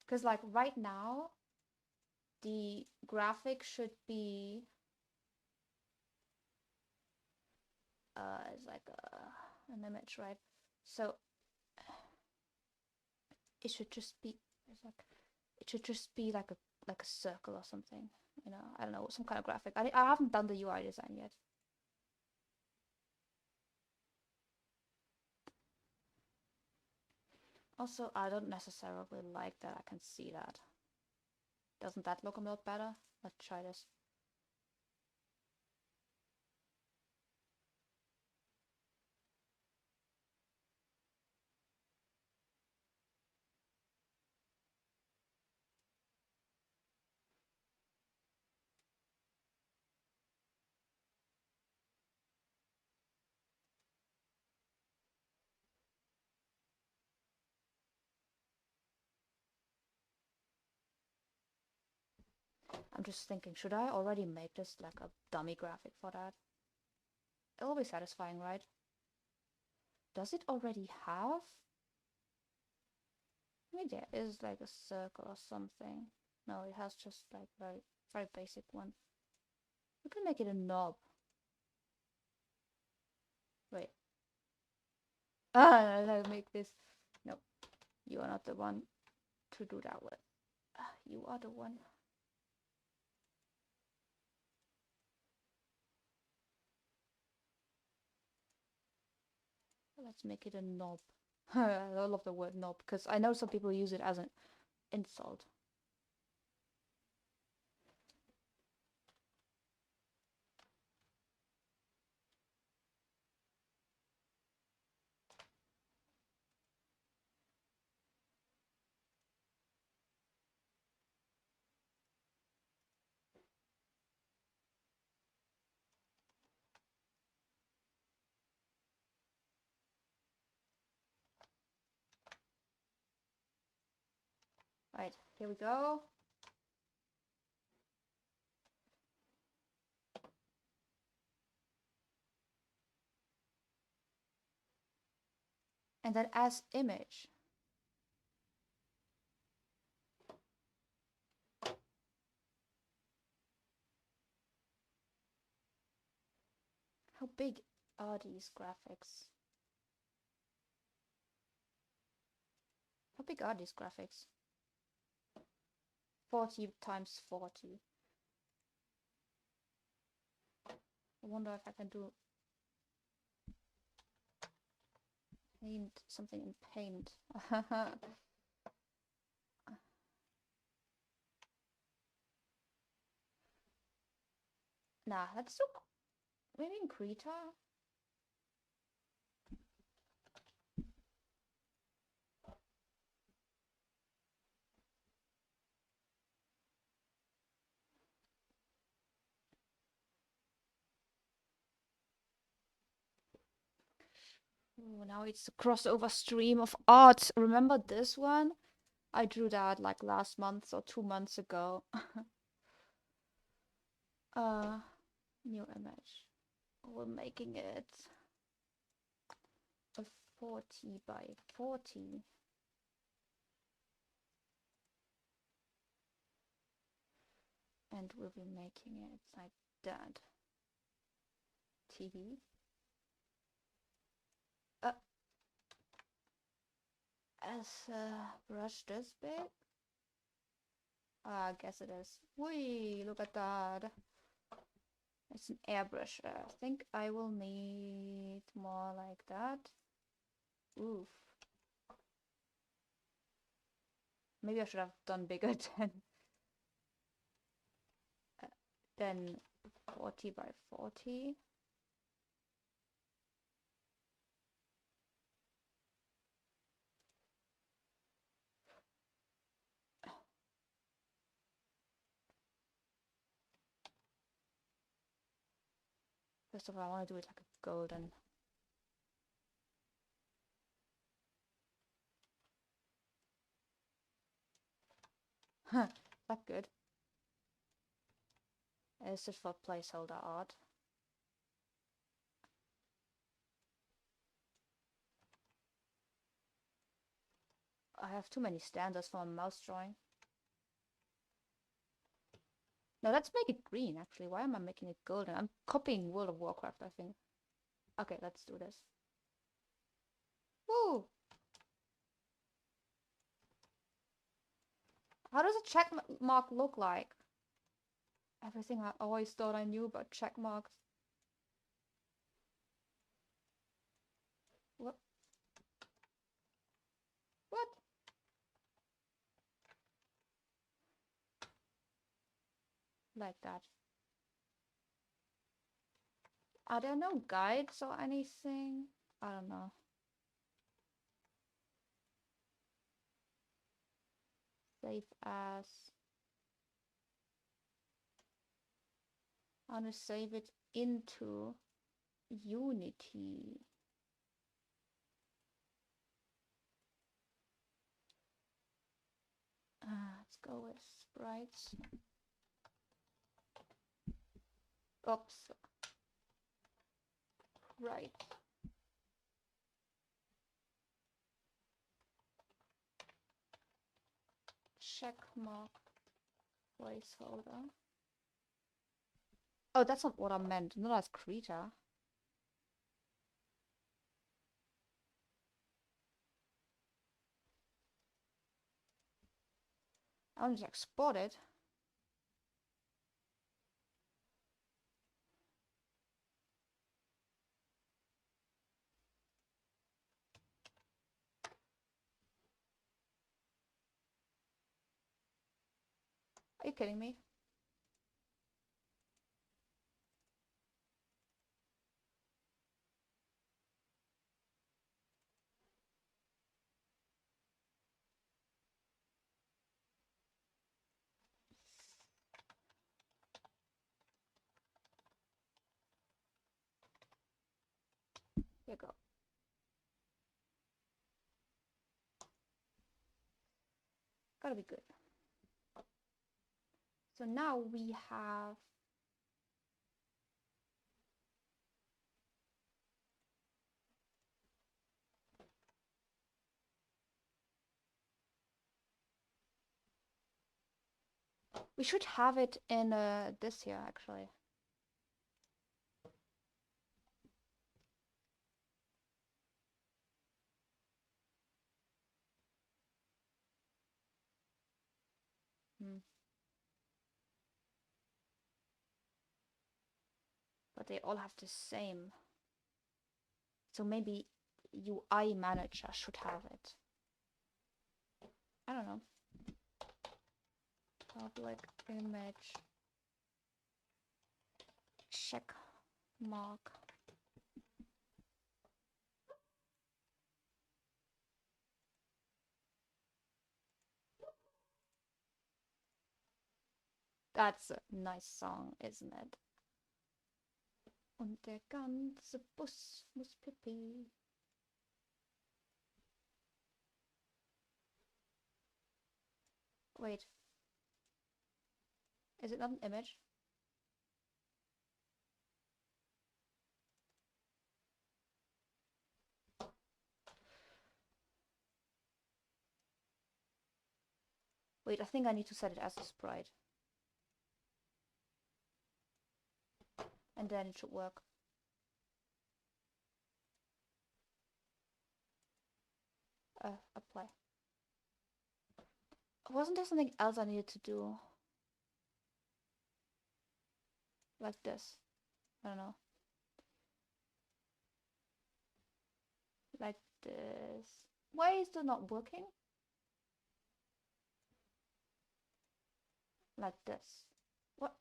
Speaker 1: Because like right now, the graphic should be it's like an image, right? So it should just be like it should just be like a circle or something. You know, I don't know, some kind of graphic. I haven't done the UI design yet. Also, I don't necessarily like that I can see that. Doesn't that look a lot better? Let's try this. I'm just thinking, should I already make this like a dummy graphic for that? It'll be satisfying, right? Does it already have? Maybe there is like a circle or something. No, it has just like very basic one. We can make it a knob. Wait. Let's make this. Nope. You are not the one to do that with. You are the one. Let's make it a knob. I love the word knob because I know some people use it as an insult. Right, here we go. And then as image. How big are these graphics? How big are these graphics? 40 times 40. I wonder if I can do paint something in paint. Nah, let's do maybe in Krita. Ooh, now it's a crossover stream of art. Remember this one? I drew that like last month or 2 months ago. uh, New image. We're making it a 40 by 40. And we'll be making it like that. TV. As a brush this big? I guess it is. Whee, look at that. It's an airbrush. I think I will need more like that. Oof. Maybe I should have done bigger than 40 by 40. First of all, I want to do it like a golden. That good. It's just for placeholder art. I have too many standards for a mouse drawing. No, let's make it green, actually. Why am I making it golden? I'm copying World of Warcraft, I think. Okay, let's do this. Woo! How does a check mark look like? Everything I always thought I knew about check marks. What? What? Like that. Are there no guides or anything? I don't know. Save as. I want to save it into Unity. Let's go with sprites. Oops. Right. Check mark placeholder. Oh, that's not what I meant. Not as Krita. I want to export it. Are you kidding me? Here you go. Gotta be good. So now we have we should have it in this here actually. But they all have the same. So maybe UI manager should have it. I don't know. Public image check mark. That's a nice song, isn't it? Und der ganze Bus muss pipi. Wait. Is it not an image? Wait, I think I need to set it as a sprite. And then it should work. Apply. Wasn't there something else I needed to do? Like this. I don't know. Like this. Why is it not working? Like this. What?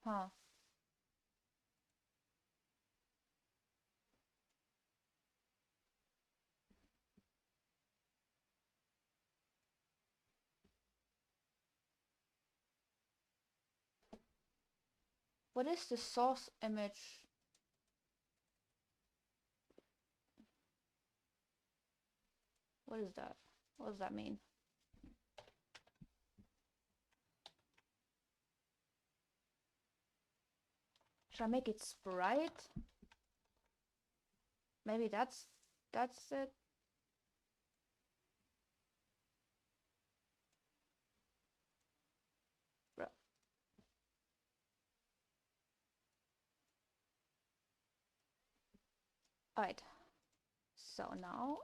Speaker 1: Huh. What is the source image? What is that? What does that mean? Should I make it sprite? Maybe that's it. Alright. So now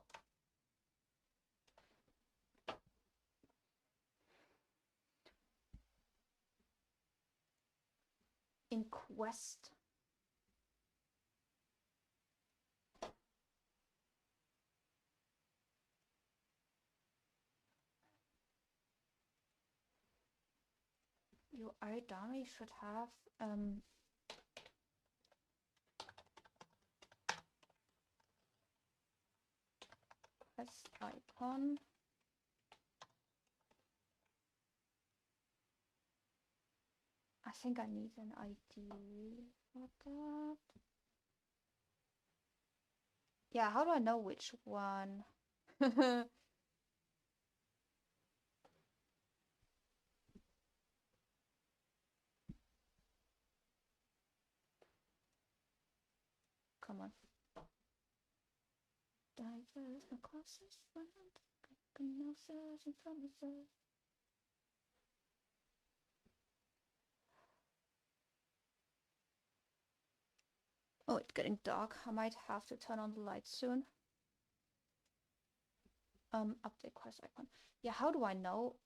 Speaker 1: in quest. Your origami should have quest icon. I think I need an ID for that. Yeah, how do I know which one? Come on. Diverse across this front. Diagnosis and promises. Oh, it's getting dark. I might have to turn on the lights soon. Update quest icon. Yeah, how do I know?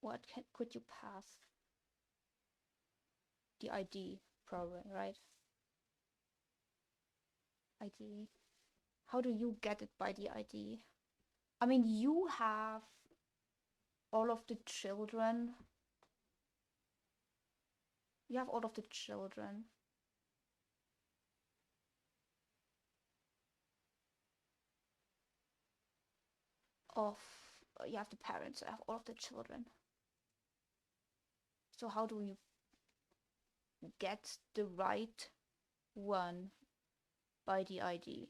Speaker 1: What could you pass? The ID, probably, right? ID. How do you get it by the ID? I mean, you have all of the children. You have all of the children. Of you have the parents. I have all of the children. So how do you get the right one by the ID?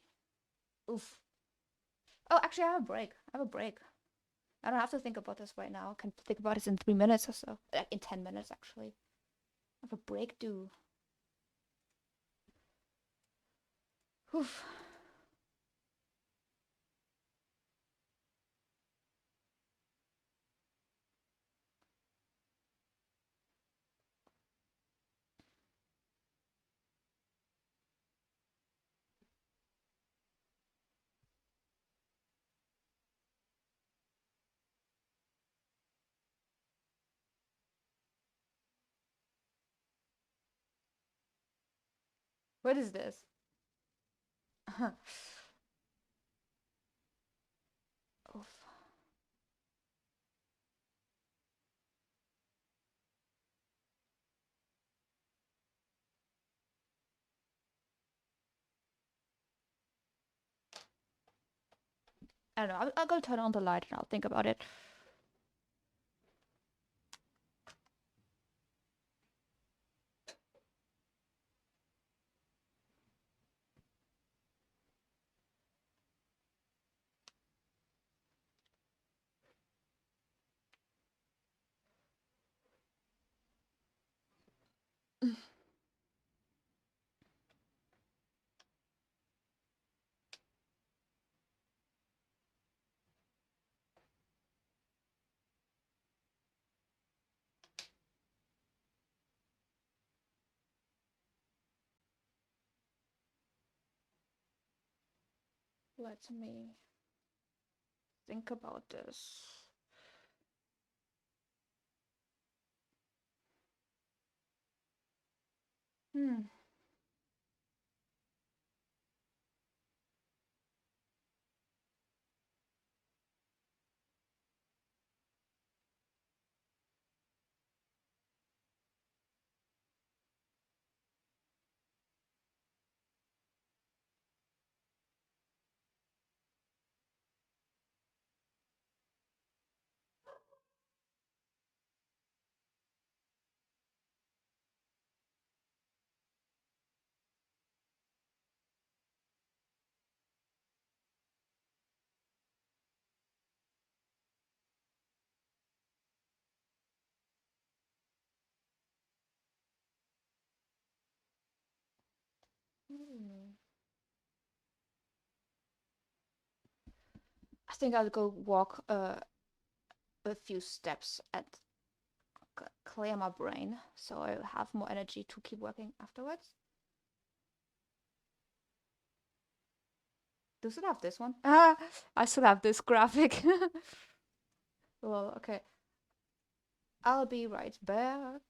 Speaker 1: Oof. Oh, actually, I have a break. I have a break. I don't have to think about this right now. I can think about this in 3 minutes or so. In 10 minutes, actually. I have a break due. Oof. What is this? Oof. I don't know. I'll go turn on the light and I'll think about it. Let me think about this. Hmm. Hmm. I think I'll go walk a few steps and clear my brain so I'll have more energy to keep working afterwards. Do still have this one? Ah, I still have this graphic. Well, okay. I'll be right back.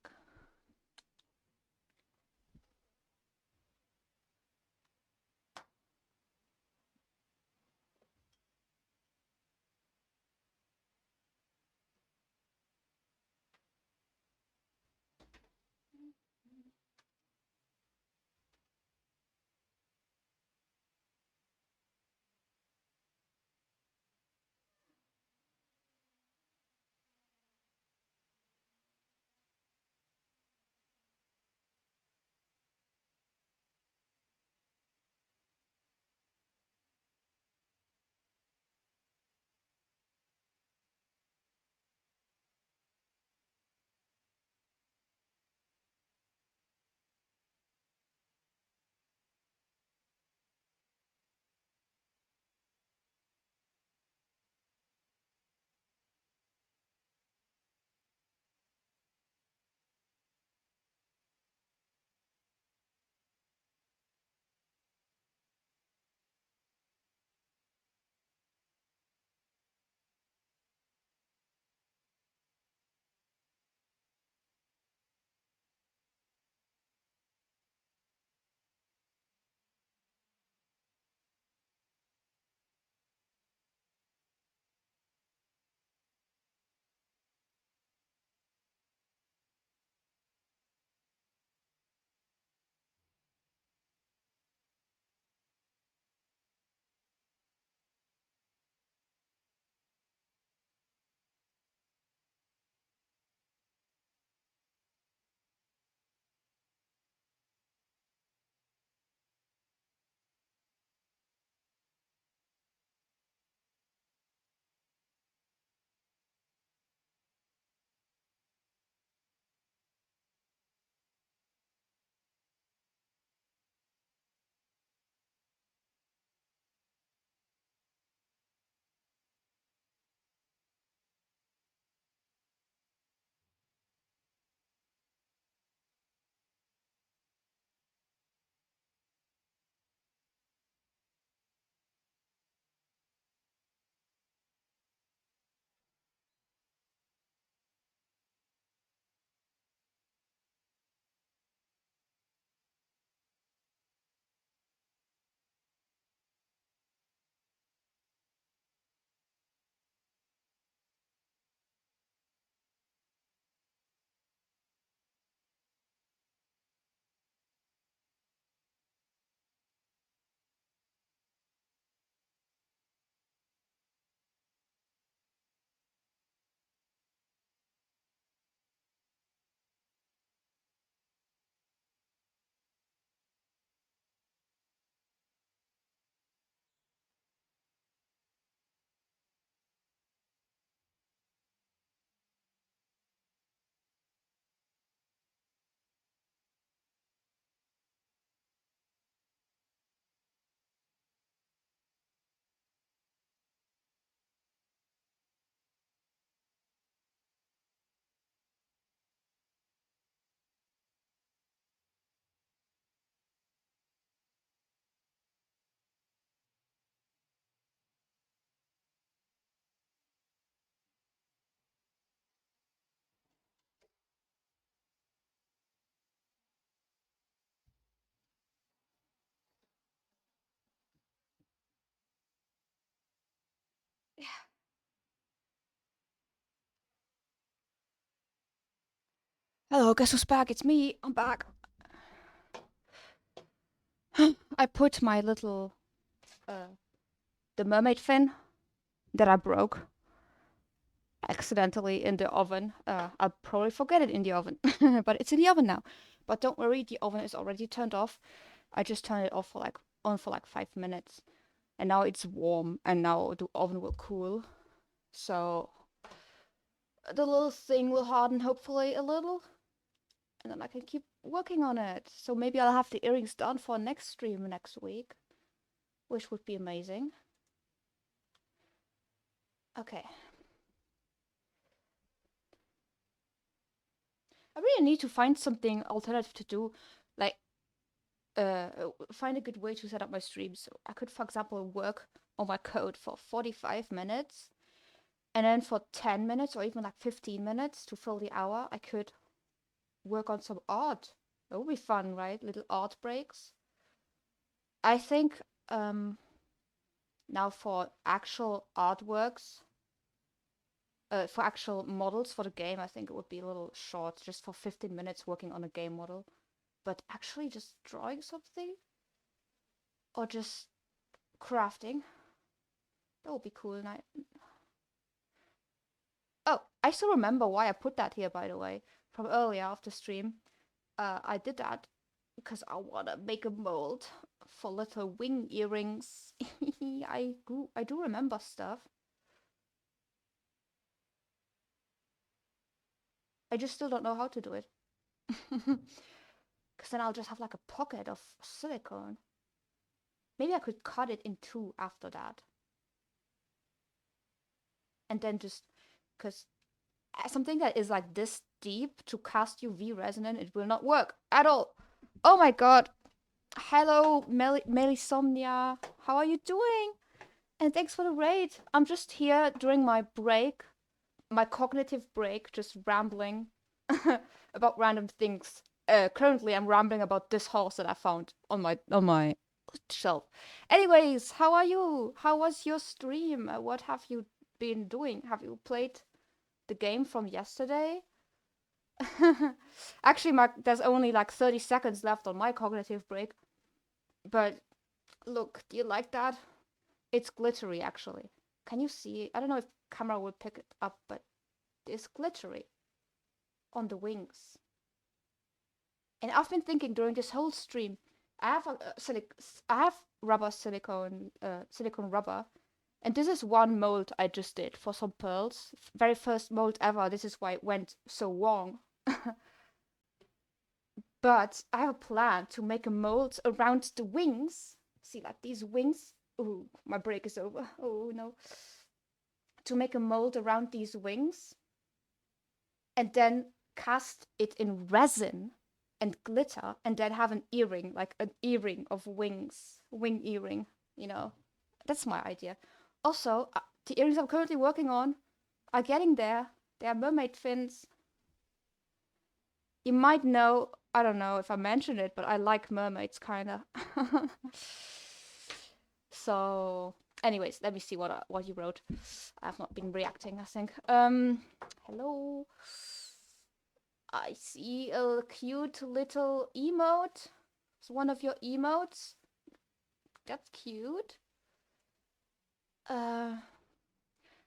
Speaker 1: Hello, guess who's back? It's me. I'm back. I put my little the mermaid fin that I broke accidentally in the oven. I'll probably forget it in the oven, but it's in the oven now. But don't worry, the oven is already turned off. I just turned it off for like on for like 5 minutes, and now it's warm, and now the oven will cool. So the little thing will harden hopefully a little, and then I can keep working on it. So maybe I'll have the earrings done for next stream next week, which would be amazing. Okay. I really need to find something alternative to do, like find a good way to set up my stream. So I could, for example, work on my code for 45 minutes, and then for 10 minutes or even like 15 minutes to fill the hour, I could work on some art. That would be fun, right? Little art breaks. I think now for actual artworks, for actual models for the game, I think it would be a little short, just for 15 minutes working on a game model. But actually just drawing something or just crafting, that would be cool. And oh, I still remember why I put that here, by the way, from earlier after stream. I did that because I wanna make a mold for little wing earrings. I do remember stuff. I just still don't know how to do it. Because then I'll just have like a pocket of silicone. Maybe I could cut it in two after that. And then just, because something that is like this deep to cast UV resin, it will not work at all. Oh my god. Hello, Melisomnia. How are you doing? And thanks for the raid. I'm just here during my break, my cognitive break, just rambling about random things. Currently, I'm rambling about this horse that I found on my shelf. Anyways, how are you? How was your stream? What have you been doing? Have you played the game from yesterday? Actually, there's only like 30 seconds left on my cognitive break. But look, do you like that? It's glittery, actually. Can you see? I don't know if camera will pick it up, but it's glittery on the wings. And I've been thinking during this whole stream, I have I have rubber silicone rubber, and this is one mold I just did for some pearls. Very first mold ever. This is why it went so wrong. But I have a plan to make a mold around the wings. See, like these wings. Oh, my break is over. Oh no. To make a mold around these wings and then cast it in resin and glitter and then have an earring, like an earring of wings, wing earring, you know. That's my idea. Also, the earrings I'm currently working on are getting there. They are mermaid fins. You might know, I don't know if I mentioned it, but I like mermaids, kinda. So, anyways, let me see what you wrote. I've not been reacting, I think. Hello. I see a cute little emote. It's one of your emotes. That's cute.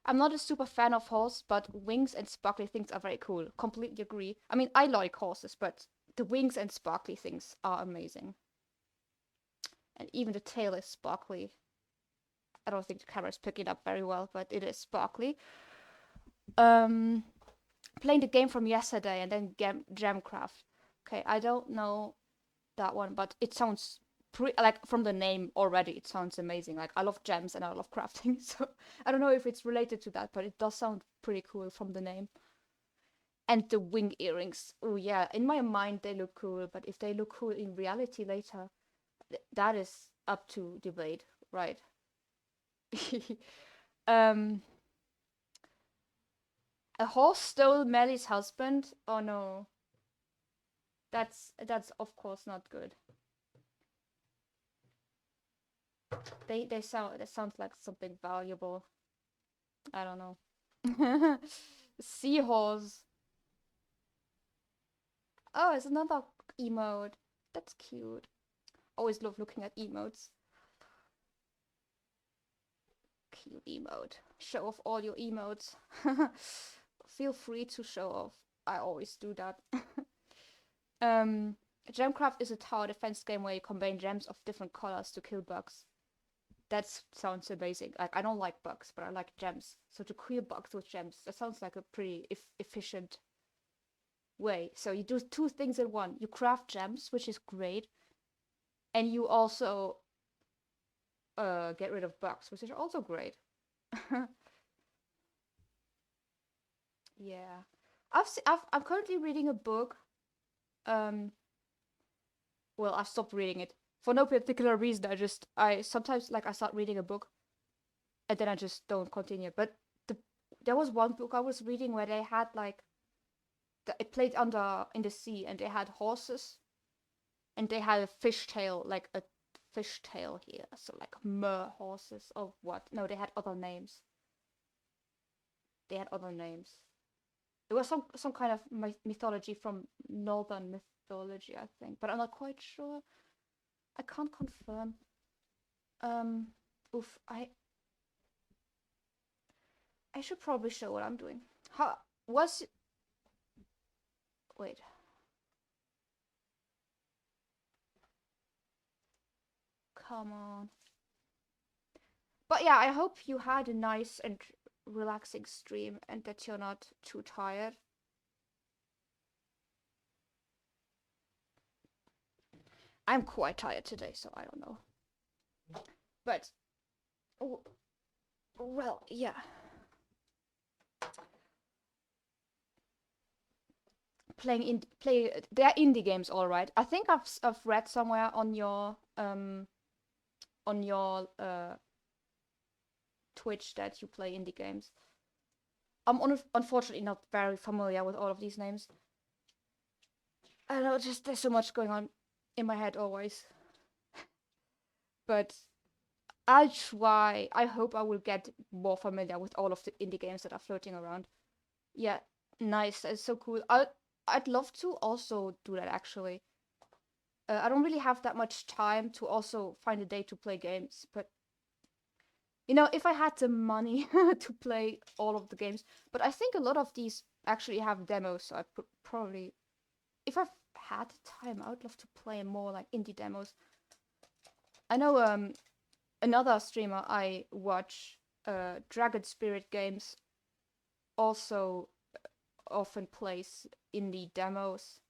Speaker 1: I'm not a super fan of horse, but wings and sparkly things are very cool. Completely agree. I mean, I like horses, but the wings and sparkly things are amazing. And even the tail is sparkly. I don't think the camera is picking up very well, but it is sparkly. Playing the game from yesterday and then Gemcraft. Okay, I don't know that one, but it sounds like from the name already, it sounds amazing. Like I love gems and I love crafting, so I don't know if it's related to that, but it does sound pretty cool from the name. And the wing earrings. Oh yeah, in my mind they look cool, but if they look cool in reality later, that is up to debate, right? um, a horse stole Melly's husband. Oh no, that's of course not good. That sounds like something valuable. I don't know. Seahorse. Oh, it's another emote. That's cute. Always love looking at emotes. Cute emote. Show off all your emotes. Feel free to show off. I always do that. Gemcraft is a tower defense game where you combine gems of different colors to kill bugs. That sounds amazing. Like I don't like bugs, but I like gems. So to kill bugs with gems, that sounds like a pretty efficient, way. So you do two things in one. You craft gems, which is great, and you also get rid of bugs, which is also great. Yeah. I'm currently reading a book. Um, well, I've stopped reading it for no particular reason. I sometimes like I start reading a book and then I just don't continue. But there was one book I was reading where they had like it played under in the sea and they had horses and they had a fishtail, like a fishtail here, so like mer horses or what? No, they had other names. They had other names. It was some kind of mythology from northern mythology, I think, but I'm not quite sure. I can't confirm. Um, oof, I should probably show what I'm doing. How was? Wait. Come on. But yeah, I hope you had a nice and relaxing stream and that you're not too tired. I'm quite tired today, so I don't know. But well, yeah. They're indie games, all right. I think I've read somewhere on your Twitch that you play indie games. I'm unfortunately not very familiar with all of these names. I know, just there's so much going on in my head always. But I'll try. I hope I will get more familiar with all of the indie games that are floating around. Yeah, nice. That's so cool. I'd love to also do that actually. I don't really have that much time to also find a day to play games, but you know, if I had the money to play all of the games, but I think a lot of these actually have demos, so I probably, if I've had time, I would love to play more like indie demos. I know another streamer I watch, Dragon Spirit Games, also often plays indie demos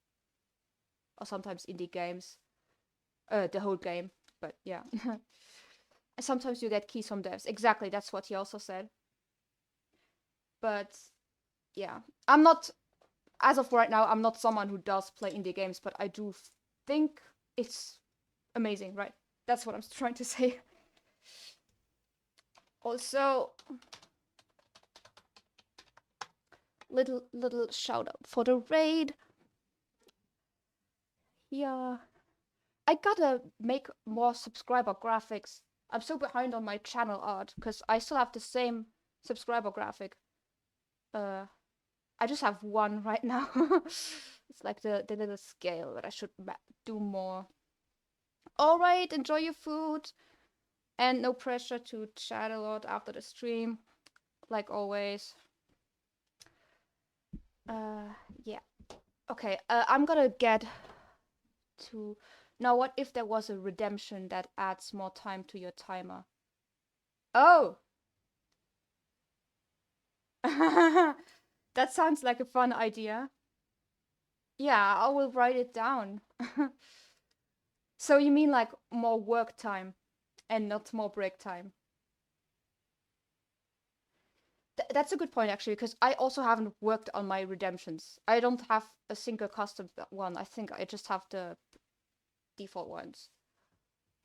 Speaker 1: or sometimes indie games, the whole game. But yeah, sometimes you get keys from devs. Exactly, that's what he also said. But yeah, I'm not, as of right now, I'm not someone who does play indie games, but I do think it's amazing, right? That's what I'm trying to say. Also, little shout out for the raid. Yeah, I gotta make more subscriber graphics. I'm so behind on my channel art because I still have the same subscriber graphic. I just have one right now. It's like the little scale, but I should do more. All right, enjoy your food, and no pressure to chat a lot after the stream, like always. Yeah. Okay, I'm gonna get to... Now, what if there was a redemption that adds more time to your timer? Oh! That sounds like a fun idea. Yeah, I will write it down. So you mean like more work time and not more break time? That's a good point, actually, because I also haven't worked on my redemptions. I don't have a single custom one. I think I just have the default ones.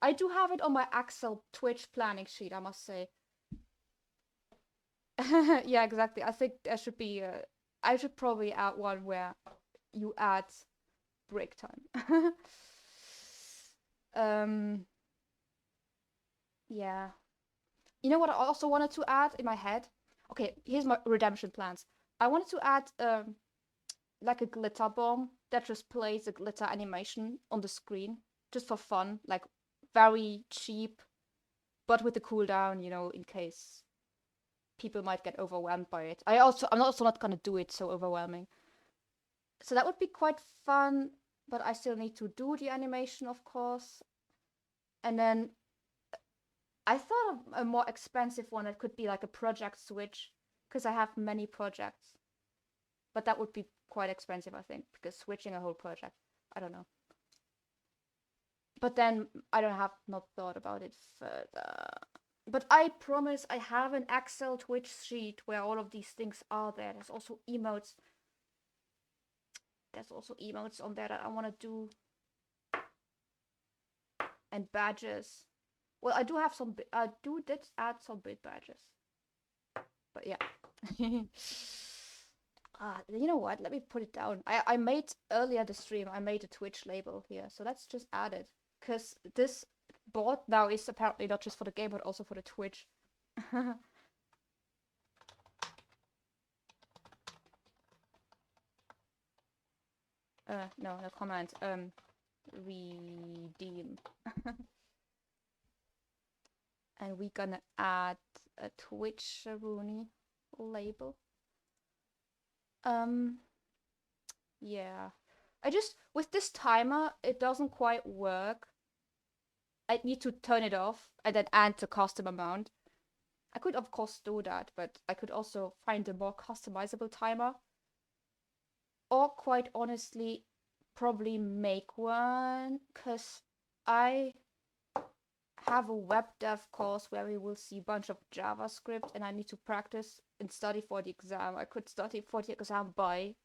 Speaker 1: I do have it on my Excel Twitch planning sheet, I must say. Yeah, exactly. I think there should be I should probably add one where you add break time. um yeah. You know what I also wanted to add in my head? Okay, here's my redemption plans. I wanted to add like a glitter bomb that just plays a glitter animation on the screen just for fun, like very cheap, but with the cooldown, you know, in case people might get overwhelmed by it. I'm also not gonna do it so overwhelming. So that would be quite fun, but I still need to do the animation, of course. And then I thought of a more expensive one that could be like a project switch, because I have many projects. But that would be quite expensive, I think, because switching a whole project, I don't know. But then I don't have not thought about it further. But I promise I have an Excel Twitch sheet where all of these things are there. There's also emotes. There's also emotes on there that I want to do. And badges. Well, I do have some. I did add some bit badges. But yeah. You know what? Let me put it down. I made earlier the stream. I made a Twitch label here, so let's just add it. Because this board now is apparently not just for the game, but also for the Twitch. No comment. Redeem. And we're gonna add a Twitch Rooney label. Yeah. With this timer, it doesn't quite work. I need to turn it off and then add the custom amount. I could, of course, do that, but I could also find a more customizable timer. Or, quite honestly, probably make one, because I have a web dev course where we will see a bunch of JavaScript and I need to practice and study for the exam. I could study for the exam by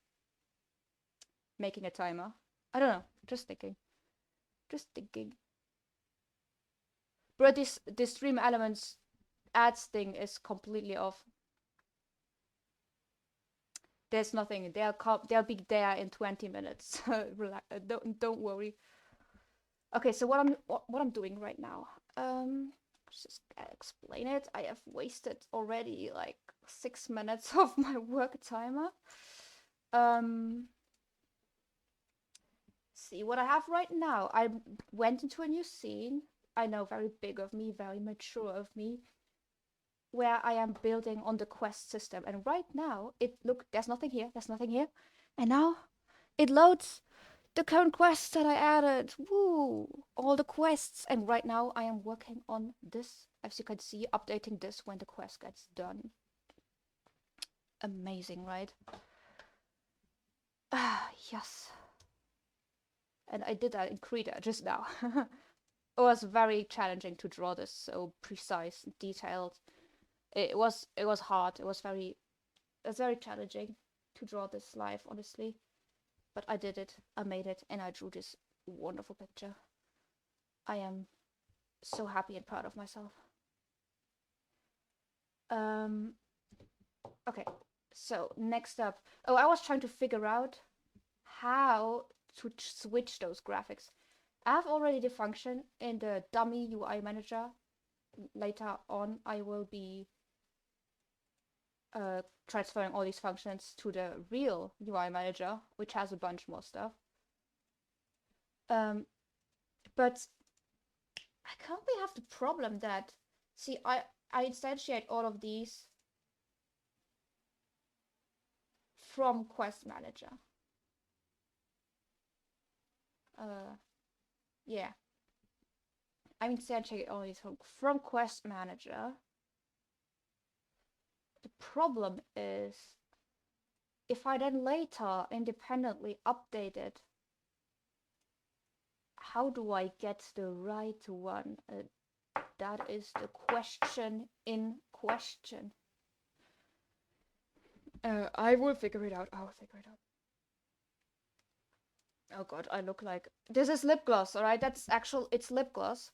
Speaker 1: making a timer. I don't know. Just thinking. But this stream elements ads thing is completely off. There's nothing. They'll be there in 20 minutes. Relax. Don't worry. Okay, so what I'm doing right now. Just explain it. I have wasted already like 6 minutes of my work timer. See what I have right now. I went into a new scene. I know, very big of me, very mature of me, where I am building on the quest system. And right now, there's nothing here. And now it loads the current quests that I added. Woo! All the quests. And right now I am working on this, as you can see, updating this when the quest gets done. Amazing, right? Yes. And I did that in Krita just now. It was very challenging to draw this so precise, detailed. It was hard. It was very challenging to draw this live, honestly. But I did it. I made it, and I drew this wonderful picture. I am so happy and proud of myself. Okay, so next up. Oh, I was trying to figure out how to switch those graphics. I have already the function in the dummy UI manager. Later on, I will be transferring all these functions to the real UI manager, which has a bunch more stuff. But I currently have the problem that, see, I instantiate all of these from Quest Manager. Yeah. I'm instantiating all these from Quest Manager. The problem is, if I then later independently update it, how do I get the right one? That is the question in question. I will figure it out. Oh god, I look like... This is lip gloss, alright? It's lip gloss.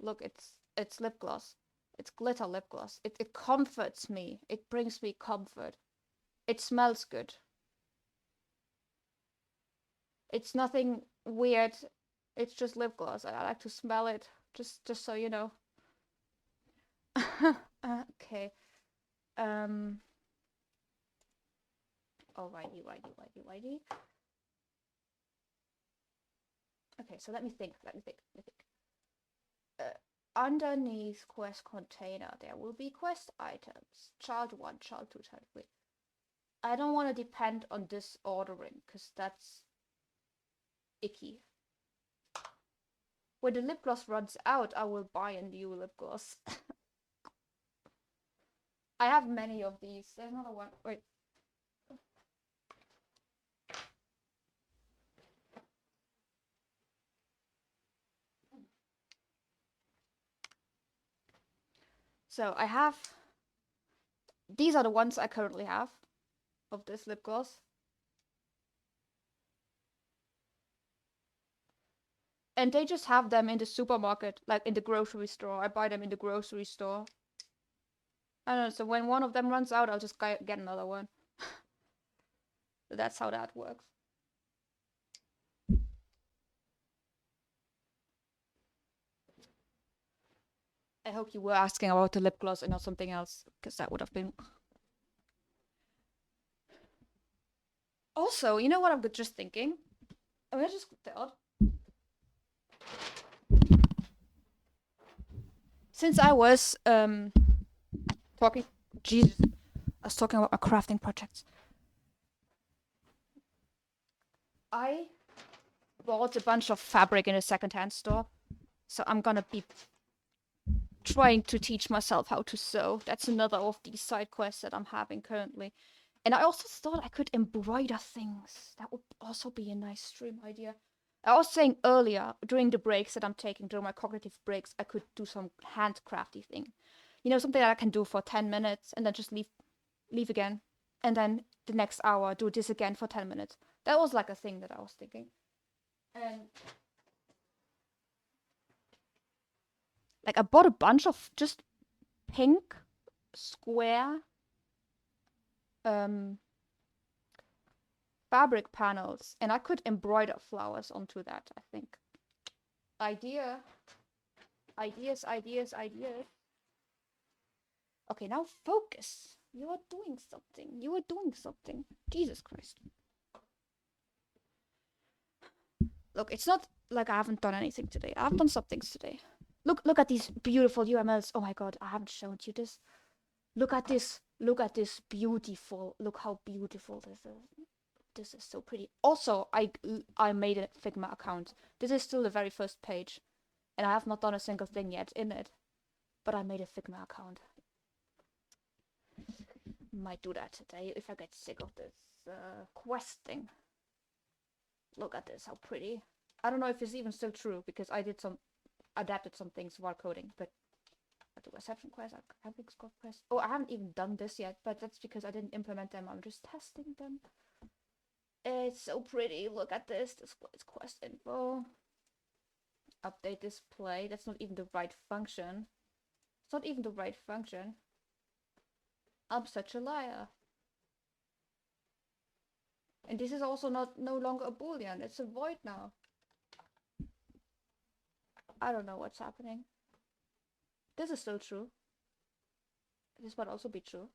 Speaker 1: Look, it's lip gloss. It's glitter lip gloss. It comforts me. It brings me comfort. It smells good. It's nothing weird. It's just lip gloss. I like to smell it. Just so you know. Okay. Alrighty. Okay, so let me think. Underneath quest container, there will be quest items. Child 1, child 2, child 3. I don't want to depend on this ordering, because that's icky. When the lip gloss runs out, I will buy a new lip gloss. I have many of these. There's another one. Wait. So I have, these are the ones I currently have of this lip gloss. And they just have them in the supermarket, like in the grocery store. I buy them in the grocery store. I don't know, so when one of them runs out, I'll just get another one. So that's how that works. I hope you were asking about the lip gloss and not something else, because that would have been... Also, you know what I'm just thinking? I mean, I just thought... Since I was talking... Jesus. I was talking about my crafting projects. I bought a bunch of fabric in a secondhand store. So I'm gonna be trying to teach myself how to sew. That's another of these side quests that I'm having currently. And I also thought I could embroider things. That would also be a nice stream idea. I was saying earlier, during the breaks that I'm taking, during my cognitive breaks, I could do some handcrafty thing. You know, something that I can do for 10 minutes and then just leave again. And then the next hour, do this again for 10 minutes. That was like a thing that I was thinking. And like I bought a bunch of just pink square fabric panels, and I could embroider flowers onto that, I think. Ideas. Okay, now focus. You are doing something. Jesus Christ. Look, it's not like I haven't done anything today. I've done some things today. Look at these beautiful UMLs. Oh my god, I haven't shown you this. Look at this beautiful. Look how beautiful this is. This is so pretty. Also, I made a Figma account. This is still the very first page, and I have not done a single thing yet in it. But I made a Figma account. Might do that today if I get sick of this quest thing. Look at this, how pretty. I don't know if it's even still true because I adapted some things while coding, but I do reception quests, I have scope quests. Oh, I haven't even done this yet, but that's because I didn't implement them. I'm just testing them. It's so pretty. Look at this. Displays quest info. Update display. That's not even the right function. It's not even the right function. I'm such a liar. And this is also no longer a boolean. It's a void now. I don't know what's happening. This is still true. This might also be true.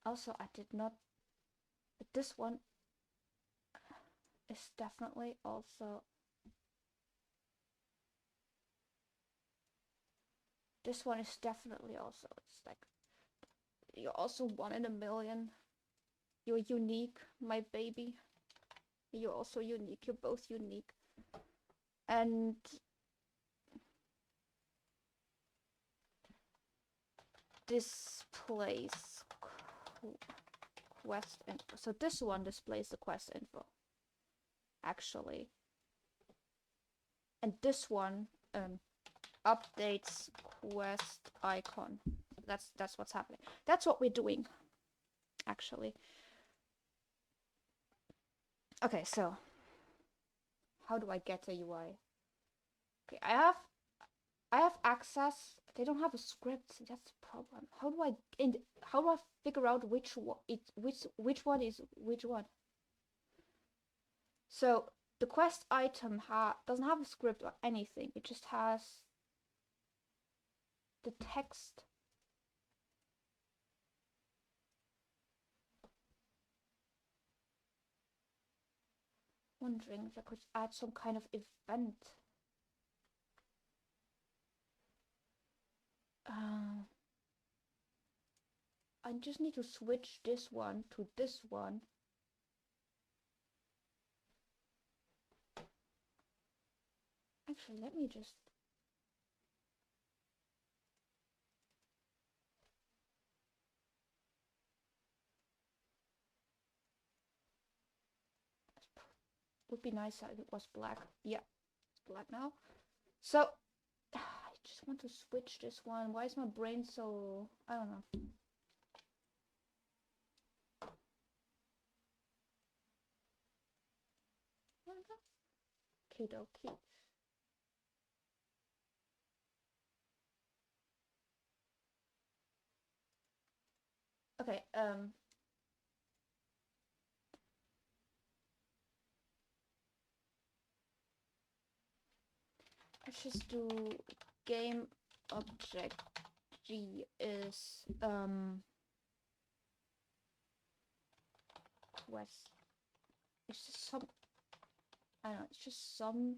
Speaker 1: Also, I did not... But this one is definitely also... This one is definitely also... It's like... You're also 1 in a million. You're unique, my baby. You're also unique. You're both unique. And... displays quest info. So this one displays the quest info, actually. And this one updates quest icon. That's what's happening. That's what we're doing, actually. Okay, so how do I get a UI? Okay, I have access. They don't have a script. That's the problem. How do I figure out which one one is which one? So the quest item doesn't have a script or anything. It just has the text. Wondering if I could add some kind of event. I just need to switch this one to this one. Actually, let me just... Would be nice if it was black. Yeah. Black now. So I just want to switch this one. Why is my brain so... I don't know. Okie. Okay, let's just do game object G is quest. It's just some, I don't know, it's just some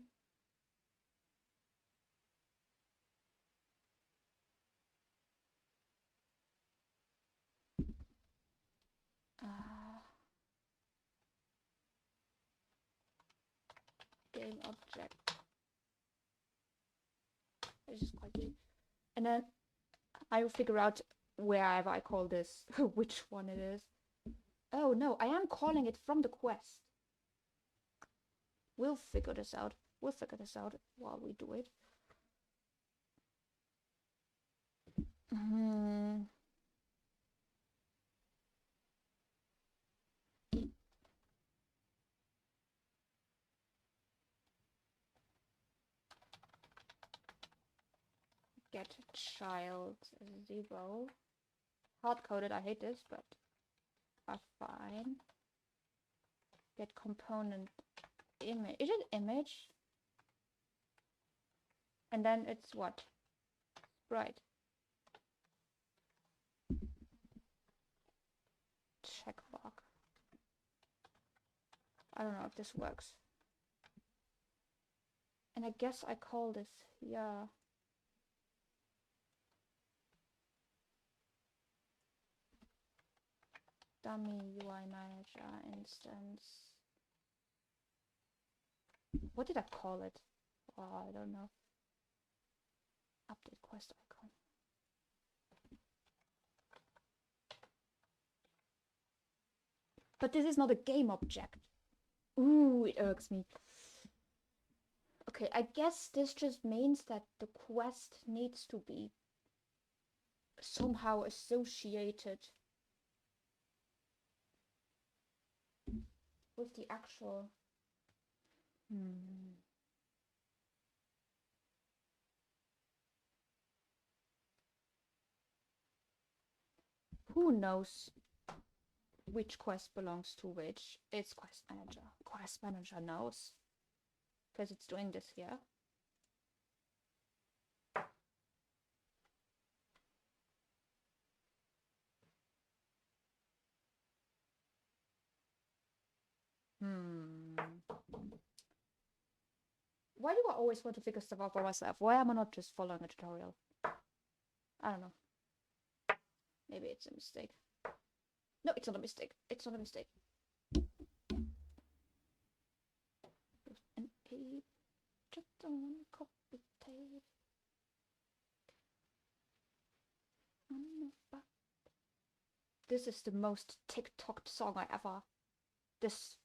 Speaker 1: game object. It's just quite big. And then I will figure out wherever I call this which one it is. Oh no, I am calling it from the quest. We'll figure this out. We'll figure this out while we do it. Get child 0. Hard-coded, I hate this, but are fine. Get component image. Is it image? And then it's what? Sprite. Checkbox. I don't know if this works. And I guess I call this, yeah. Dummy UI manager instance. What did I call it? Oh, I don't know. Update quest icon. But this is not a game object. Ooh, it irks me. Okay, I guess this just means that the quest needs to be somehow associated with the actual... Who knows which quest belongs to which? It's quest manager. Quest manager knows. Because it's doing this here. Why do I always want to figure stuff out for myself? Why am I not just following a tutorial? I don't know. Maybe it's a mistake. No, it's not a mistake. It's not a mistake. An 8. Just don't want to copy tape. This is the most TikToked song I ever... This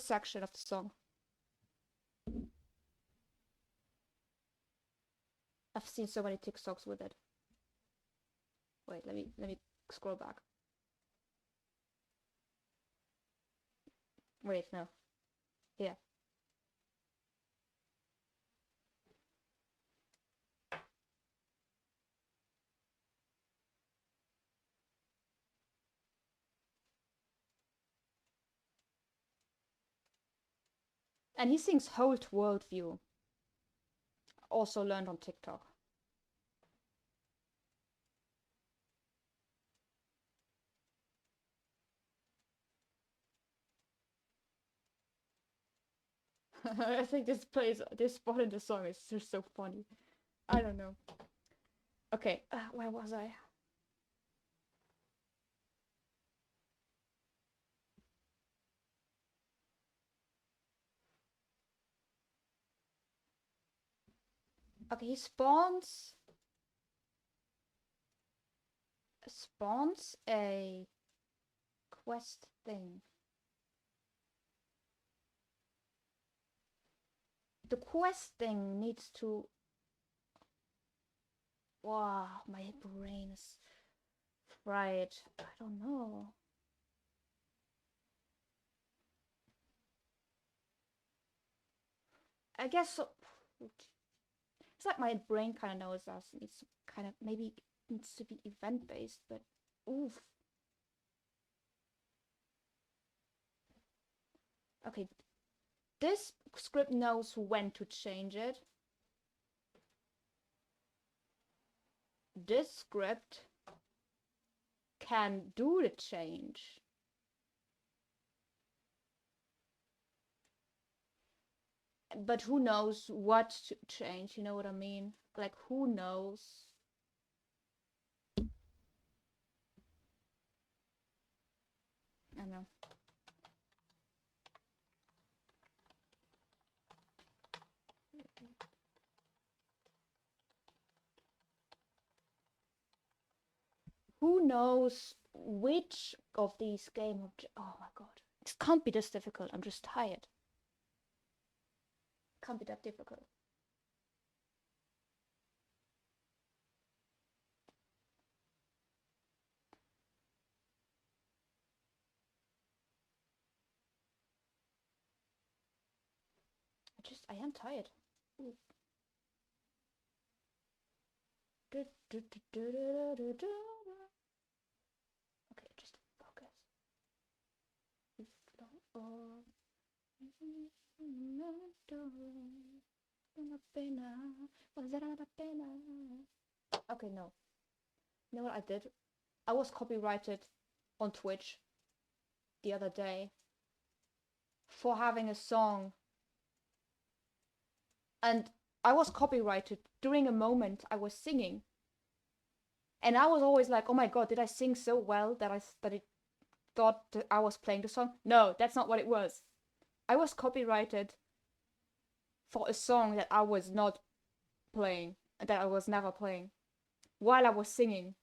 Speaker 1: section of the song. I've seen so many TikToks with it. Wait, let me scroll back. Wait, no. Here. And he sings Whole Worldview. Also learned on TikTok. I think this spot in the song is just so funny. I don't know. Okay, where was I? Okay, he spawns a quest thing. The quest thing needs to... Wow, my brain is fried. I don't know. I guess so. It's like my brain kind of knows that it needs to kind of maybe needs to be event based, but oof. Okay, this script knows when to change it. This script can do the change. But who knows what to change, you know what I mean? Like, who knows? I know. Who knows which of these game objects? Oh my god. It can't be this difficult. I'm just tired. Can't be that difficult. I am tired. Ooh. Okay, just focus. Okay, no. You know what I did? I was copyrighted on Twitch the other day for having a song. And I was copyrighted during a moment I was singing. And I was always like, oh my god, did I sing so well that it thought that I was playing the song? No, that's not what it was. I was copyrighted for a song that I was not playing, that I was never playing, while I was singing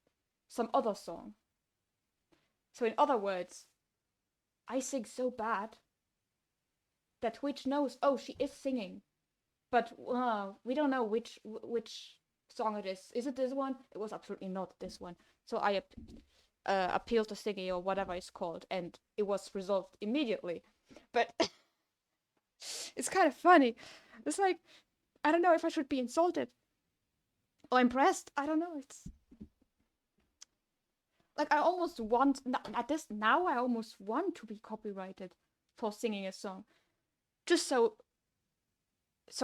Speaker 1: some other song. So in other words, I sing so bad that Twitch knows, oh, she is singing, but we don't know which song it is. Is it this one? It was absolutely not this one. So I appealed to Singing or whatever it's called, and it was resolved immediately. But it's kind of funny. It's like, I don't know if I should be insulted or impressed. I don't know. It's like I almost want at this now. I almost want to be copyrighted for singing a song, just so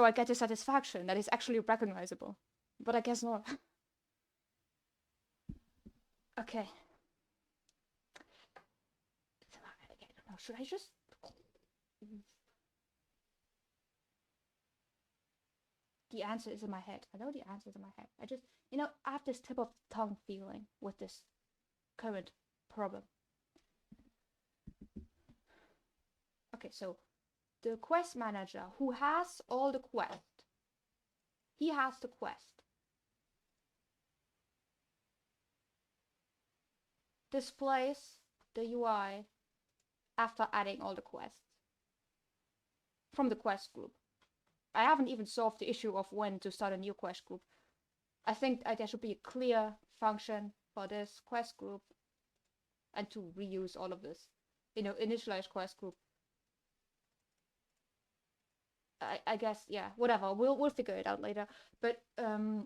Speaker 1: I get the satisfaction that it's actually recognizable. But I guess not. Okay. I don't know. Should I just? The answer is in my head. I know the answer is in my head. I just, I have this tip of the tongue feeling with this current problem. Okay, so the quest manager who has all the quest, he has the quest. Displays the UI after adding all the quests from the quest group. I haven't even solved the issue of when to start a new quest group. I think there should be a clear function for this quest group and to reuse all of this. Initialize quest group. I guess, yeah, whatever. We'll figure it out later. But how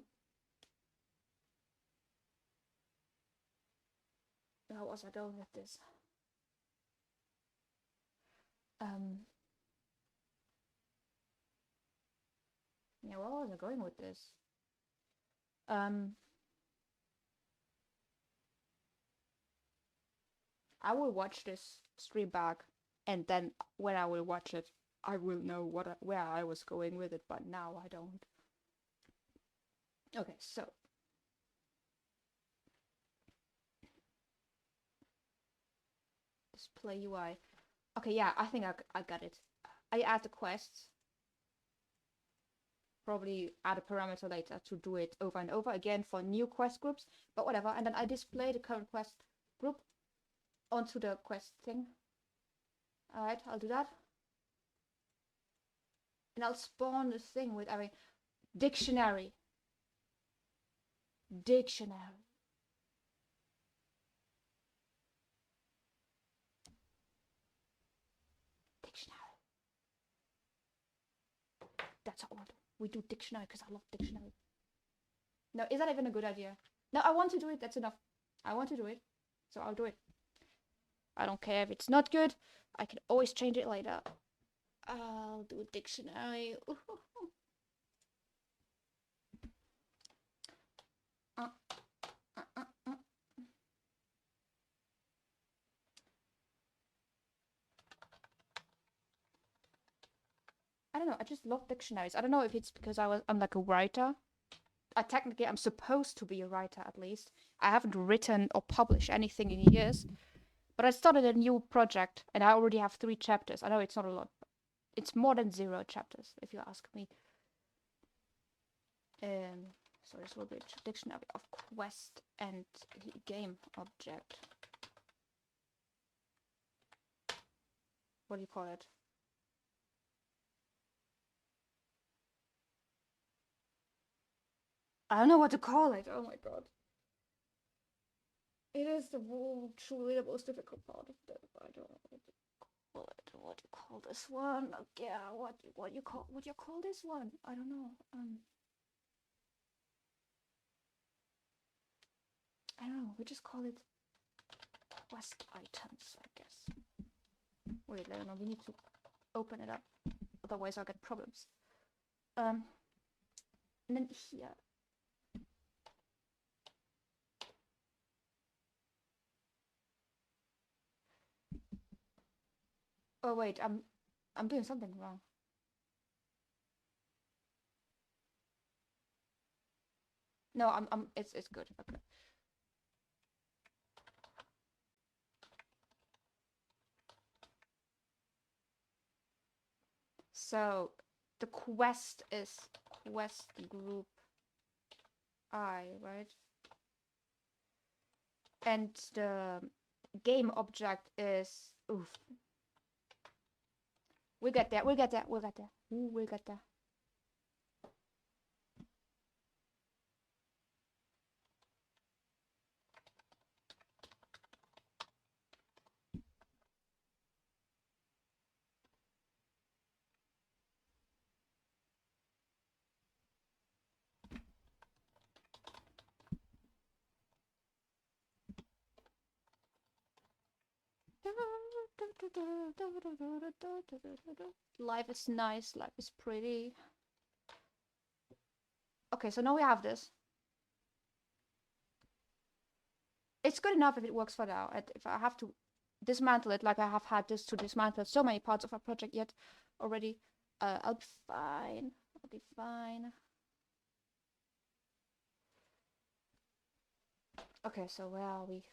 Speaker 1: was I going with this? Yeah, where was I going with this? I will watch this stream back, and then when I will watch it, I will know where I was going with it, but now I don't. Okay, so display UI. Okay, yeah, I think I got it. I add the quests. Probably add a parameter later to do it over and over again for new quest groups, but whatever. And then I display the current quest group onto the quest thing. Alright, I'll do that. And I'll spawn this thing with, dictionary. Dictionary. Dictionary. That's how we do dictionary because I love dictionary. No, is that even a good idea? No, I want to do it. That's enough. I want to do it. So I'll do it. I don't care if it's not good. I can always change it later. I'll do a dictionary. I don't know. I just love dictionaries. I don't know if it's because I'm like a writer. Technically, I'm supposed to be a writer at least. I haven't written or published anything in years. But I started a new project and I already have 3 chapters. I know it's not a lot. But it's more than 0 chapters, if you ask me. So this will be a dictionary of quest and game object. What do you call it? I don't know what to call it. Oh my god. It is truly the most difficult part of it. I don't know what to call it. What do you call this one? Yeah, what you call this one? I don't know. I don't know. We just call it quest items, I guess. Wait, I don't know. We need to open it up, otherwise I'll get problems. And then here. Oh wait, I'm doing something wrong. No, it's good. Okay. So the quest is quest group I, right? And the game object is oof. We'll get there. We'll get there. We'll get there. Ooh, we'll get there. Life is nice. Life is pretty. Okay, so now we have this. It's good enough if it works for now. If I have to dismantle it, like I have had this to dismantle so many parts of our project yet already, I'll be fine. I'll be fine. Okay, so where are we?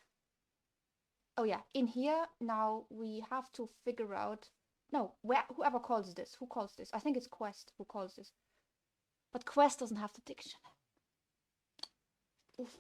Speaker 1: Oh yeah, in here now we have to figure out. No, whoever calls this, who calls this? I think it's Quest who calls this. But Quest doesn't have the dictionary. Oof.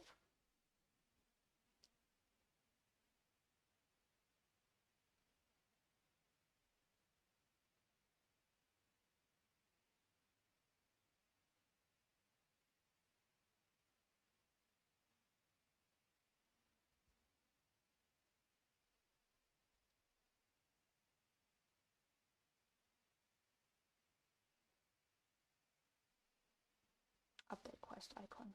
Speaker 1: Update quest icon.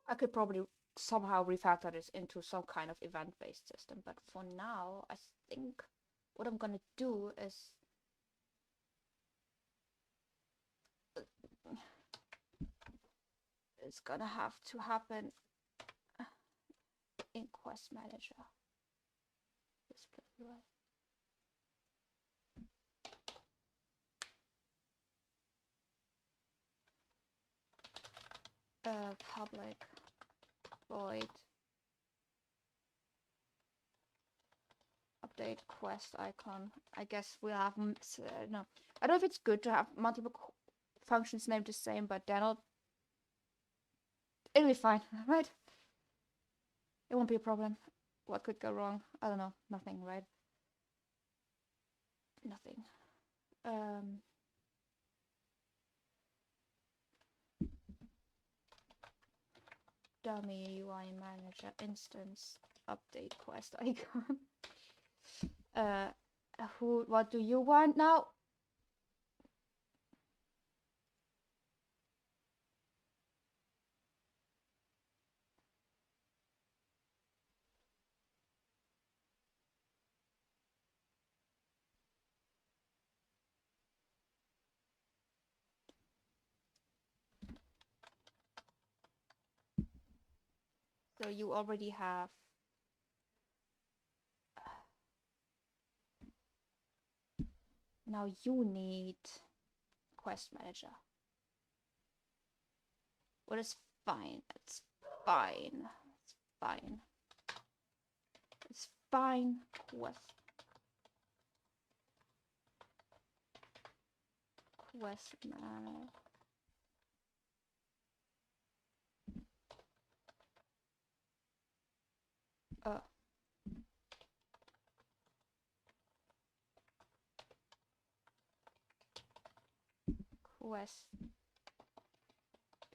Speaker 1: I could probably somehow refactor this into some kind of event-based system, but for now, I think what I'm gonna do is it's gonna have to happen in Quest Manager. Display UI. Public void update quest icon. I guess we'll have no. I don't know if it's good to have multiple functions named the same, but they're not. It'll be fine, right? It won't be a problem. What could go wrong? I don't know. Nothing, right? Nothing. Dummy UI manager instance update quest icon. What do you want now? So you already have now you need quest manager. What is fine? It's fine. It's fine. It's fine. Quest manager. Quest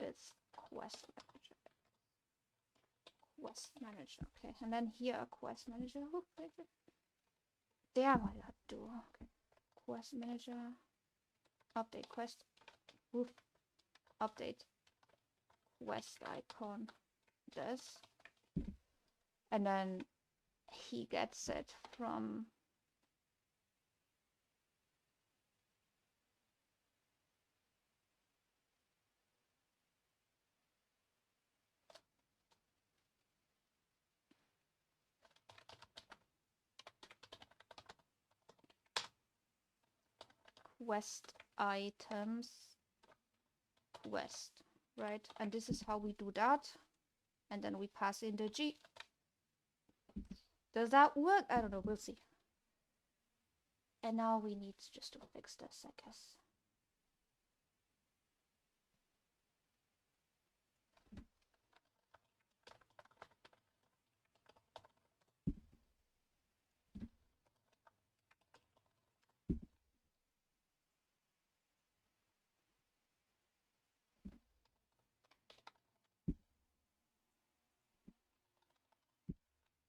Speaker 1: is quest manager. Quest manager. Okay, and then here a quest manager. Damn, what did I do? Okay, quest manager. Update quest. Oof. Update quest icon. This, and then he gets it from quest items quest, right? And this is how we do that. And then we pass in the G. Does that work? I don't know, we'll see. And now we need just to fix this, I guess.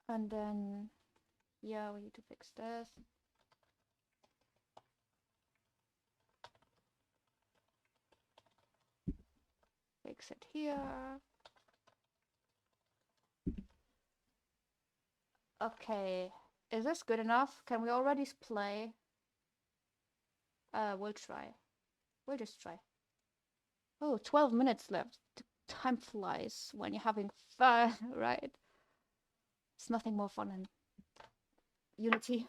Speaker 1: And then, yeah, we need to fix this. Fix it here. Okay, is this good enough? Can we already play? We'll try. We'll just try. Oh, 12 minutes left. Time flies when you're having fun, right? It's nothing more fun than Unity.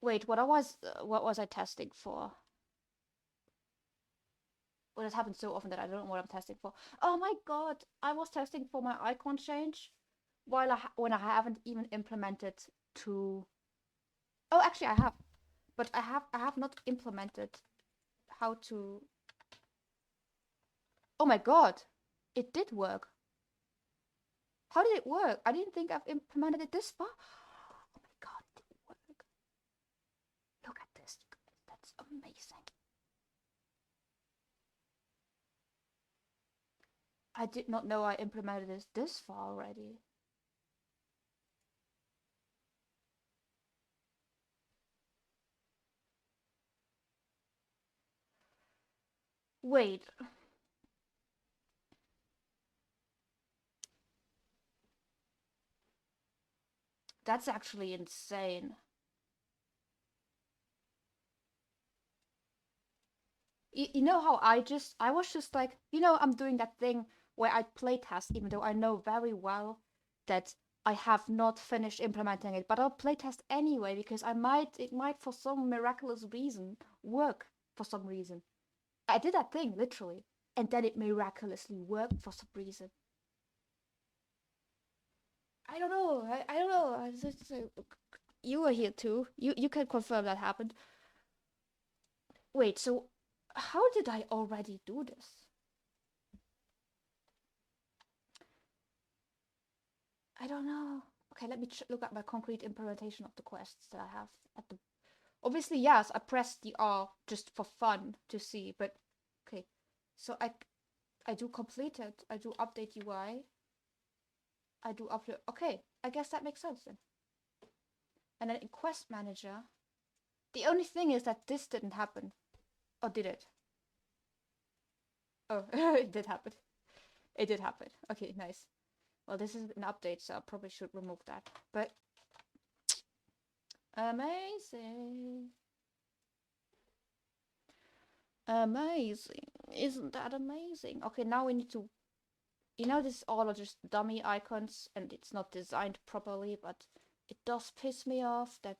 Speaker 1: Wait, what was I testing for? Well, it happens so often that I don't know what I'm testing for. Oh my god, I was testing for my icon change when I haven't even implemented to. Oh, actually, I have, but I have not implemented how to. Oh my god, it did work. How did it work? I didn't think I've implemented it this far. Oh my god, it did work. Look at this. That's amazing. I did not know I implemented this far already. Wait. That's actually insane. You know how I was just like, I'm doing that thing where I playtest even though I know very well that I have not finished implementing it, but I'll playtest anyway because it might for some miraculous reason work for some reason. I did that thing literally, and then it miraculously worked for some reason. I don't know. I don't know. You were here too. You can confirm that happened. Wait, so how did I already do this? I don't know. Okay, let me look at my concrete implementation of the quests that I have at the... Obviously, yes, I pressed the R just for fun to see, but okay. So I do complete it. I do update UI. I do upload. Okay, I guess that makes sense then. And then in Quest Manager, the only thing is that this didn't happen. Or did it? Oh, it did happen. It did happen. Okay, nice. Well, this is an update, so I probably should remove that. But amazing. Amazing. Isn't that amazing? Okay, now we need to... You know, this all are just dummy icons and it's not designed properly, but it does piss me off that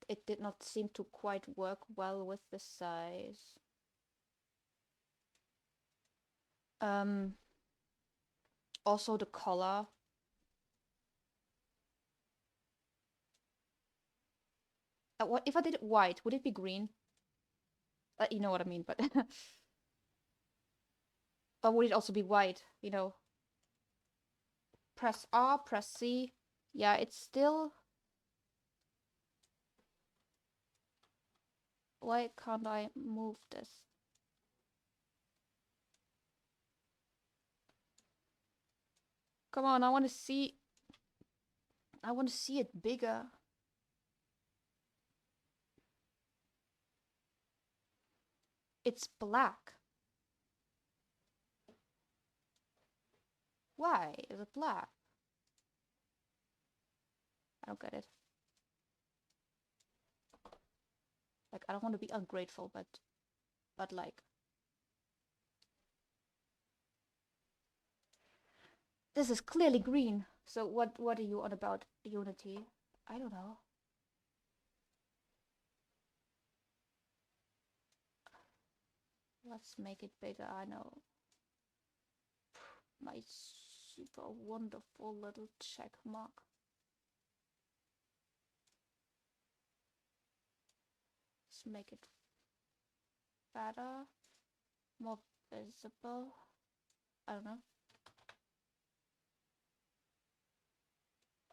Speaker 1: it did not seem to quite work well with the size. Also the color. What if I did it white? Would it be green? You know what I mean, but or would it also be white? You know, press R, press C. Yeah, it's still... Why can't I move this? Come on, I want to see... I want to see it bigger. It's black. Why is it black? I don't get it. Like, I don't want to be ungrateful, but like... This is clearly green. So what are you on about, Unity? I don't know. Let's make it bigger, I know. My super wonderful little check mark. Let's make it better, more visible. I don't know.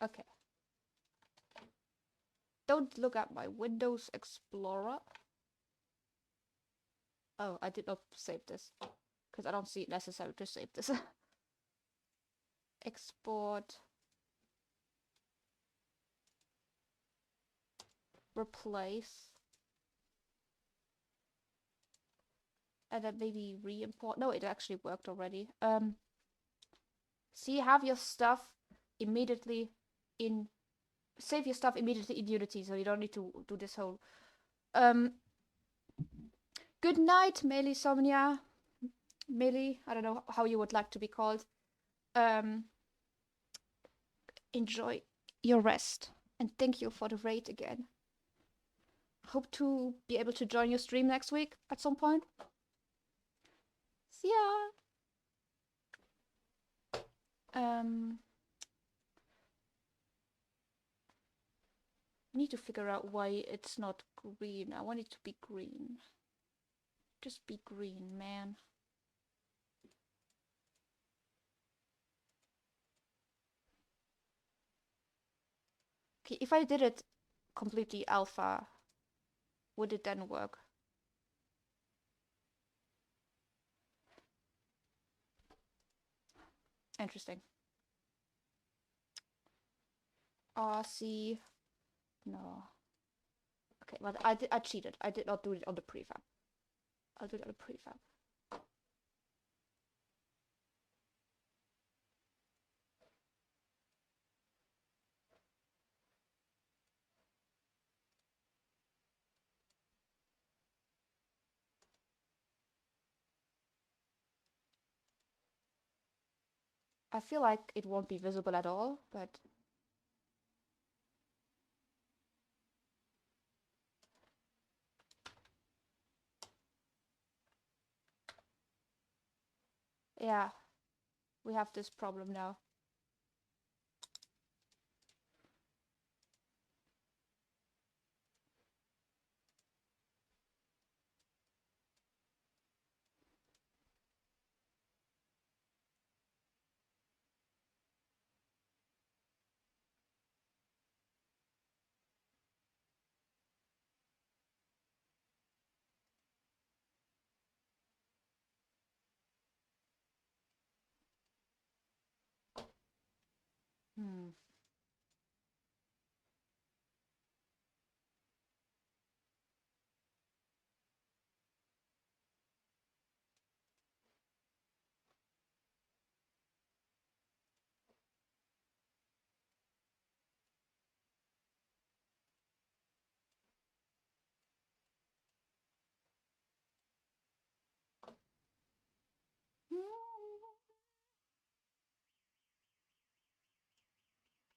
Speaker 1: Okay. Don't look at my Windows Explorer. Oh, I did not save this because I don't see it necessary to save this. Export. Replace. And then maybe re-import. No, it actually worked already. See, have your stuff immediately in... Save your stuff immediately in Unity, so you don't need to do this whole... Good night, Melisomnia. Millie, I don't know how you would like to be called. Enjoy your rest. And thank you for the raid again. Hope to be able to join your stream next week at some point. See ya! I need to figure out why it's not green. I want it to be green. Just be green, man. Okay, if I did it completely alpha, would it then work? Interesting. RC... No. Okay, but I cheated. I did not do it on the prefab. I'll do it on the prefab. I feel like it won't be visible at all, but... Yeah, we have this problem now. Hmm.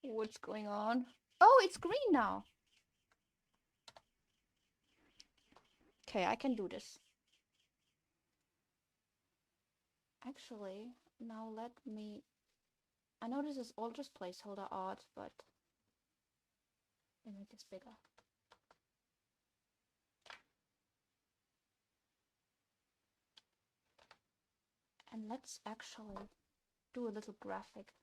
Speaker 1: What's going on? Oh, it's green now. Okay, I can do this. Actually, now let me... I know this is all just placeholder art, but let me make this bigger. And let's actually do a little graphic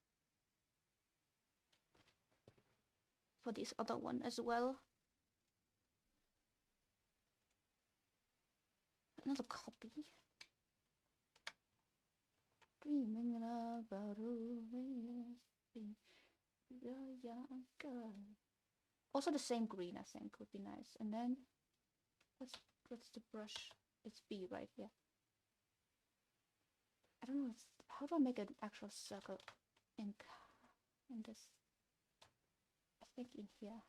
Speaker 1: for this other one as well. Another copy. Dreaming about who we the young girl. Also the same green, I think, would be nice. And then what's the brush? It's B, right? Yeah. I don't know. How do I make an actual circle in this? I think in here.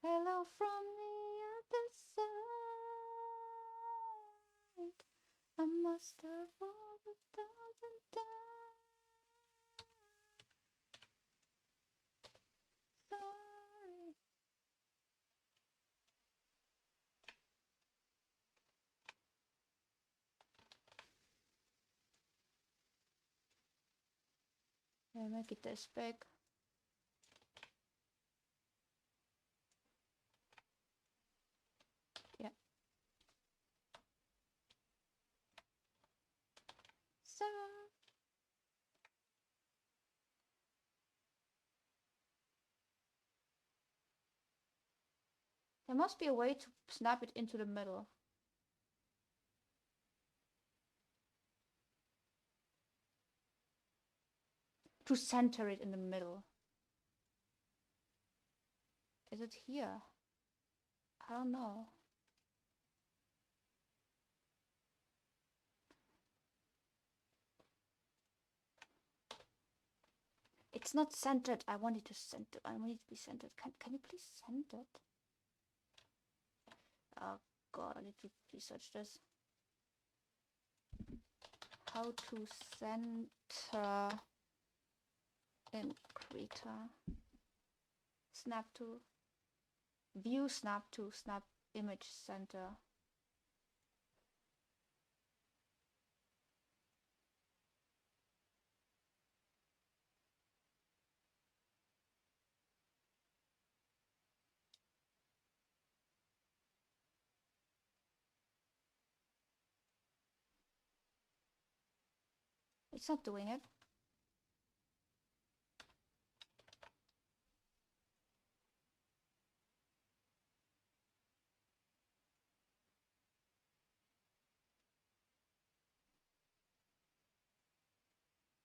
Speaker 1: Hello from the other side. I must have fallen 1,000 times. Sorry. Yeah, make it this big. Yeah. So there must be a way to snap it into the middle. To center it in the middle. Is it here? I don't know. It's not centered. I want it to center. I want it to be centered. Can you please center it? Oh god, I need to research this. How to center in Krita. Snap to view, snap to snap image center. It's not doing it.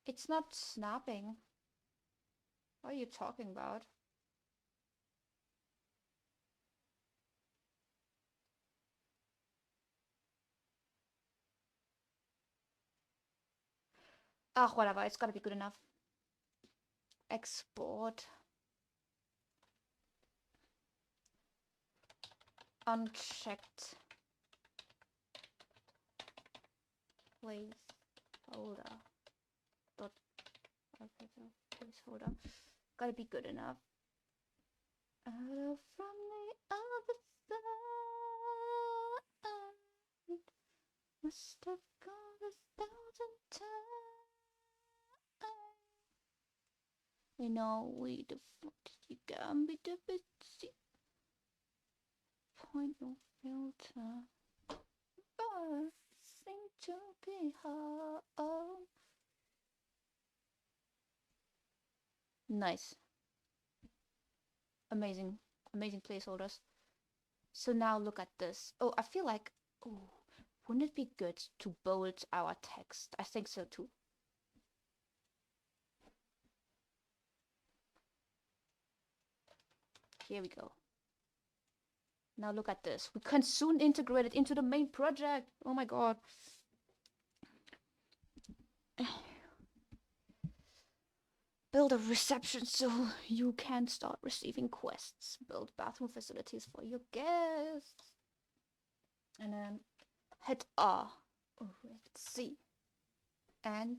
Speaker 1: It's not snapping. What are you talking about? Ah, whatever. It's gotta be good enough. Export. Unchecked. Placeholder. Dot. Placeholder. Gotta be good enough. Hello from the other side. Must have gone 1,000 times. You know we defaulted. You can be the busy. Point no filter. Seem to be hard. Nice. Amazing. Amazing placeholders. So now look at this. Oh, I feel like... Oh, wouldn't it be good to bold our text? I think so too. Here we go. Now look at this. We can soon integrate it into the main project. Oh my god. Build a reception so you can start receiving quests. Build bathroom facilities for your guests. And then hit R. Oh, let's see. And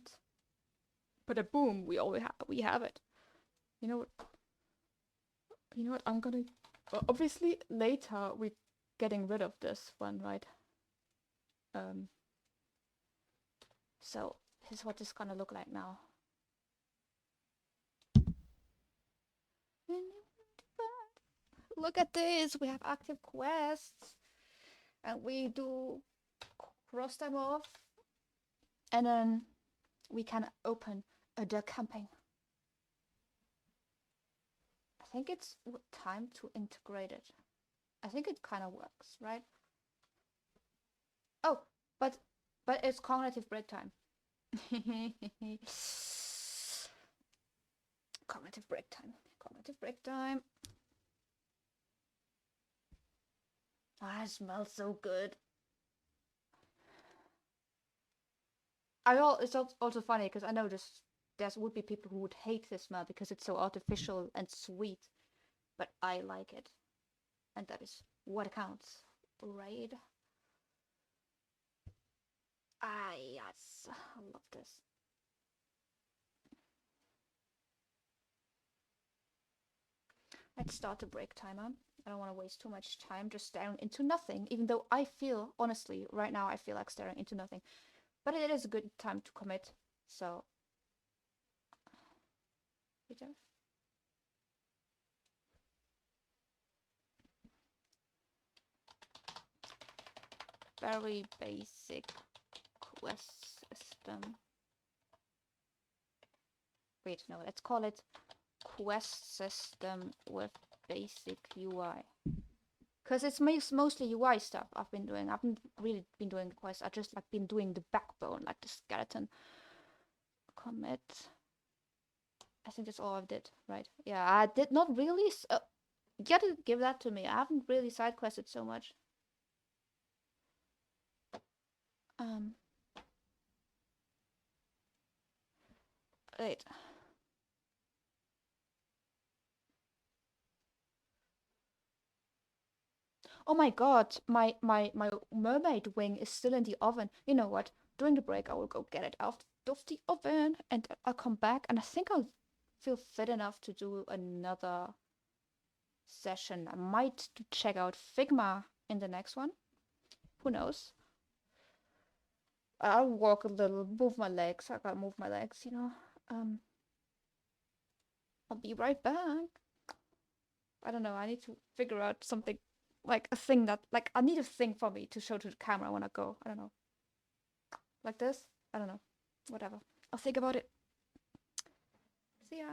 Speaker 1: but boom, we have it. You know what? You know what? I'm gonna obviously later we're getting rid of this one, right? So here's what it's gonna look like now. Look at this. We have active quests, and we do cross them off, and then we can open the campaign. I think it's time to integrate it. I think it kind of works, right? Oh, but it's cognitive break time. Cognitive break time. Cognitive break time. Ah, it smells so good. It's also funny because I know there would be people who would hate this smell because it's so artificial and sweet, but I like it, and that is what counts, right? Ah, yes, I love this. Let's start the break timer. I don't want to waste too much time just staring into nothing, even though I feel, honestly, right now I feel like staring into nothing. But it is a good time to commit, so... Very basic quest system. Wait, no, let's call it quest system with basic UI. Because it's mostly UI stuff I've been doing. I haven't really been doing the quests. I just like been doing the backbone, like the skeleton. Commit. I think that's all I did, right? Yeah, I did not really... you gotta give that to me. I haven't really side quested so much. Wait. Oh my god, my mermaid wing is still in the oven. You know what? During the break, I will go get it out of the oven and I'll come back and I think I'll feel fit enough to do another session. I might check out Figma in the next one. Who knows? I'll walk a little, move my legs. I gotta move my legs, you know. I'll be right back. I don't know. I need to figure out something, like a thing that, like, I need a thing for me to show to the camera when I go. I don't know. Like this? I don't know. Whatever. I'll think about it. See ya.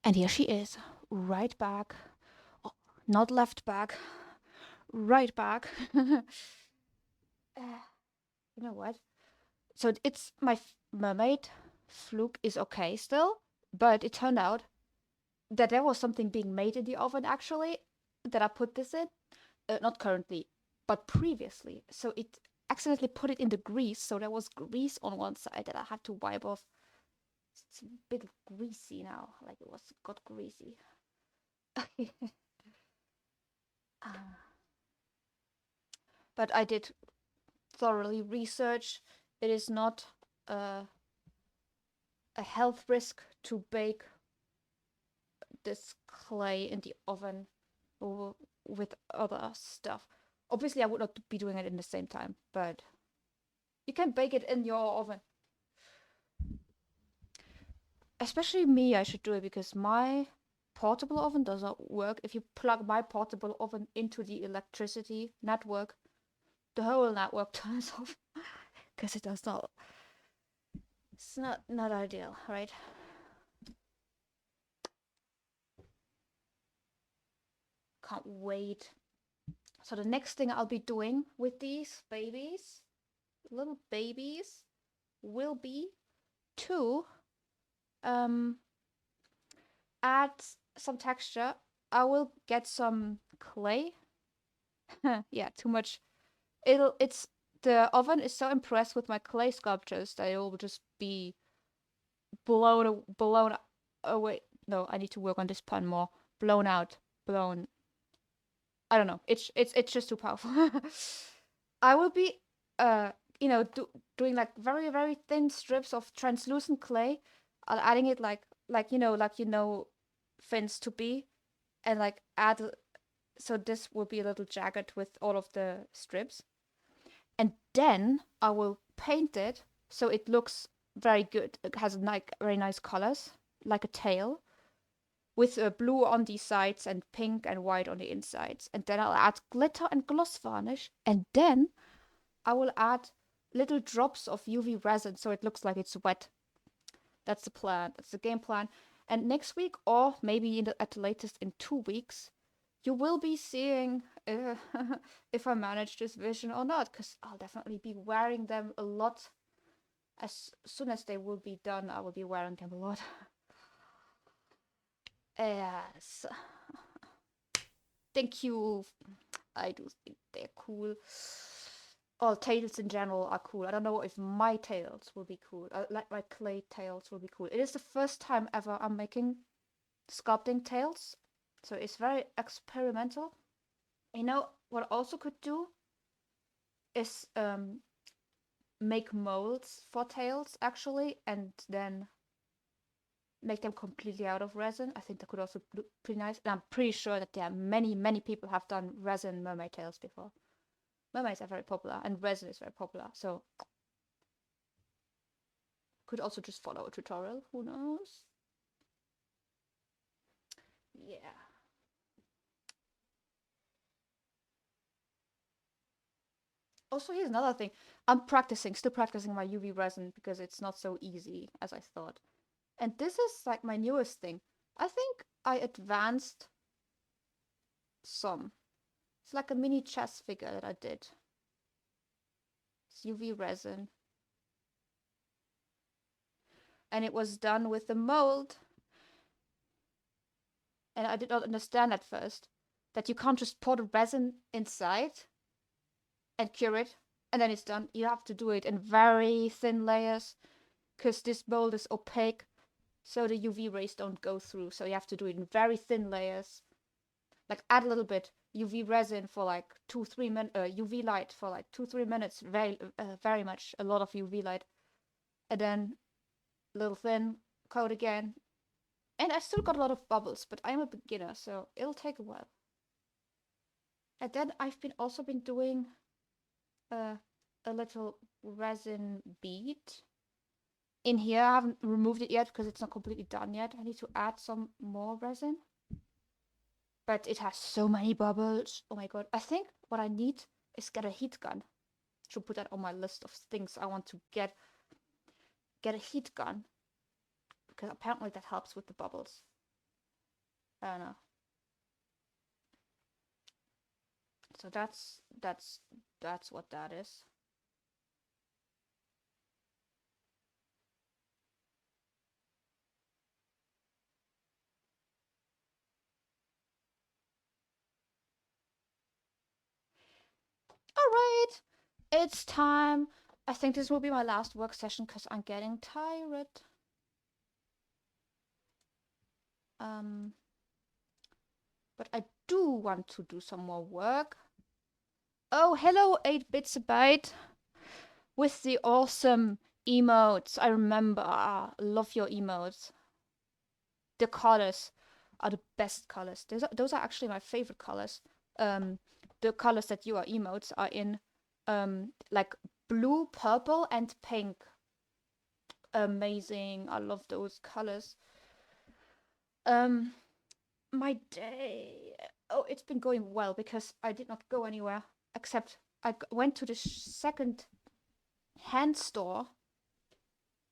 Speaker 1: And here she is, right back. Oh, not left back, right back. You know what? So it's my mermaid fluke is okay still, but it turned out that there was something being made in the oven actually that I put this in. Not currently, but previously. So it accidentally put it in the grease, so there was grease on one side that I had to wipe off. It's a bit greasy now, like it was got greasy. But I did thoroughly research. It is not uh, a health risk to bake this clay in the oven with other stuff. Obviously, I would not be doing it in the same time, but you can bake it in your oven. Especially me, I should do it because my portable oven does not work. If you plug my portable oven into the electricity network, the whole network turns off because it does not. It's not ideal, right? Can't wait. So the next thing I'll be doing with these babies, little babies, will be to um add some texture. I will get some clay. Yeah, too much. It's the oven is so impressed with my clay sculptures that it will just be blown away. No, I need to work on this pun more. Blown out, blown. I don't know. It's just too powerful. I will be uh doing like very thin strips of translucent clay, adding it like fins to be, and like add so this will be a little jagged with all of the strips, and then I will paint it so it looks very good. It has like very nice colors, like a tail, with blue on the sides and pink and white on the insides. And then I'll add glitter and gloss varnish, and then I will add little drops of UV resin so it looks like it's wet. That's the plan. That's the game plan. And next week, or maybe at the latest in 2 weeks, you will be seeing if I manage this vision or not, because I'll definitely be wearing them a lot. As soon as they will be done, I will be wearing them a lot. Yes. Thank you. I do think they're cool. All tails in general are cool. I don't know if my tails will be cool. Like my clay tails will be cool. It is the first time ever I'm making sculpting tails, so it's very experimental. You know what I also could do is make molds for tails actually, and then make them completely out of resin. I think that could also look pretty nice. And I'm pretty sure that there are many people have done resin mermaid tails before. Mermaids are very popular, and resin is very popular. So could also just follow a tutorial. Who knows? Yeah. Also, here's another thing. I'm still practicing my UV resin because it's not so easy as I thought. And this is like my newest thing. I think I advanced some. It's like a mini chess figure that I did. It's UV resin. And it was done with the mold. And I did not understand at first that you can't just pour the resin inside and cure it and then it's done. You have to do it in very thin layers because this mold is opaque, so the UV rays don't go through. So you have to do it in very thin layers. Like add a little bit UV resin for like 2-3 minutes, UV light for like 2-3 minutes, very much a lot of UV light, and then a little thin coat again. And I still got a lot of bubbles, but I'm a beginner, so it'll take a while. And then I've also been doing uh, a little resin bead in here. I haven't removed it yet because it's not completely done yet. I need to add some more resin. But it has so many bubbles. Oh my god. I think what I need is get a heat gun. Should put that on my list of things I want to get. Get a heat gun. Because apparently that helps with the bubbles. I don't know. So that's what that is. All right, it's time. I think this will be my last work session because I'm getting tired. Um, but I do want to do some more work. Oh, hello, 8 bits a byte with the awesome emotes. I remember. Love your emotes. The colors are the best colors. Those are actually my favorite colors. Um, the colors that your emotes are in, like blue, purple, and pink. Amazing. I love those colors. Um, my day. Oh, it's been going well because I did not go anywhere except I went to the second hand store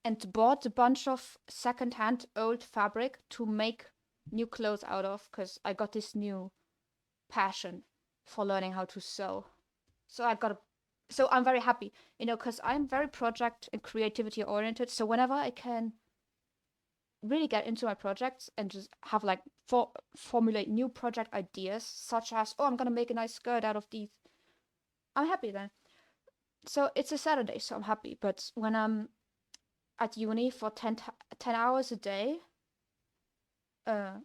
Speaker 1: and bought a bunch of second-hand old fabric to make new clothes out of because I got this new passion for learning how to sew. So so I'm very happy, because I'm very project and creativity oriented. So whenever I can really get into my projects and just have like formulate new project ideas, such as, oh, I'm gonna make a nice skirt out of these, I'm happy then. So it's a Saturday, so I'm happy. But when I'm at uni for 10 hours a day, uh,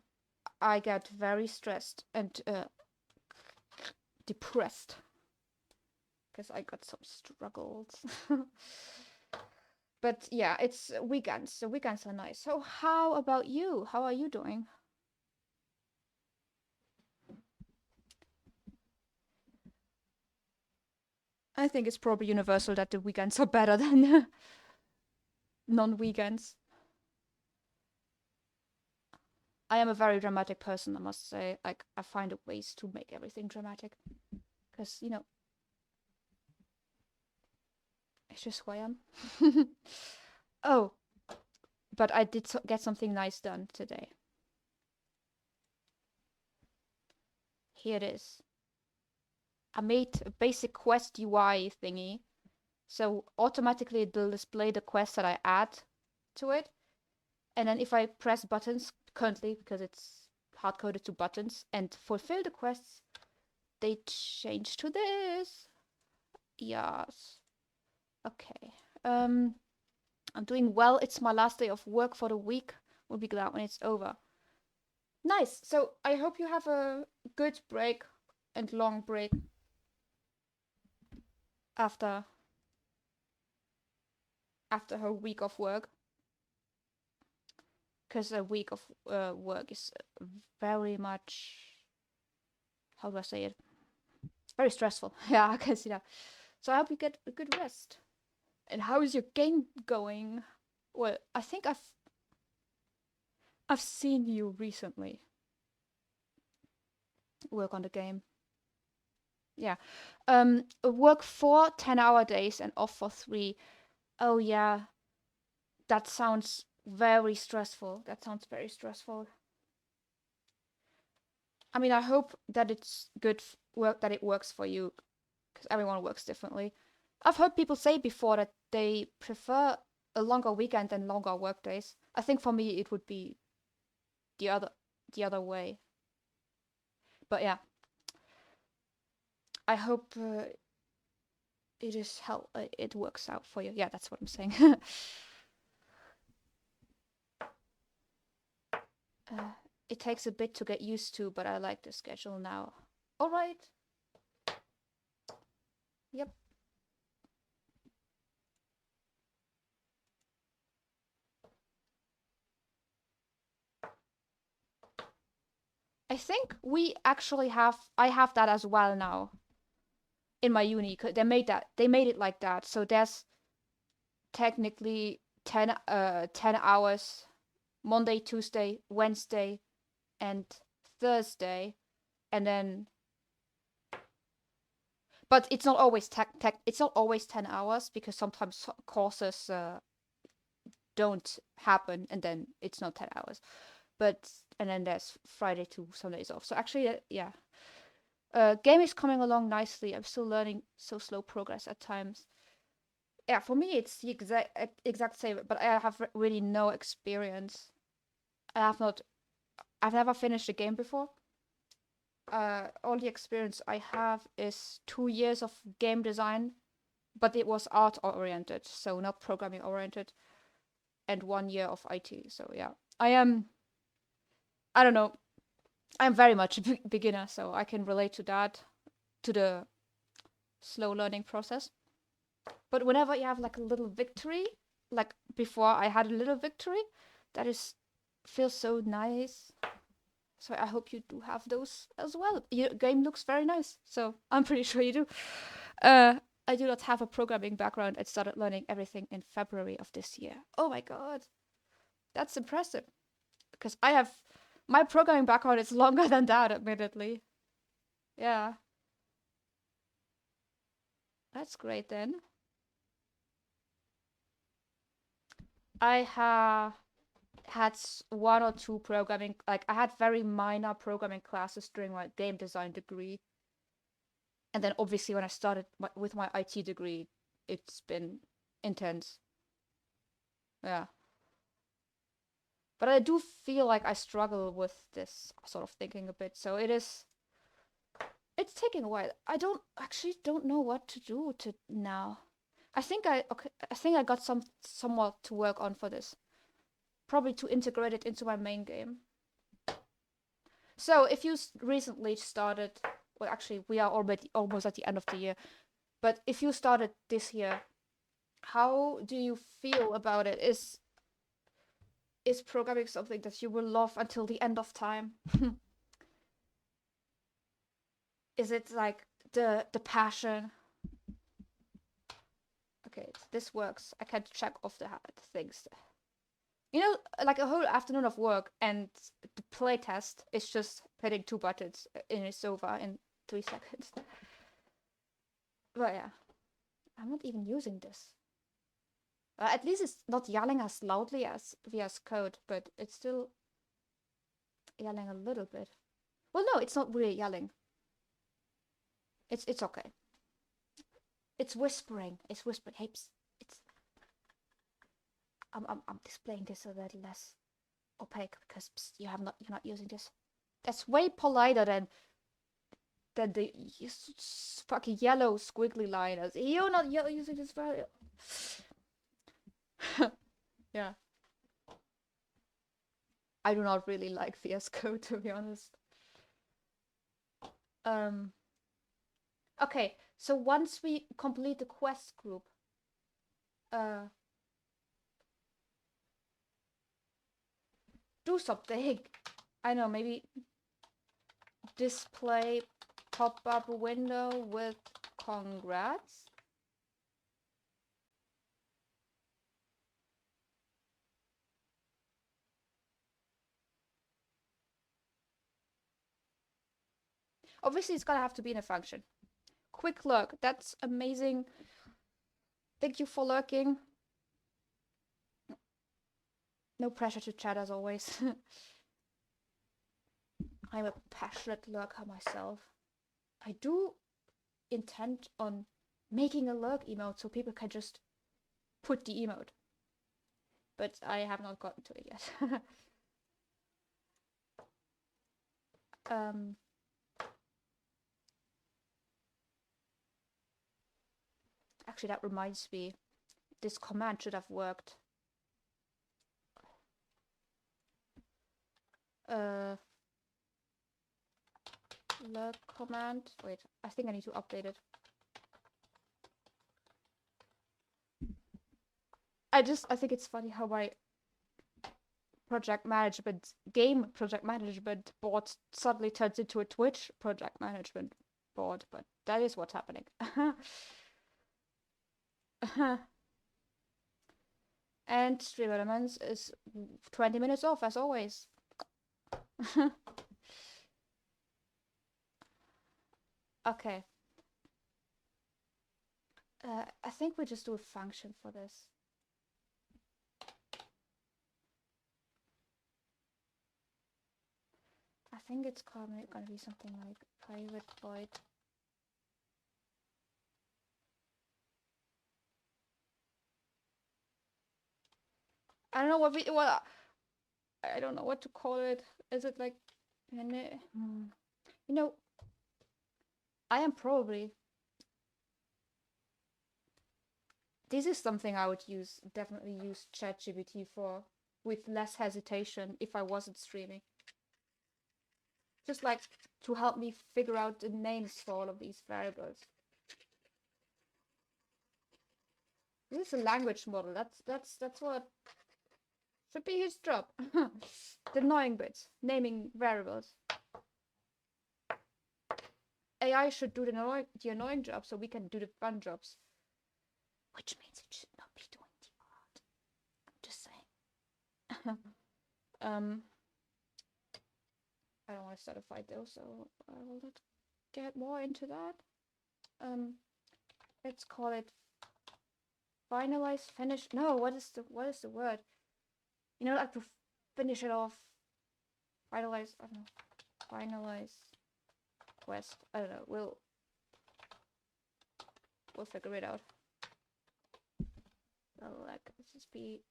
Speaker 1: I get very stressed and depressed because I got some struggles. But yeah, it's weekends. So weekends are nice. So how about you? How are you doing? I think it's probably universal that the weekends are better than non-weekends. I am a very dramatic person, I must say. Like, I find ways to make everything dramatic. Because, it's just who I am. Oh, but I did get something nice done today. Here it is. I made a basic quest UI thingy. So automatically it will display the quest that I add to it. And then if I press buttons currently, because it's hard coded to buttons, and fulfill the quests, they change to this. Yes. Okay. I'm doing well. It's my last day of work for the week. We'll be glad when it's over. Nice. So I hope you have a good break and long break after her week of work. Because a week of work is very much, how do I say it? It's very stressful. Yeah, I can see that. So I hope you get a good rest. And how is your game going? Well, I think I've seen you recently work on the game. Yeah. Work 4 10-hour days and off for 3. Oh yeah. That sounds very stressful. That sounds very stressful. I mean, I hope that it's good work, that it works for you, because everyone works differently. I've heard people say before that they prefer a longer weekend than longer work days. I think for me it would be the other way. But yeah, I hope it works out for you. Yeah, that's what I'm saying. It takes a bit to get used to, but I like the schedule now. All right. Yep. I think I have that as well now in my uni. They made it like that. So there's technically 10 hours Monday, Tuesday, Wednesday, and Thursday, and then, but it's not always it's not always 10 hours, because sometimes courses don't happen, and then it's not 10 hours. But and then there's Friday to Sundays off. So actually, yeah. Game is coming along nicely. I'm still learning so slow progress at times. Yeah, for me it's the exact same, but I have really no experience. I've never finished a game before. All the experience I have is 2 years of game design, but it was art oriented, so not programming oriented, and 1 year of IT. So yeah, I don't know. I'm very much a beginner, so I can relate to that, to the slow learning process. But whenever you have like a little victory, like before I had a little victory, that is feels so nice. So I hope you do have those as well. Your game looks very nice, so I'm pretty sure you do. I do not have a programming background. I started learning everything in February of this year. Oh my god, that's impressive. Because my programming background is longer than that, admittedly. Yeah, that's great then. I have had one or two programming, like I had very minor programming classes during my game design degree. And then obviously when I started with my IT degree, it's been intense. Yeah. But I do feel like I struggle with this sort of thinking a bit. So it's taking a while. I don't know what to do to now. I think I got somewhat to work on for this. Probably to integrate it into my main game. So if you recently started, well, actually we are already almost at the end of the year, but if you started this year, how do you feel about it? Is programming something that you will love until the end of time? Is it like the passion? Okay, this works. I can check off the things. You know, like a whole afternoon of work and the playtest is just hitting 2 buttons and it's over in 3 seconds. But yeah, I'm not even using this. At least it's not yelling as loudly as VS Code, but it's still yelling a little bit. Well, no, it's not really yelling. It's okay. It's whispering. It's whispering. Hey, psst, it's. I'm displaying this a little less opaque because psst, you're not using this. That's way politer than the fucking yellow squiggly liners. You're not using this very. Yeah. I do not really like VS Code, to be honest. Okay, so once we complete the quest group, do something. I know, maybe display pop-up window with congrats. Obviously, it's gonna have to be in a function. Quick lurk. That's amazing. Thank you for lurking. No pressure to chat as always. I'm a passionate lurker myself. I do intend on making a lurk emote so people can just put the emote. But I have not gotten to it yet. Actually, that reminds me. This command should have worked. Lurk command. Wait, I think I need to update it. I think it's funny how my game project management board suddenly turns into a Twitch project management board, but that is what's happening. And Stream Elements is 20 minutes off as always. Okay. I think we just do a function for this. think it's gonna be something like private void. I don't know what I don't know what to call it. Is it like, you know, I am probably. This is something I would definitely use ChatGPT for with less hesitation if I wasn't streaming. Just like to help me figure out the names for all of these variables. This is a language model. That's what should be his job. The annoying bits, naming variables. AI should do the annoying job so we can do the fun jobs. Which means it should not be doing the art. I'm just saying. I don't want to start a fight though, so I will not get more into that. Let's call it finalize, finish. No, what is the word? You know, like to finish it off. Finalize. I don't know. Finalize quest. I don't know. We'll figure it out. Oh, like let's just be.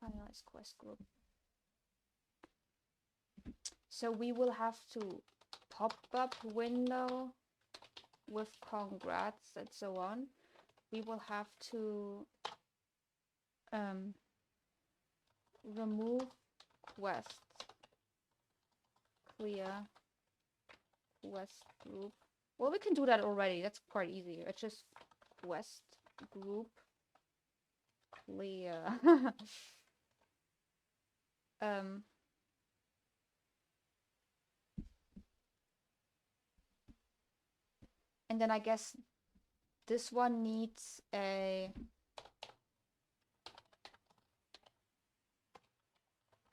Speaker 1: Finalize quest group. So we will have to pop-up window with congrats and so on. We will have to remove quests, clear quest group. Well, we can do that already. That's quite easy. It's just quest group clear. And then I guess this one needs a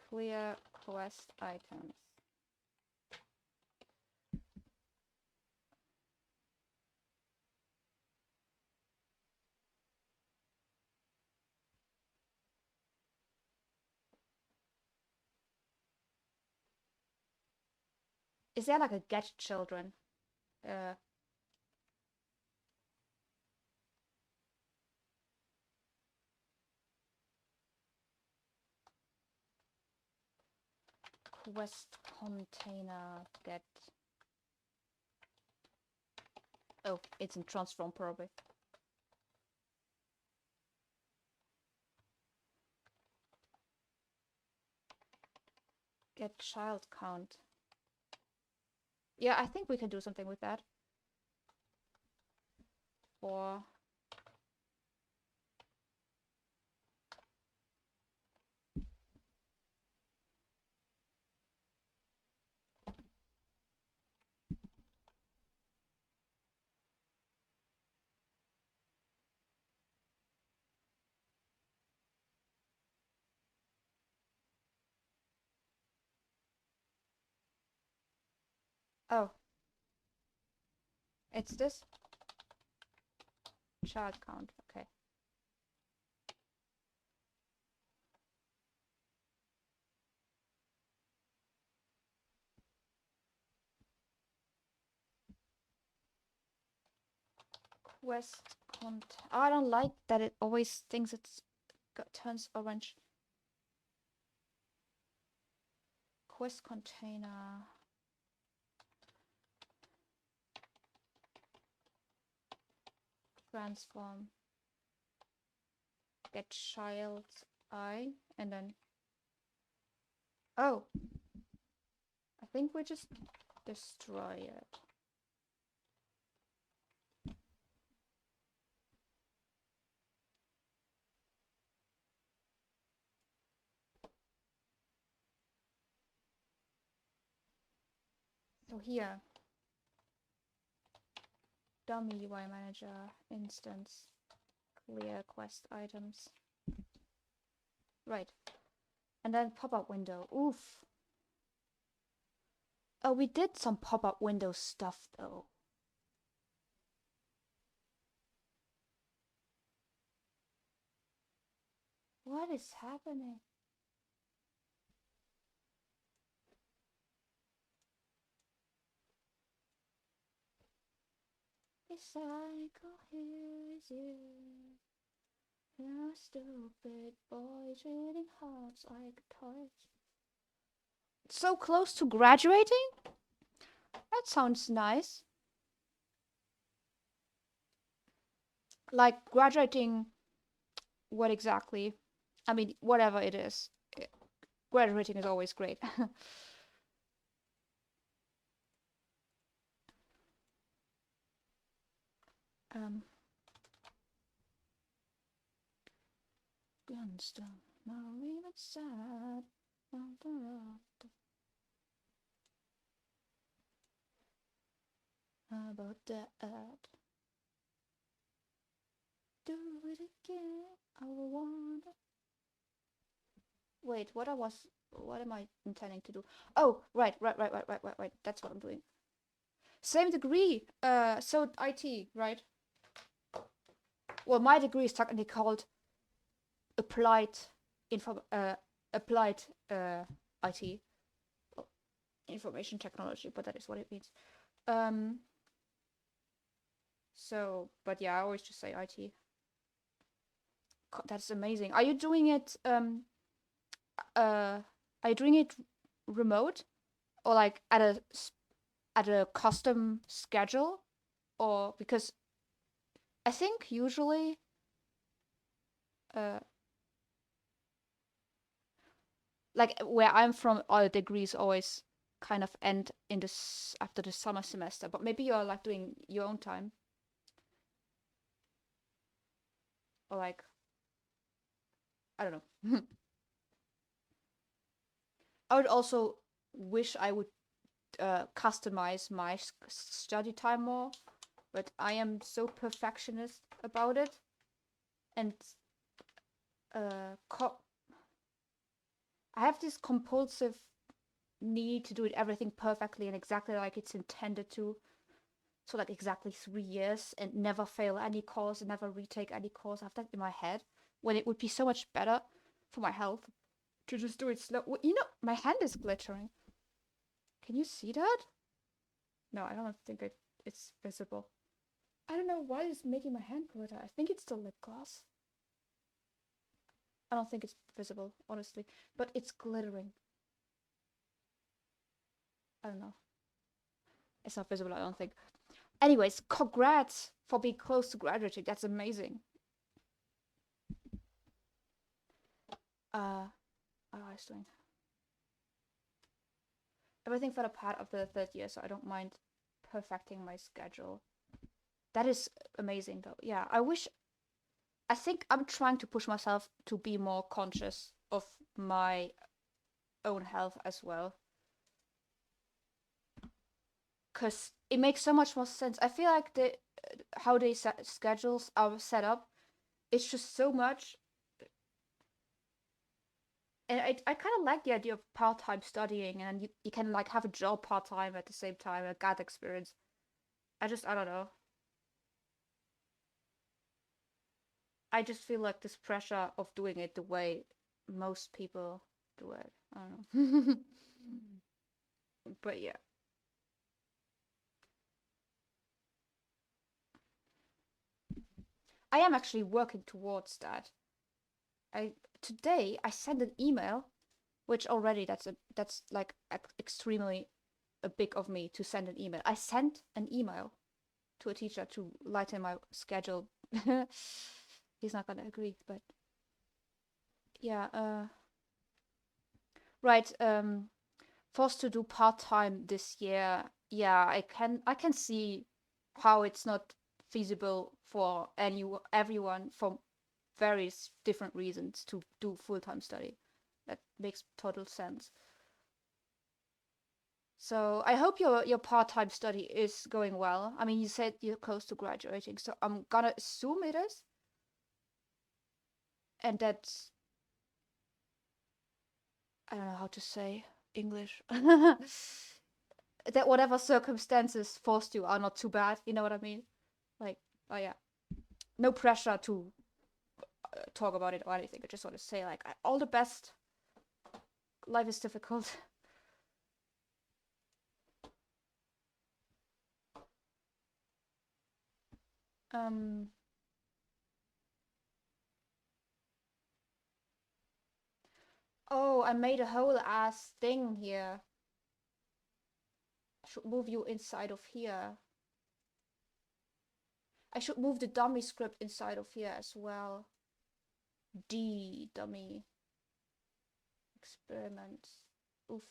Speaker 1: clear quest items. Is there like a get children? Quest container get. Oh, it's in transform probably. Get child count. Yeah, I think we can do something with that. Or oh, it's this child count. Okay. Quest content. Oh, I don't like that it always thinks turns orange. Quest container. Transform. Get child eye and then. Oh. I think we just destroy it. So here, dummy UI manager instance, clear quest items. Right. And then pop-up window. Oof. Oh, we did some pop-up window stuff though. What is happening? The cycle here is you. You're a stupid boy treating hearts like toys. So close to graduating? That sounds nice. Like graduating, what exactly? I mean, whatever it is. Graduating is always great. um, Gunstone, now even sad. How about that? Do it again. I want. Wait, what am I intending to do? Oh, right. That's what I'm doing. Same degree. So IT, right? Well, my degree is technically called applied applied IT, information technology, but that is what it means. So, but yeah, I always just say IT. God, that's amazing. Are you doing it are you doing it remote or like at a custom schedule, or because I think usually uh like where I'm from, all degrees always kind of end in this after the summer semester, but maybe you're like doing your own time, or like I don't know. I would also wish I would customize my study time more, but I am so perfectionist about it, and uh, I have this compulsive need to do it everything perfectly and exactly like it's intended to. So like exactly 3 years and never fail any course and never retake any course. I have that in my head when it would be so much better for my health to just do it slow. You know, my hand is glittering. Can you see that? No, I don't think it's visible. I don't know why it's making my hand glitter. I think it's the lip gloss. I don't think it's visible, honestly, but it's glittering. I don't know. It's not visible, I don't think. Anyways, congrats for being close to graduating. That's amazing. I was doing everything for the part of the third year, so I don't mind perfecting my schedule. That is amazing, though. Yeah, I think I'm trying to push myself to be more conscious of my own health as well, because it makes so much more sense. I feel like how they schedules are set up, it's just so much. And I kind of like the idea of part-time studying, and you can like have a job part-time at the same time, a that experience. I don't know. I just feel like this pressure of doing it the way most people do it. I don't know. But yeah. I am actually working towards that. I Today I sent an email, which already that's like extremely a big of me to send an email. I sent an email to a teacher to lighten my schedule. He's not gonna agree, but yeah. Right. Forced to do part time this year. Yeah, I can see how it's not feasible for everyone for various different reasons to do full time study. That makes total sense. So I hope your part time study is going well. I mean, you said you're close to graduating, so I'm gonna assume it is, and that's I don't know how to say English. That whatever circumstances forced you are not too bad. You know what I mean? Like, oh yeah, no pressure to talk about it or anything. I just want to say like all the best. Life is difficult. um. Oh, I made a whole ass thing here. I should move you inside of here. I should move the dummy script inside of here as well. D dummy experiment. Oof.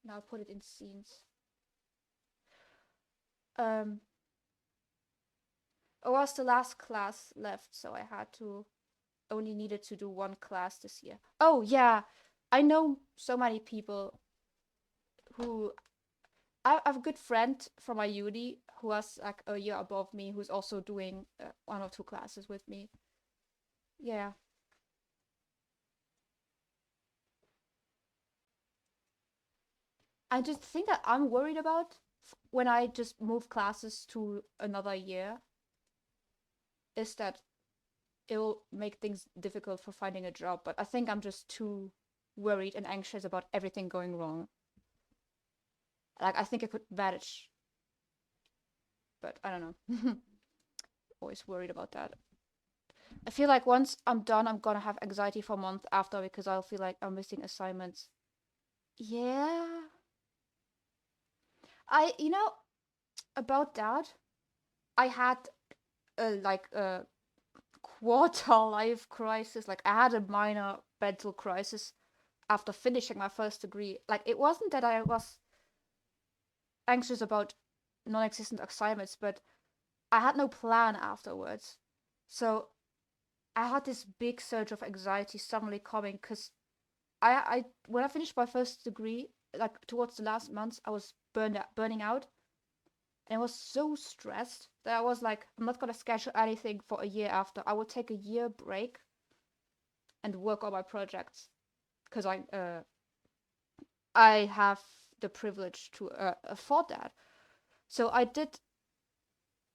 Speaker 1: Now put it in scenes. It was the last class left, so I had to only needed to do one class this year. Oh yeah, I know so many people who I have a good friend from my uni who was like a year above me who's also doing one or two classes with me. Yeah. I just think that I'm worried about when I just move classes to another year is that it will make things difficult for finding a job. But I think I'm just too worried and anxious about everything going wrong. Like I think I could manage, but I don't know. Always worried about that. I feel like once I'm done, I'm gonna have anxiety for a month after because I'll feel like I'm missing assignments. Yeah. You know, about that, I had a quarter life crisis. Like I had a minor mental crisis after finishing my first degree. Like it wasn't that I was anxious about non-existent assignments, but I had no plan afterwards. So I had this big surge of anxiety suddenly coming because I when I finished my first degree, like towards the last months, I was burning out, and I was so stressed that I was like, I'm not gonna schedule anything for a year after. I will take a year break and work on my projects because I have the privilege to afford that. So I did.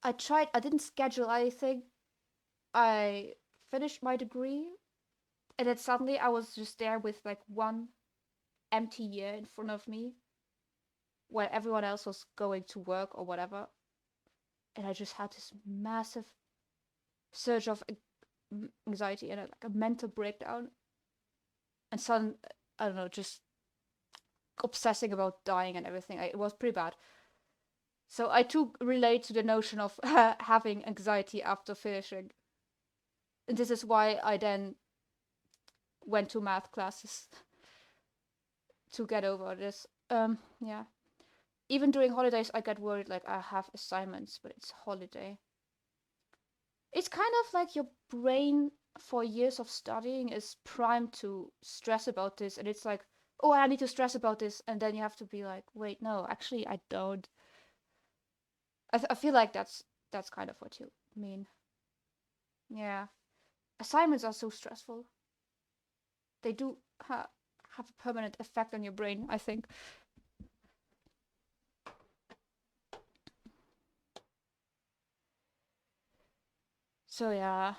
Speaker 1: I tried. I didn't schedule anything. I finished my degree, and then suddenly I was just there with like one empty year in front of me, where everyone else was going to work or whatever, and I just had this massive surge of anxiety and like a mental breakdown, and sudden I don't know, just obsessing about dying and everything. It was pretty bad. So I too relate to the notion of having anxiety after finishing. And this is why I then went to math classes to get over this. Yeah. Even during holidays, I get worried like I have assignments, but it's holiday. It's kind of like your brain for years of studying is primed to stress about this, and it's like, oh, I need to stress about this, and then you have to be like, wait, no, actually, I don't. I feel like that's kind of what you mean. Yeah, assignments are so stressful. They do have a permanent effect on your brain, I think. So yeah.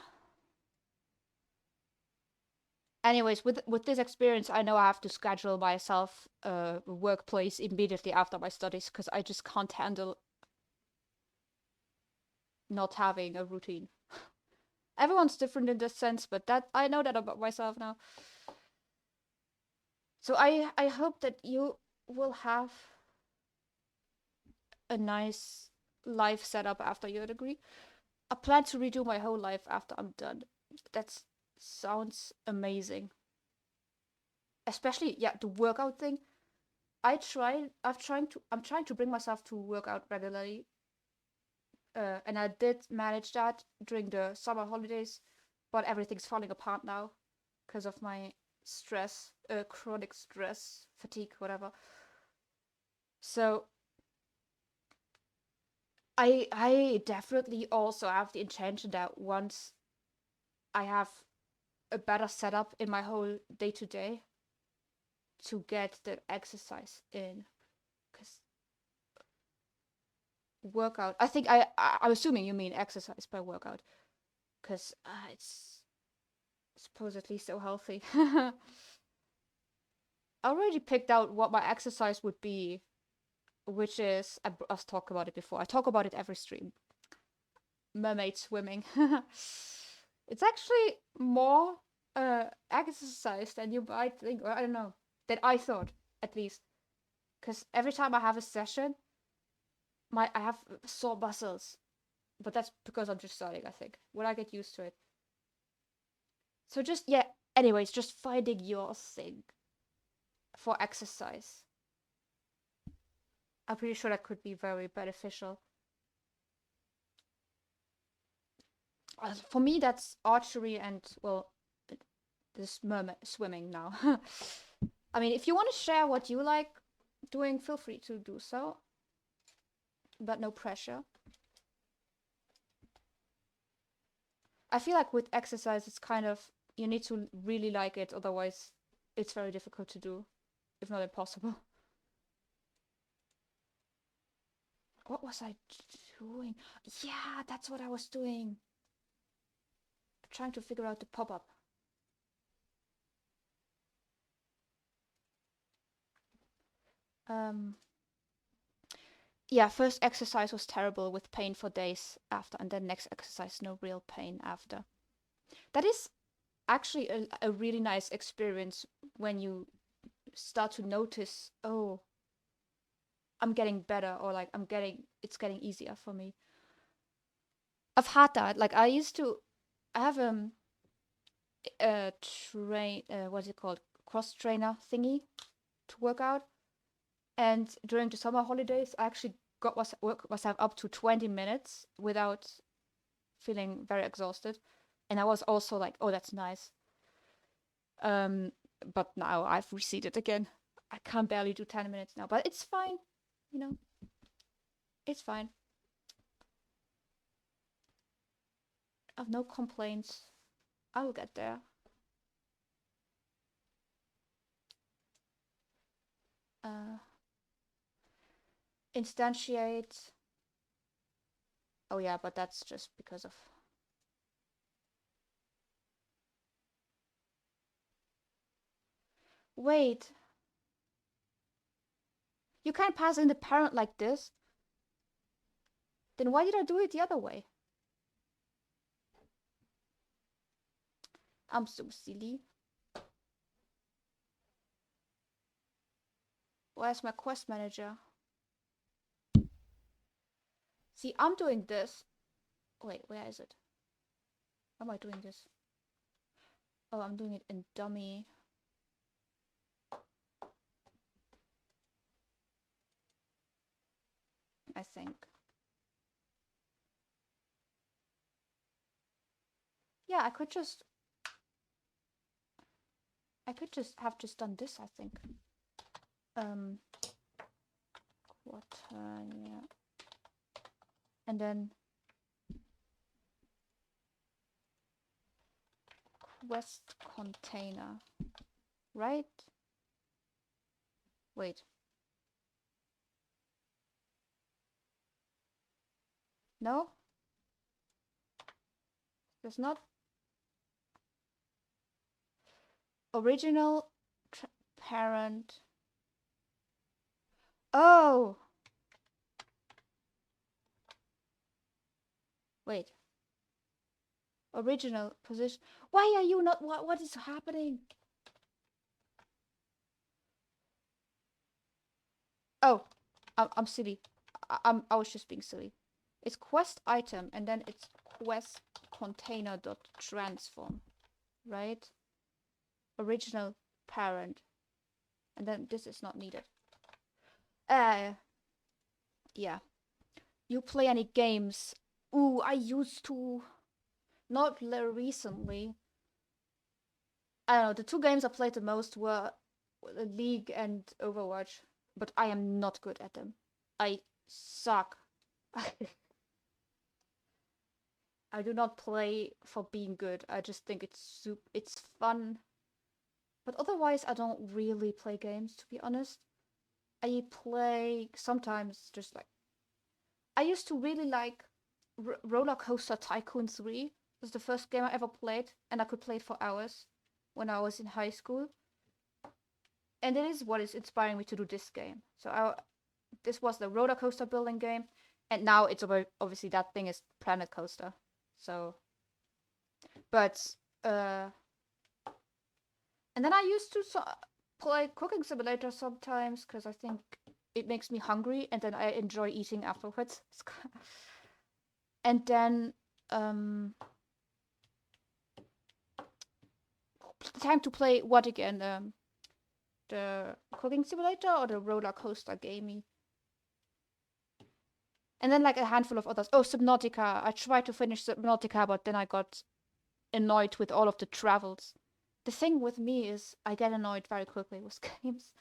Speaker 1: Anyways, with this experience, I know I have to schedule myself a workplace immediately after my studies because I just can't handle not having a routine. Everyone's different in this sense, but that I know that about myself now. So I hope that you will have a nice life set up after your degree. I plan to redo my whole life after I'm done. That sounds amazing. Especially yeah, the workout thing. I'm trying to bring myself to work out regularly. And I did manage that during the summer holidays, but everything's falling apart now because of my stress, chronic stress, fatigue, whatever. So I definitely also have the intention that once I have a better setup in my whole day to day to get the exercise in, because workout. I think I'm assuming you mean exercise by workout, because it's supposedly so healthy. I already picked out what my exercise would be, which is I've talked about it before. I talk about it every stream. Mermaid swimming. It's actually more exercise than you might think, or I don't know, that I thought at least. Because every time I have a session, I have sore muscles, but that's because I'm just starting. I think when I get used to it. So just yeah. Anyways, just finding your thing for exercise. I'm pretty sure that could be very beneficial. For me, that's archery and, well, this mermaid swimming now. I mean, if you want to share what you like doing, feel free to do so, but no pressure. I feel like with exercise, it's kind of, you need to really like it, otherwise it's very difficult to do, if not impossible. What was I doing? Yeah, that's what I was doing. Trying to figure out the pop-up. Yeah, first exercise was terrible with pain for days after, and then next exercise, no real pain after. That is actually a really nice experience when you start to notice, oh, I'm getting better, or like it's getting easier for me. I've had that. Like I have a what's it called? Cross trainer thingy to work out. And during the summer holidays, I actually got myself up to 20 minutes without feeling very exhausted. And I was also like, oh, that's nice. But now I've receded again. I can barely do 10 minutes now, but it's fine. You know, it's fine. I've no complaints. I will get there. Instantiate. Oh yeah, but that's just because of... Wait. You can't pass in the parent like this. Then why did I do it the other way? I'm so silly. Where's my quest manager? See, I'm doing this. Wait, where is it? How am I doing this? Oh, I'm doing it in dummy. I think. Yeah, I could just have just done this, I think. What? Yeah. And then quest container, right? Wait. No? There's not. Original parent. Oh! Wait. Original position. Why are you not? What is happening? Oh, I'm silly. I was just being silly. It's quest item and then it's quest container dot transform, right? Original parent, and then this is not needed. Yeah. You play any games? Ooh, I used to. Not recently. I don't know. The two games I played the most were League and Overwatch, but I am not good at them. I suck. I do not play for being good. I just think it's fun. But otherwise, I don't really play games, to be honest. I play sometimes just like... I used to really like Roller Coaster Tycoon 3. was the first game I ever played, and I could play it for hours when I was in high school. And it is what is inspiring me to do this game. So this was the roller coaster building game, and now it's about, obviously that thing is Planet Coaster. So, but and then I used to play Cooking Simulator sometimes because I think it makes me hungry, and then I enjoy eating afterwards. And then time to play what again? The Cooking Simulator or the roller coaster gamey? And then like a handful of others. Oh, Subnautica. I tried to finish Subnautica, but then I got annoyed with all of the travels. The thing with me is I get annoyed very quickly with games.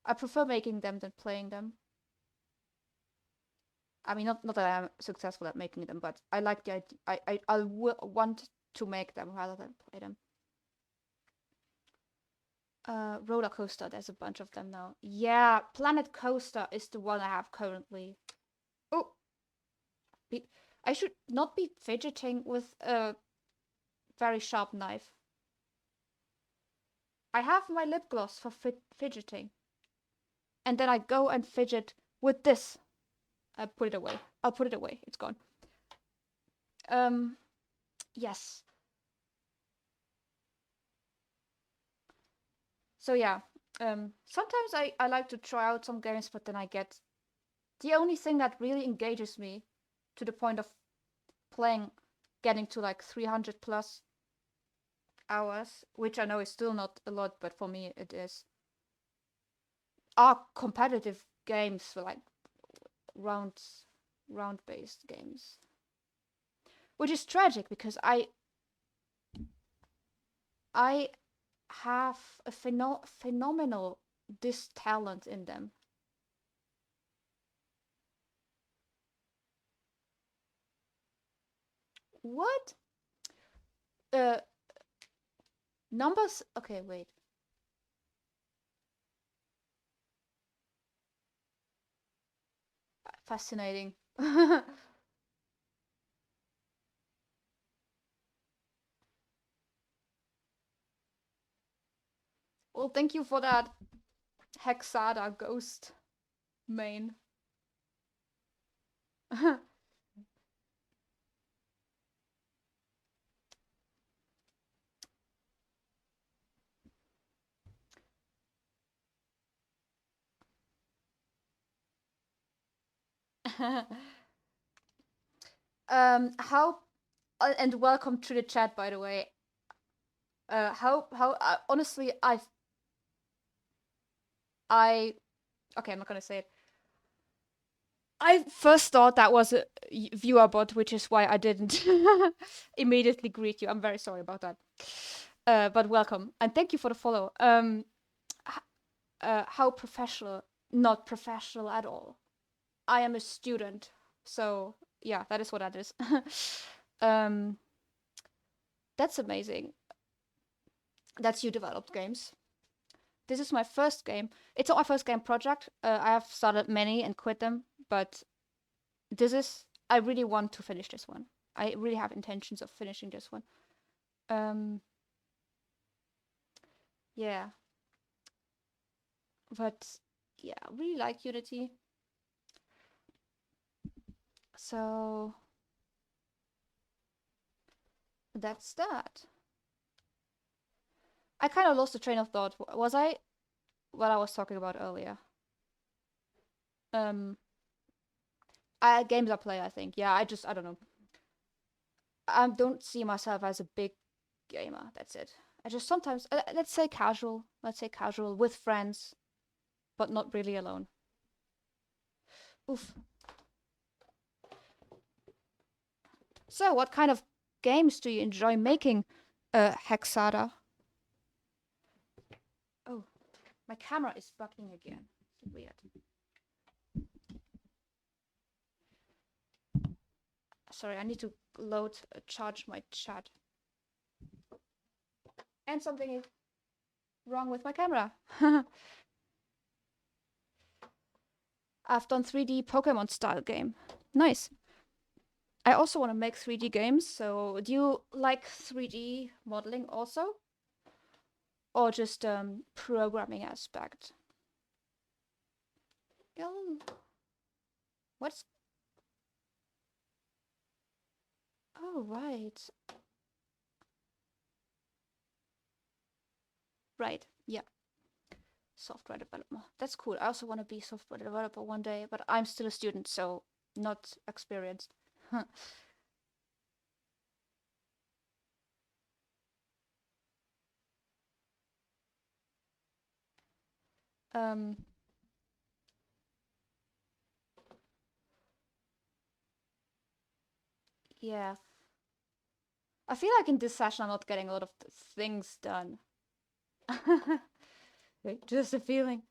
Speaker 1: I prefer making them than playing them. I mean, not that I'm successful at making them, but I like the idea. I want to make them rather than play them. Roller coaster. There's a bunch of them now. Yeah, Planet Coaster is the one I have currently. Oh, I should not be fidgeting with a very sharp knife. I have my lip gloss for fidgeting. And then I go and fidget with this. I put it away. I'll put it away. It's gone. Yes. So yeah. Sometimes I like to try out some games, but then I get the only thing that really engages me to the point of playing, getting to like 300 plus hours, which I know is still not a lot, but for me it is, are competitive games for like round-based games. Which is tragic because I have a phenomenal this talent in them. What? Numbers? Okay, wait. Fascinating. Well, thank you for that Hexada ghost main. How and welcome to the chat, by the way. How honestly I okay, I'm not gonna say it. I first thought that was a viewer bot, which is why I didn't immediately greet you. I'm very sorry about that. But welcome and thank you for the follow. How professional? Not professional at all. I am a student, so yeah, that is what that is. That's amazing. That's you developed games. This is my first game. It's not my first game project. I have started many and quit them, but this is. I really want to finish this one. I really have intentions of finishing this one. Yeah. But yeah, I really like Unity. So that's that. I kind of lost the train of thought. Was I what I was talking about earlier? Games I play, I think. Yeah, I don't know. I don't see myself as a big gamer. That's it. I just sometimes, let's say casual. Let's say casual with friends, but not really alone. Oof. So, what kind of games do you enjoy making, Hexada? Oh, my camera is bugging again. Weird. Sorry, I need to charge my chat. And something is wrong with my camera. I've done 3D Pokemon style game. Nice. I also want to make 3D games, so do you like 3D modeling also? Or just programming aspect? Oh, what's... Oh, right. Right, yeah. Software developer. That's cool. I also want to be software developer one day, but I'm still a student, so not experienced. um, yeah. I feel like in this session I'm not getting a lot of things done. Just a feeling.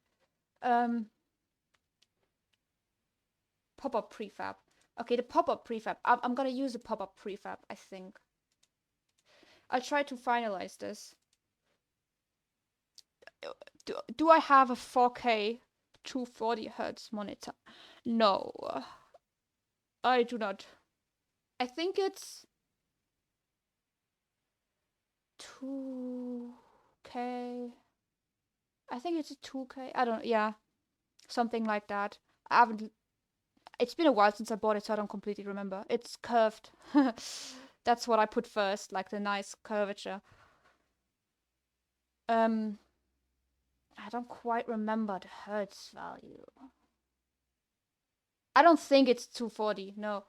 Speaker 1: Um, Pop-up prefab. Okay, the pop-up prefab. I'm gonna use the pop-up prefab, I think. I'll try to finalize this. Do I have a 4K 240 Hertz monitor? No, I do not. I think it's 2K. I think it's a 2K. I don't, yeah, something like that. I haven't, it's been a while since I bought it, so I don't completely remember. It's curved. That's what I put first, like the nice curvature. Um, I don't quite remember the Hertz value. I don't think it's 240, no.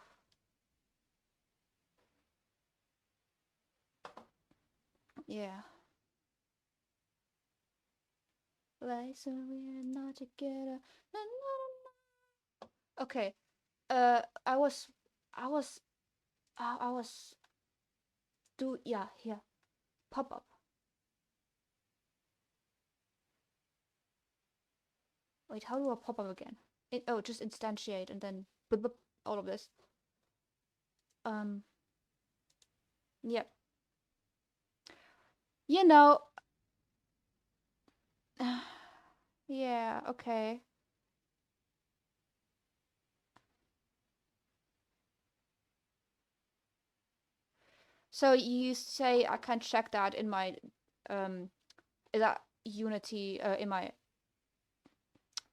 Speaker 1: Yeah. Like, so we're not together. Okay. I was, I was, I was, yeah, here. Pop up. Wait, how do I pop up again? Oh, just instantiate and then blip, blip, all of this. Um, yeah. You know, yeah, okay. So you say I can check that in my, is that Unity, in my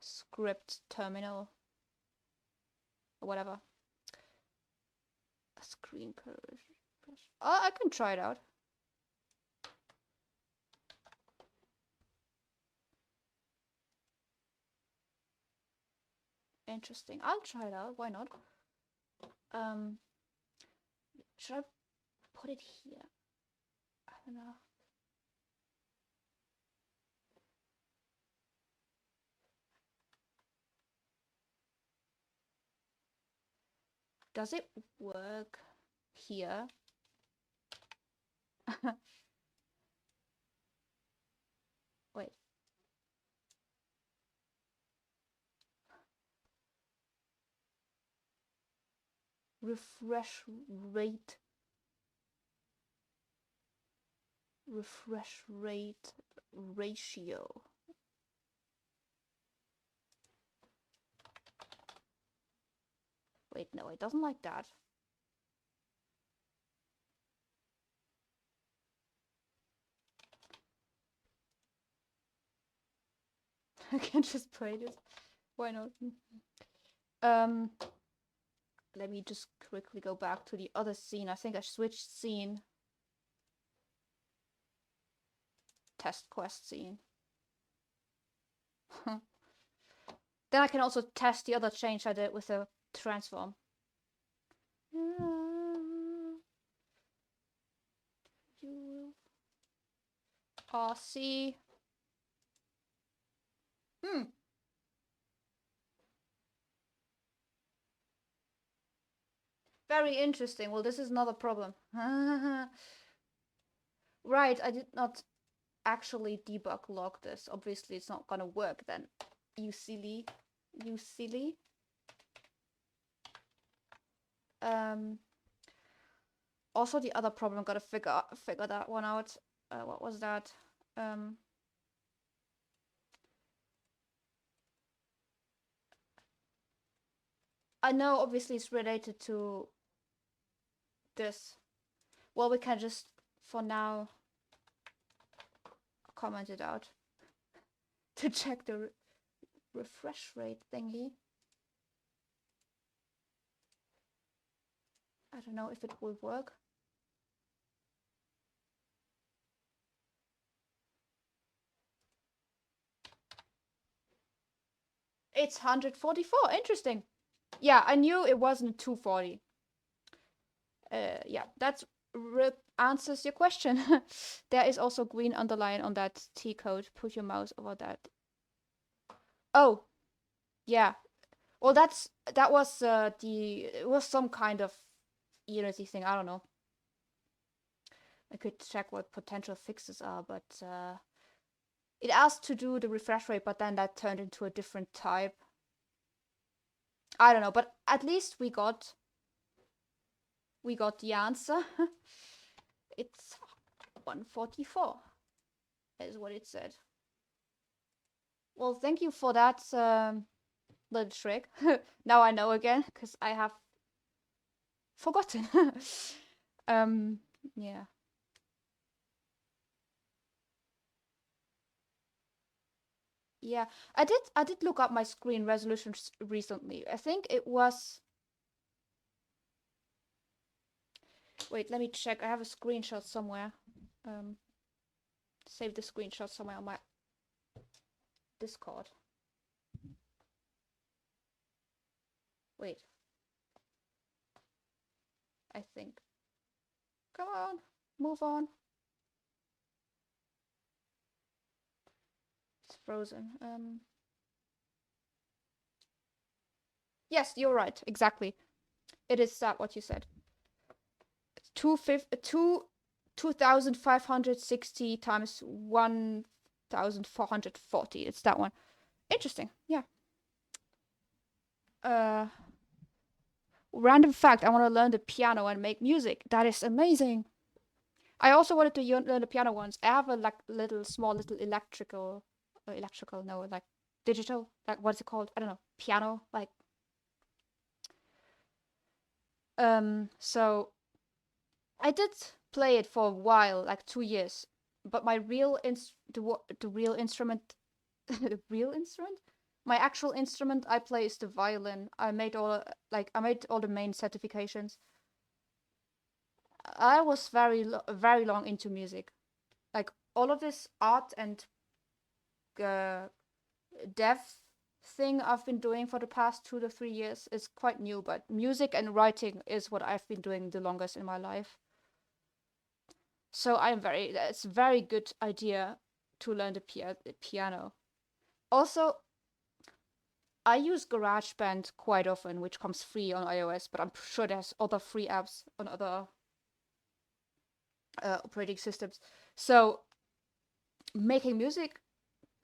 Speaker 1: script terminal or whatever. A screen curve. Oh, I can try it out. Interesting. I'll try it out. Why not? Um, should I put it here? I don't know. Does it work here? Wait. Refresh rate. Refresh rate ratio. Wait, no, it doesn't like that. I can just play this. Why not? Um, let me just quickly go back to the other scene. I think I switched scene. Test quest scene. Then I can also test the other change I did with the transform. RC. Very interesting. Well, this is not a problem. Right, I did not actually debug log this. Obviously, it's not gonna work then. You silly. You silly. Also, the other problem, gotta figure that one out. What was that? I know obviously it's related to this. Well, we can just, for now, comment it out to check the refresh rate thingy. I don't know if it will work. It's 144. Interesting. Yeah, I knew it wasn't 240. Yeah, that answers your question. There is also green underline on that T code. Put your mouse over that. Oh, yeah. Well, that was it was some kind of Unity thing. I don't know. I could check what potential fixes are, but it asked to do the refresh rate, but then that turned into a different type. I don't know, but at least we got the answer. It's 144 is what it said. Well, thank you for that little trick. Now I know again, because I have forgotten. Yeah. Yeah, I did look up my screen resolution recently. I think it was. Wait, let me check. I have a screenshot somewhere. Save the screenshot somewhere on my Discord. Wait. I think. Come on, move on. It's frozen. Yes, you're right. Exactly. It is that what you said. 2,560 times 1,440. It's that one. Interesting. Yeah. Random fact, I want to learn the piano and make music. That is amazing. I also wanted to learn the piano once. I have a like small little electrical, no, like digital, like what's it called? I don't know, piano, like. So I did play it for a while, like 2 years, but my real the real instrument, the real instrument, my actual instrument I play is the violin. I made all the main certifications. I was very long into music, like all of this art and dev thing I've been doing for the past 2 to 3 years is quite new, but music and writing is what I've been doing the longest in my life. So it's a very good idea to learn the piano. Also, I use GarageBand quite often, which comes free on iOS, but I'm sure there's other free apps on other operating systems. So, making music,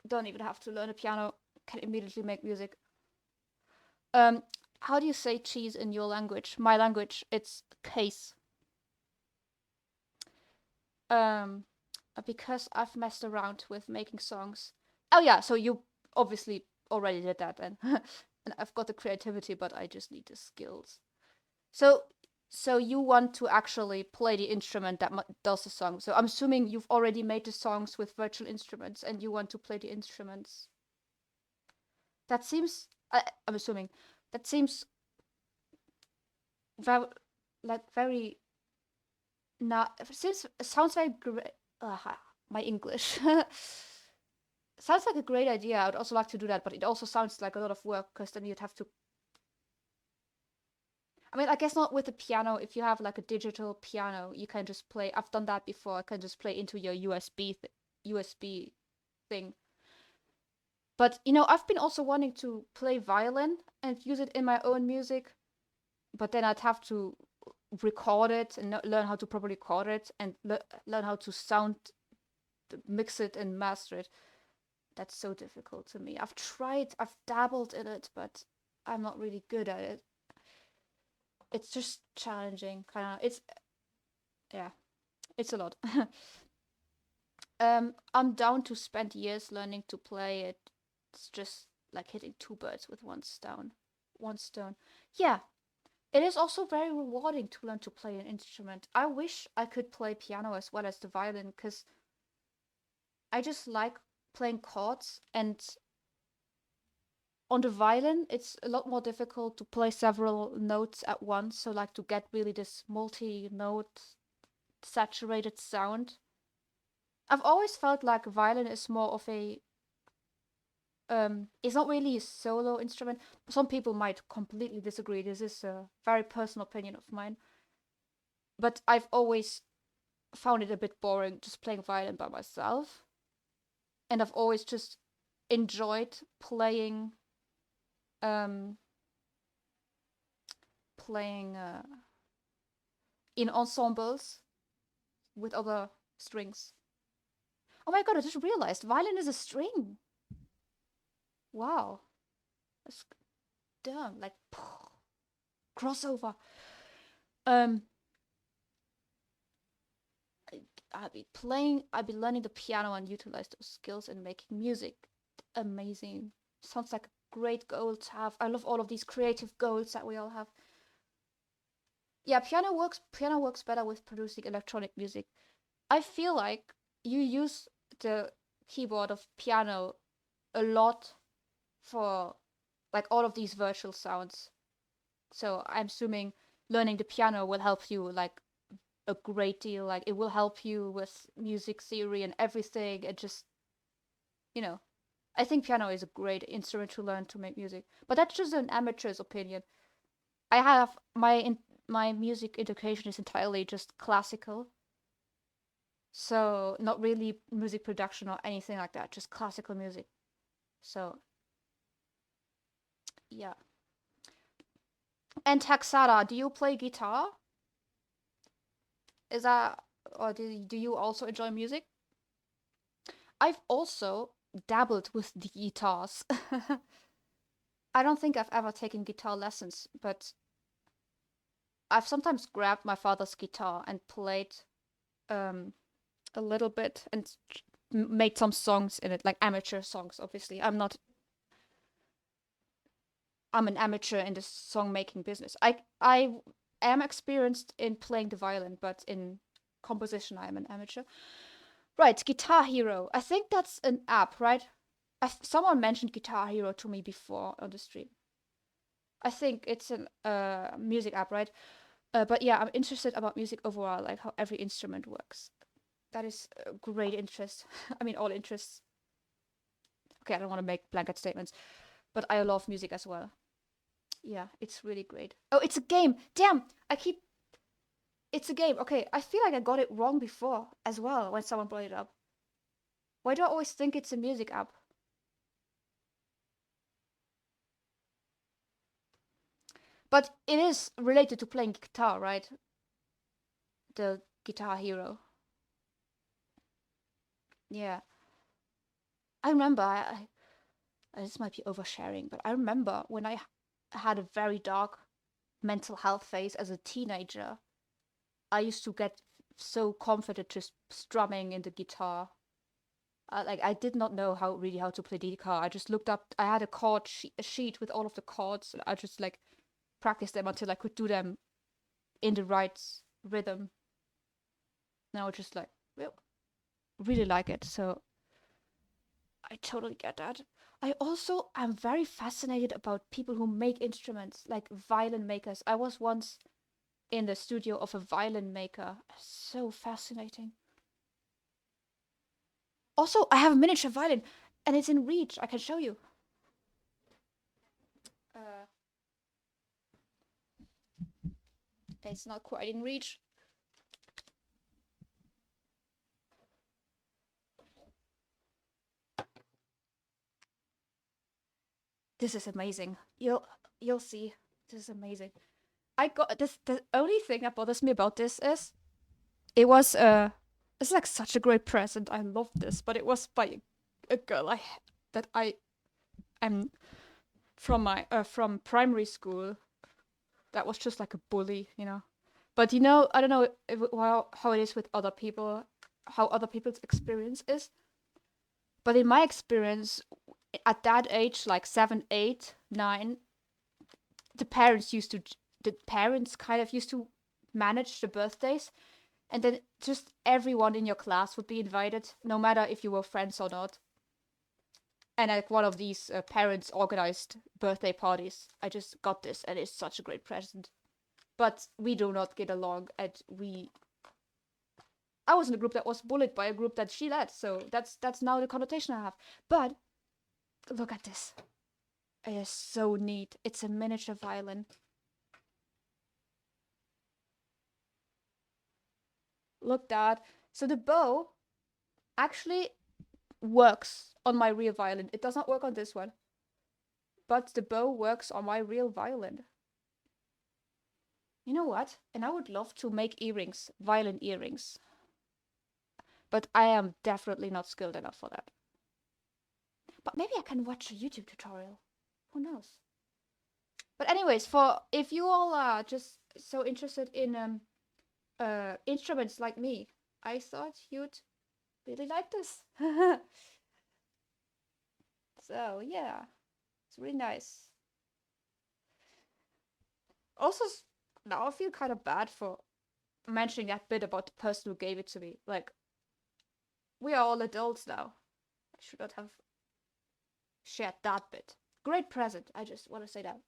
Speaker 1: don't even have to learn a piano, can immediately make music. How do you say cheese in your language? My language, it's case. Because I've messed around with making songs. Oh yeah, so you obviously already did that then. And I've got the creativity, but I just need the skills. So you want to actually play the instrument that does the song. So I'm assuming you've already made the songs with virtual instruments and you want to play the instruments. That seems, I'm assuming, that seems very, sounds very great. My English. Sounds like a great idea. I would also like to do that, but it also sounds like a lot of work because then you'd have to. I mean, I guess not with the piano. If you have like a digital piano, you can just play. I've done that before. I can just play into your USB thing. But I've been also wanting to play violin and use it in my own music, but then I'd have to record it and learn how to properly record it and learn how to mix it and master it. That's so difficult to me. I've dabbled in it, but I'm not really good at it. It's just challenging, kind of. It's a lot. I'm down to spend years learning to play it. It's just like hitting two birds with one stone. Yeah. It is also very rewarding to learn to play an instrument. I wish I could play piano as well as the violin, because I just like playing chords, and on the violin it's a lot more difficult to play several notes at once, so like to get really this multi-note saturated sound. I've always felt like violin is more of a it's not really a solo instrument. Some people might completely disagree. This is a very personal opinion of mine. But I've always found it a bit boring just playing violin by myself. And I've always just enjoyed um playing in ensembles with other strings. Oh my god, I just realized violin is a string. Wow. That's dumb. Like crossover. Um I'd be learning the piano and utilize those skills in making music. Amazing. Sounds like a great goal to have. I love all of these creative goals that we all have. Yeah, piano works better with producing electronic music. I feel like you use the keyboard of piano a lot for like all of these virtual sounds. So I'm assuming learning the piano will help you like a great deal. Like it will help you with music theory and everything. It just, you know, I think piano is a great instrument to learn to make music. But that's just an amateur's opinion. I have my music education is entirely just classical. So not really music production or anything like that, just classical music. So yeah. And Taxara, do you play guitar? Is that or do you also enjoy music? I've also dabbled with the guitars. I don't think I've ever taken guitar lessons, but I've sometimes grabbed my father's guitar and played um a little bit and made some songs in it, like amateur songs, obviously. I'm an amateur in the song making business. I am experienced in playing the violin, but in composition I am an amateur. Right, Guitar Hero. I think that's an app, right? Someone mentioned Guitar Hero to me before on the stream. I think it's an music app, right? But yeah, I'm interested about music overall, like how every instrument works. That is a great interest. I mean, all interests. Okay, I don't want to make blanket statements, but I love music as well. Yeah, it's really great. Oh, it's a game. Damn, I keep. It's a game. Okay, I feel like I got it wrong before as well when someone brought it up. Why do I always think it's a music app? But it is related to playing guitar, right? The Guitar Hero. Yeah. I remember, this might be oversharing, but I remember when I had a very dark mental health phase as a teenager, I used to get so confident just strumming in the guitar. Like I did not know how to play the guitar. I just looked up. I had a sheet with all of the chords. And I just like practiced them until I could do them in the right rhythm. Now I just like well, really like it. So I totally get that. I also am very fascinated about people who make instruments, like violin makers. I was once in the studio of a violin maker. So fascinating. Also, I have a miniature violin, and it's in reach. I can show you. Uh, it's not quite in reach. This is amazing. You'll see. This is amazing. I got this. The only thing that bothers me about this is it was it's like such a great present. I love this, but it was by a girl that I am from my from primary school. That was just like a bully, you know. But you know, I don't know how it is with other people, how other people's experience is. But in my experience, at that age, like 7, 8, 9, the parents used to the parents kind of used to manage the birthdays, and then just everyone in your class would be invited, no matter if you were friends or not. And like one of these parents organized birthday parties. I just got this, and it's such a great present. But we do not get along, and I was in a group that was bullied by a group that she led, so that's now the connotation I have. But look at this. It is so neat. It's a miniature violin. Look that. So the bow actually works on my real violin. It does not work on this one. But the bow works on my real violin. You know what? And I would love to make earrings, violin earrings. But I am definitely not skilled enough for that. But maybe I can watch a YouTube tutorial. Who knows? But anyways, for if you all are just so interested in instruments like me, I thought you'd really like this. So yeah, it's really nice. Also, now I feel kind of bad for mentioning that bit about the person who gave it to me. Like, we are all adults now. I should not have shared that bit. Great present. I just want to say that.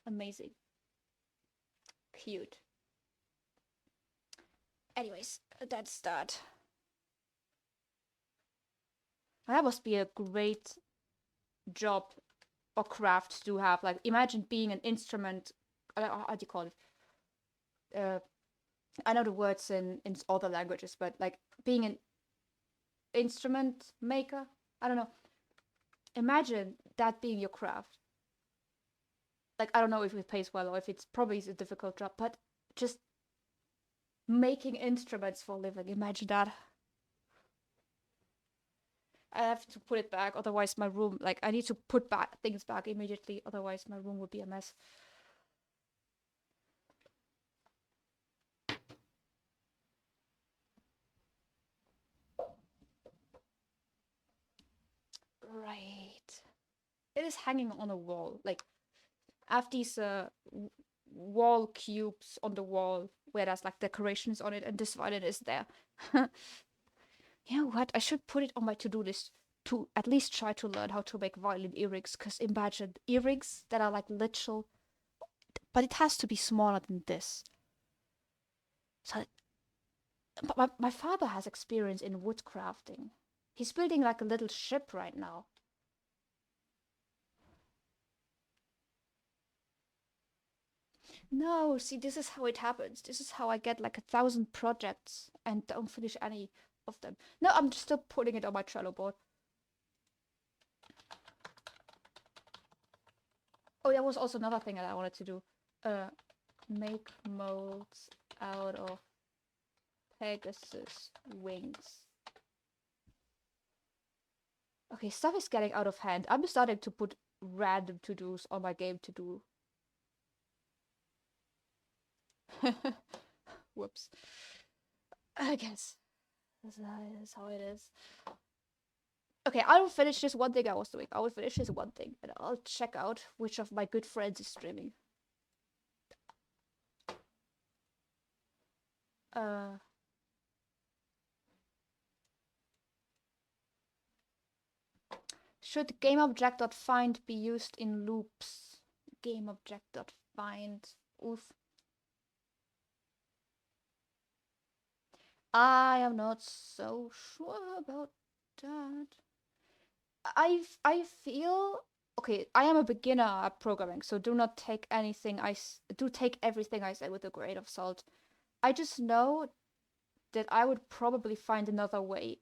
Speaker 1: Amazing. Cute. Anyways, that's that. That must be a great job or craft to have. Like, imagine being an instrument. How do you call it? I know the words in other languages, but like being an instrument maker. I don't know. Imagine that being your craft. Like, I don't know if it pays well or if it's probably a difficult job, but just making instruments for a living. Imagine that. I have to put it back, otherwise my room, like, I need to put back things back immediately, otherwise my room would be a mess. Right. It is hanging on a wall. Like, I have these wall cubes on the wall where there's like decorations on it, and this violin is there. You know what? I should put it on my to-do list to at least try to learn how to make violin earrings, because imagine earrings that are like literal, but it has to be smaller than this. So, but my father has experience in wood crafting. He's building like a little ship right now. No, see, this is how it happens. This is how I get like 1,000 projects and don't finish any of them. No, I'm still putting it on my Trello board. Oh, that was also another thing that I wanted to do. Make molds out of Pegasus wings. Okay, stuff is getting out of hand. I'm starting to put random to-dos on my game to-do. Whoops. I guess that's how it is. Okay, I will finish this one thing I was doing. I will finish this one thing, and I'll check out which of my good friends is streaming. Should GameObject.find be used in loops? GameObject.find. Oof. I am not so sure about that. I feel okay. I am a beginner at programming, so do not take anything do take everything I say with a grain of salt. I just know that I would probably find another way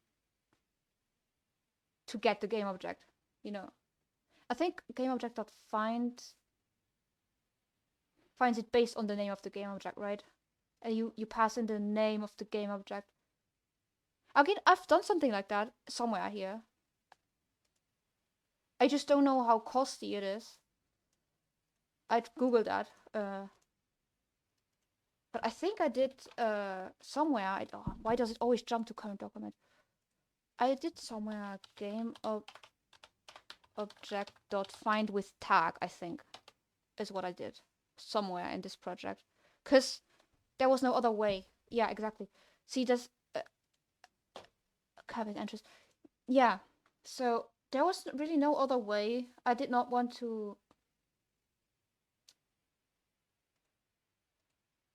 Speaker 1: to get the game object. You know, I think GameObject.find finds it based on the name of the game object, right? And you pass in the name of the game object. Again, I've done something like that somewhere here. I just don't know how costly it is. I'd Google that. But I think I did somewhere. Why does it always jump to current document? I did somewhere game object.find with tag, I think. is what I did somewhere in this project. Because there was no other way. Yeah, exactly. See, there's cabin entrance. Yeah. So there was really no other way. I did not want to.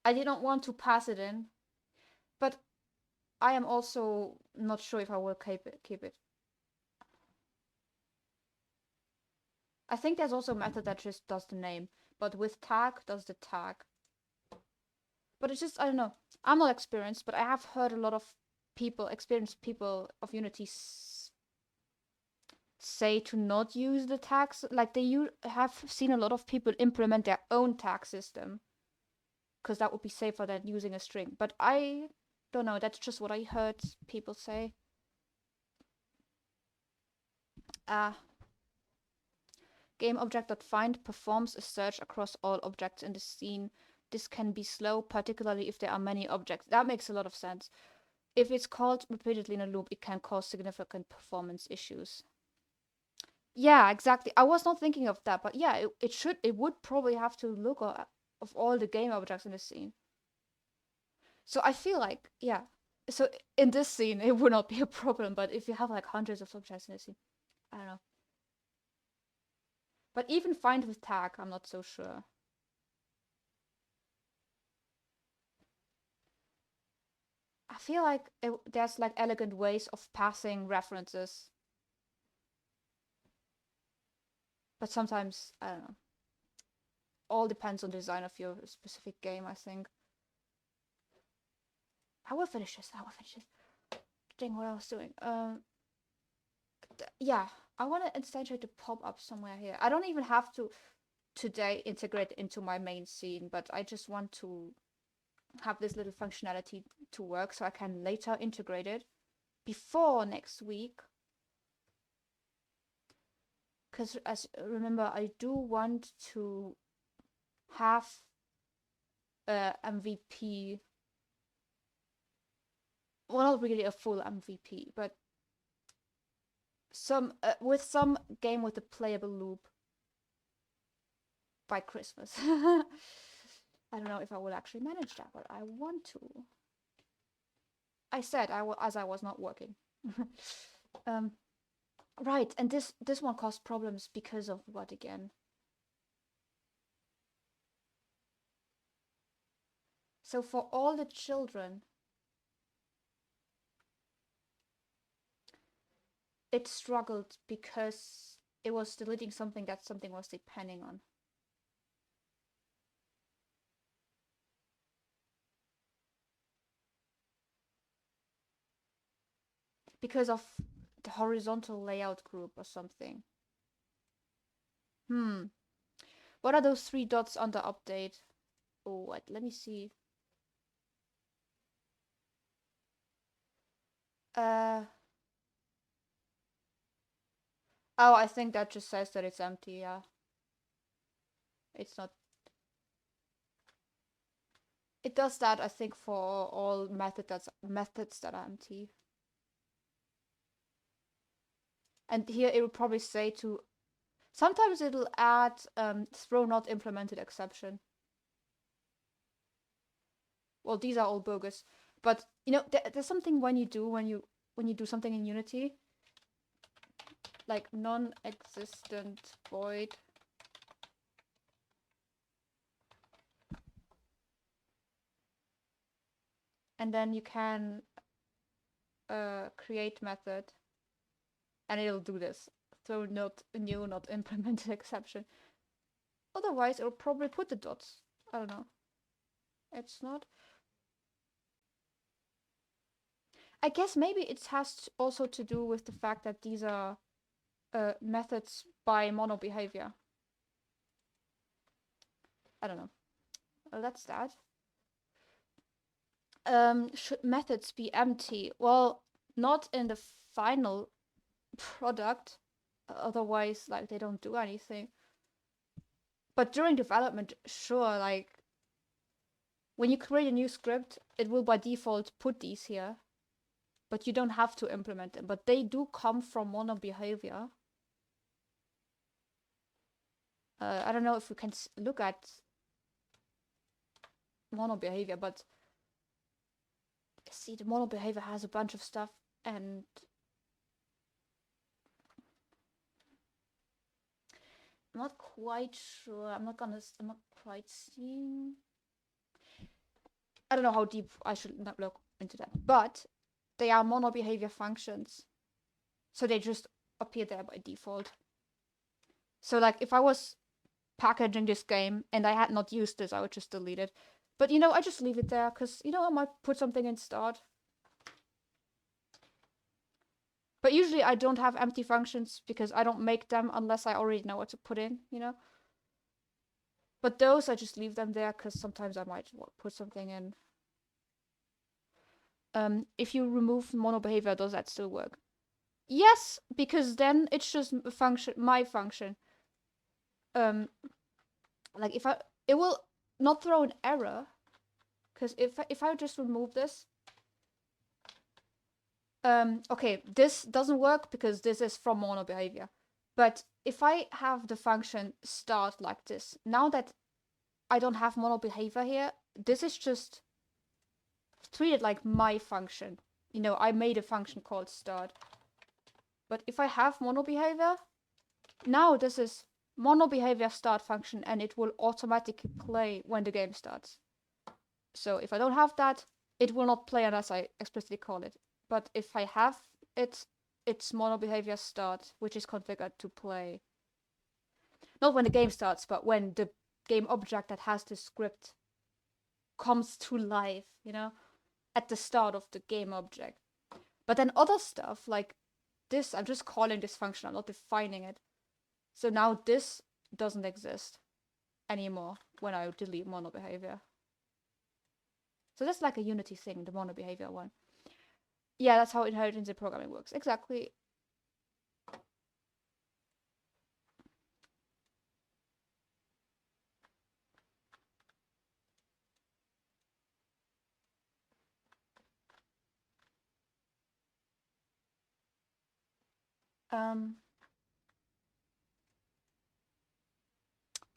Speaker 1: I did not want to pass it in, but I am also not sure if I will keep it. I think there's also a method that just does the name, but with tag does the tag. But it's just, I don't know. I'm not experienced, but I have heard a lot of experienced people of Unity say to not use the tags. Like have seen a lot of people implement their own tag system, because that would be safer than using a string. But I don't know. That's just what I heard people say. Game object.find performs a search across all objects in the scene. This can be slow, particularly if there are many objects. That makes a lot of sense. If it's called repeatedly in a loop, it can cause significant performance issues. Yeah, exactly. I was not thinking of that, but yeah, it would probably have to look of all the game objects in the scene. So I feel like, yeah. So in this scene, it would not be a problem, but if you have like hundreds of objects in the scene, I don't know. But even find with tag, I'm not so sure. I feel like there's like elegant ways of passing references. But sometimes, I don't know. All depends on the design of your specific game, I think. I will finish this. Dang, what I was doing. Yeah, I want to instantiate the pop-up somewhere here. I don't even have to today integrate into my main scene, but I just want to have this little functionality to work so I can later integrate it before next week. Because remember, I do want to have a MVP. Well, not really a full MVP, but with some game with a playable loop by Christmas. I don't know if I will actually manage that, but I want to. I said as I was not working. Right, and this one caused problems because of what again? So for all the children, it struggled because it was deleting something that something was depending on. Because of the horizontal layout group or something. What are those 3 dots on the update? Oh, what? Let me see. Oh, I think that just says that it's empty, yeah. It's not. It does that, I think, for all methods that are empty. And here it will probably say to. Sometimes it'll add throw not implemented exception. Well, these are all bogus, but you know, there's something when you do something in Unity, like non-existent void. And then you can create method, and it'll do this. Throw not new, not implemented exception. Otherwise, it'll probably put the dots. I don't know. It's not. I guess maybe it has also to do with the fact that these are methods by mono behavior. I don't know. Well, that's that. Should methods be empty? Well, not in the final product. Otherwise, like, they don't do anything. But during development, sure, like, when you create a new script, it will by default put these here. But you don't have to implement them. But they do come from mono behavior. I don't know if we can look at mono behavior, but see, the mono behavior has a bunch of stuff, and I'm not quite sure. I'm not quite seeing. I don't know how deep I should not look into that, but they are mono behavior functions, so they just appear there by default. So like if I was packaging this game and I had not used this, I would just delete it. But I just leave it there because I might put something in start. But usually I don't have empty functions because I don't make them unless I already know what to put in, But those I just leave them there because sometimes I might put something in. If you remove mono behavior, does that still work? Yes, because then it's just a function, my function. Like it will not throw an error, because if I just remove this, okay, this doesn't work because this is from mono behavior. But if I have the function start like this, now that I don't have mono behavior here, this is just treated like my function. I made a function called start. But if I have mono behavior, now this is mono behavior start function, and it will automatically play when the game starts. So if I don't have that, it will not play unless I explicitly call it. But if I have it, it's mono behavior start, which is configured to play. Not when the game starts, but when the game object that has the script comes to life, at the start of the game object. But then other stuff, like this, I'm just calling this function, I'm not defining it. So now this doesn't exist anymore when I delete mono behavior. So that's like a Unity thing, the mono behavior one. Yeah, that's how inheritance in programming works. Exactly.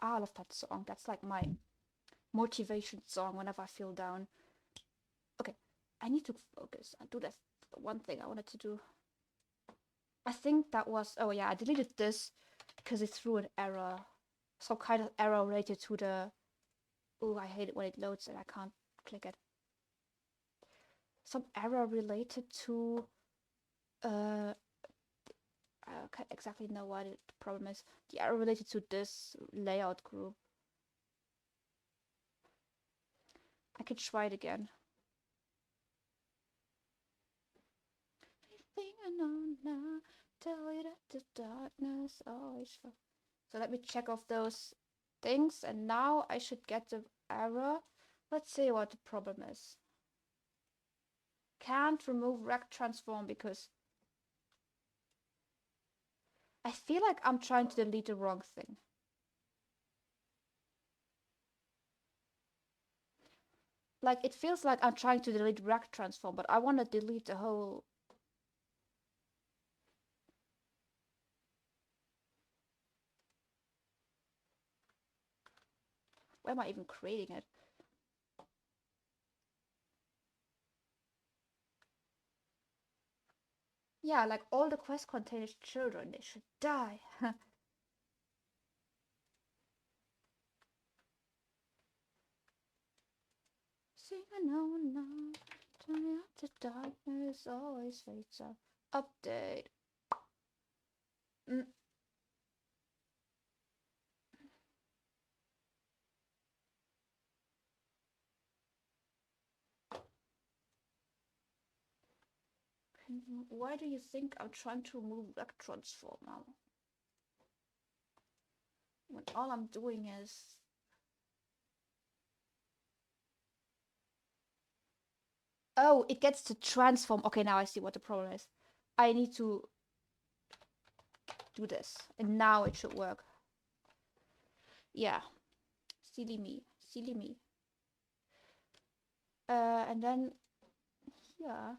Speaker 1: I love that song. That's like my motivation song whenever I feel down. Okay, I need to focus. I do that one thing I wanted to do. I think that was, oh yeah, I deleted this because it threw an error. Some kind of error related to the, oh, I hate it when it loads and I can't click it. Some error related to, I can't exactly know what the problem is. The error related to this layout group. I can try it again. Everything I know now, tell you that the darkness always falls. So let me check off those things, and now I should get the error. Let's see what the problem is. Can't remove rect transform because I feel like I'm trying to delete the wrong thing. Like it feels like I'm trying to delete rect transform, but I want to delete the whole. Why am I even creating it? Yeah, like all the quest contains children, they should die. Sing on now, turn out the darkness always fades out. Update. Why do you think I'm trying to remove rect transform now? When all I'm doing is... Oh, it gets to transform. Okay, now I see what the problem is. I need to do this, and now it should work. Yeah. Silly me. Silly me. And then... Yeah.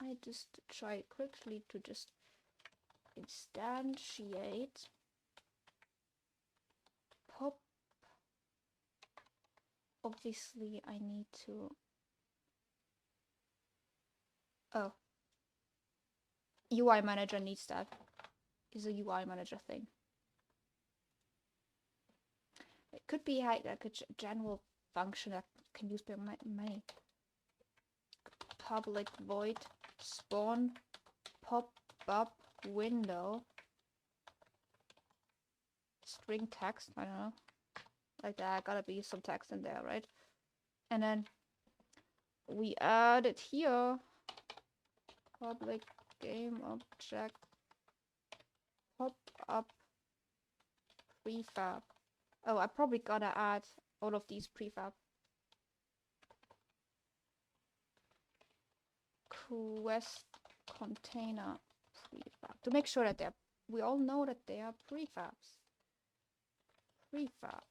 Speaker 1: I just try quickly to just instantiate obviously I need to... Oh. UI manager needs that. Is a UI manager thing. It could be like a general function that can use by many. Public void spawn pop-up window string text. I don't know. Like that. Gotta be some text in there, right? And then we add it here. Public game object pop-up prefab. Oh, I probably gotta add all of these prefab. Quest container prefab. To make sure that they're... We all know that they are prefabs. Prefab.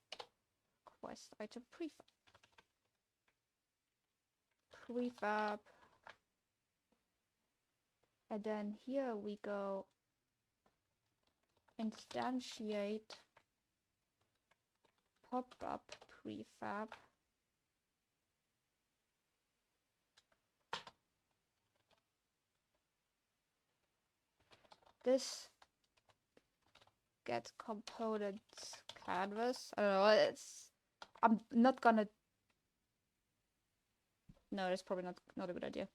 Speaker 1: Quest item prefab. Prefab. And then here we go instantiate pop-up prefab. This get components canvas. I don't know, it's... I'm not gonna... No, that's probably not a good idea.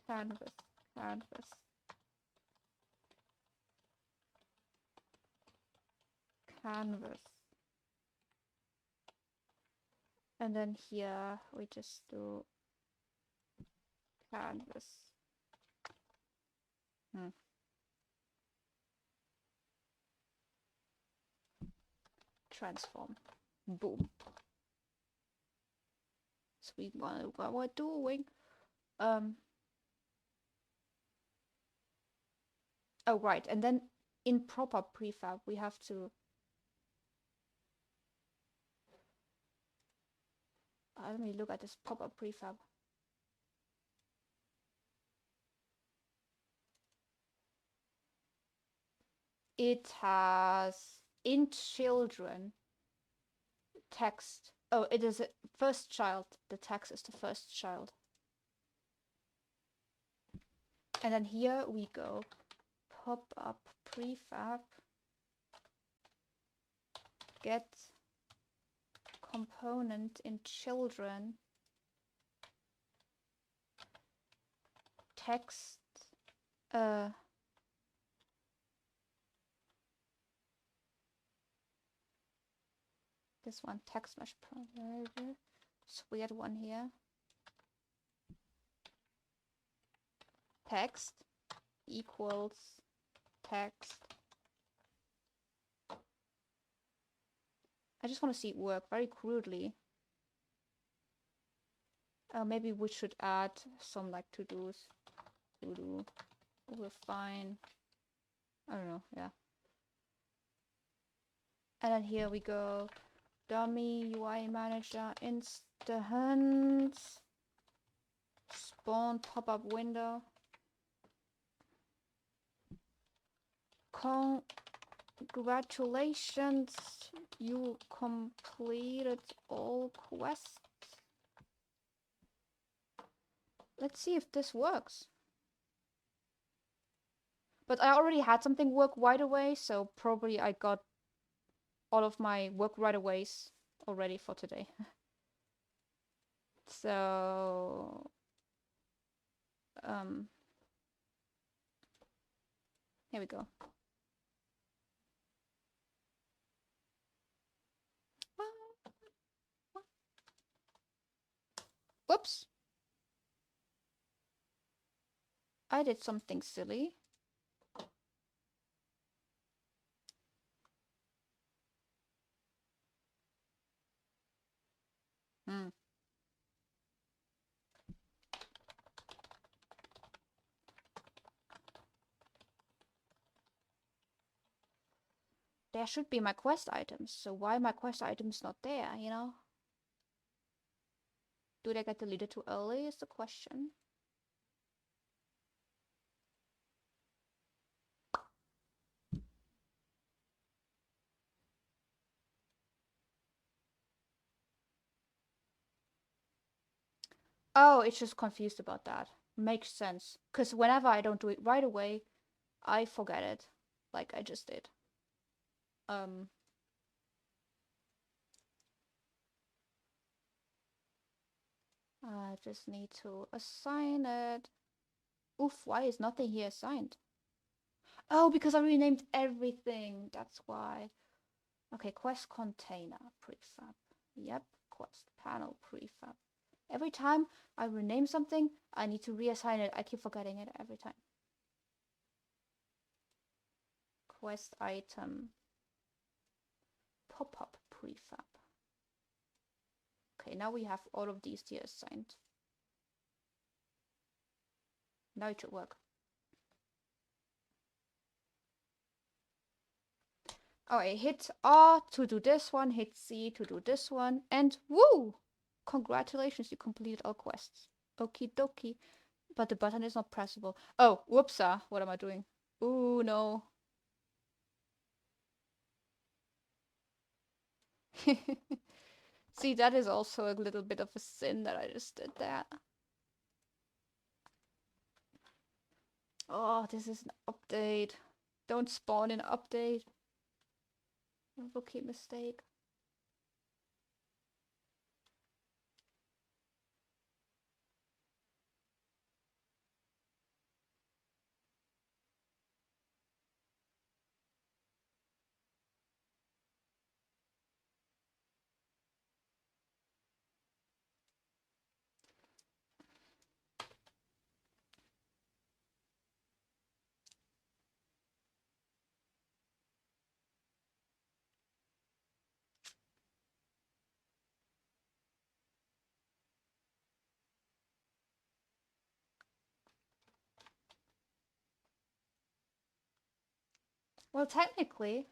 Speaker 1: Canvas. And then here we just do canvas. Transform. Boom. Sweet, what we're doing. Oh, right. And then in proper prefab, we have to... let me look at this pop-up prefab. It has in children text. Oh, it is a first child. The text is the first child. And then here we go. Pop-up prefab. Get component in children. Text. This one, text mesh provider. This weird one here. Text equals text. I just want to see it work very crudely. Maybe we should add some like to-dos. To-do. We're fine. I don't know, yeah. And then here we go. Dummy UI manager instance. Spawn pop-up window. Congratulations, you completed all quests. Let's see if this works. But I already had something work right away, so probably I got all of my work right aways already for today. So here we go. Whoops. I did something silly. There should be my quest items, so why my quest items not there, you know? Do they get deleted too early is the question. Oh, it's just confused about that. Makes sense. Because whenever I don't do it right away, I forget it. Like I just did. Um, I just need to assign it. Oof, why is nothing here assigned? Oh, because I renamed everything. That's why. Okay, quest container prefab. Yep, quest panel prefab. Every time I rename something, I need to reassign it. I keep forgetting it every time. Quest item. Pop-up prefab. Okay, now we have all of these here assigned. Now it should work. Oh, I hit R to do this one, hit C to do this one, and woo! Congratulations, you completed all quests. Okie dokie. But the button is not pressable. Oh, whoopsa. What am I doing? Ooh, no. See, that is also a little bit of a sin that I just did that. Oh, this is an update. Don't spawn an update. Rookie mistake. Well, technically,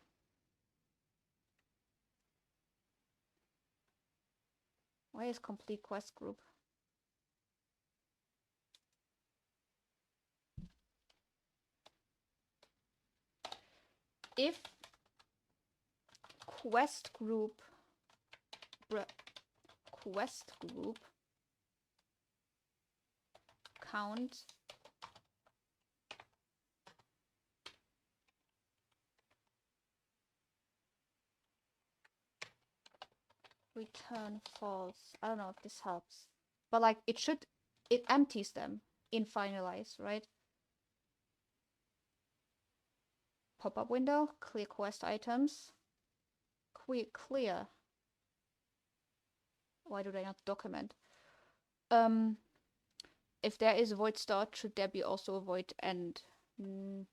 Speaker 1: why is complete quest group? If quest group count return false. I don't know if this helps, but like it empties them in finalize, right? Pop-up window, clear quest items, clear. Why do they not document? If there is a void start, should there be also a void end? There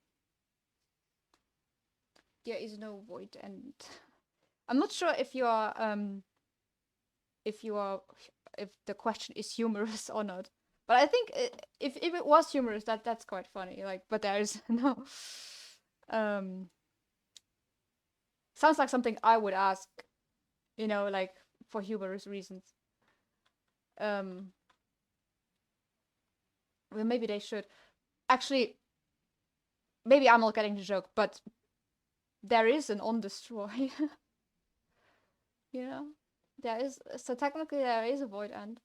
Speaker 1: is no void end. I'm not sure if you are if the question is humorous or not. But I think if it was humorous, that's quite funny. Like, but there is no. Sounds like something I would ask, like for humorous reasons. Well, maybe they should. Actually, maybe I'm not getting the joke, but there is an on destroy. There is, so technically there is a void end.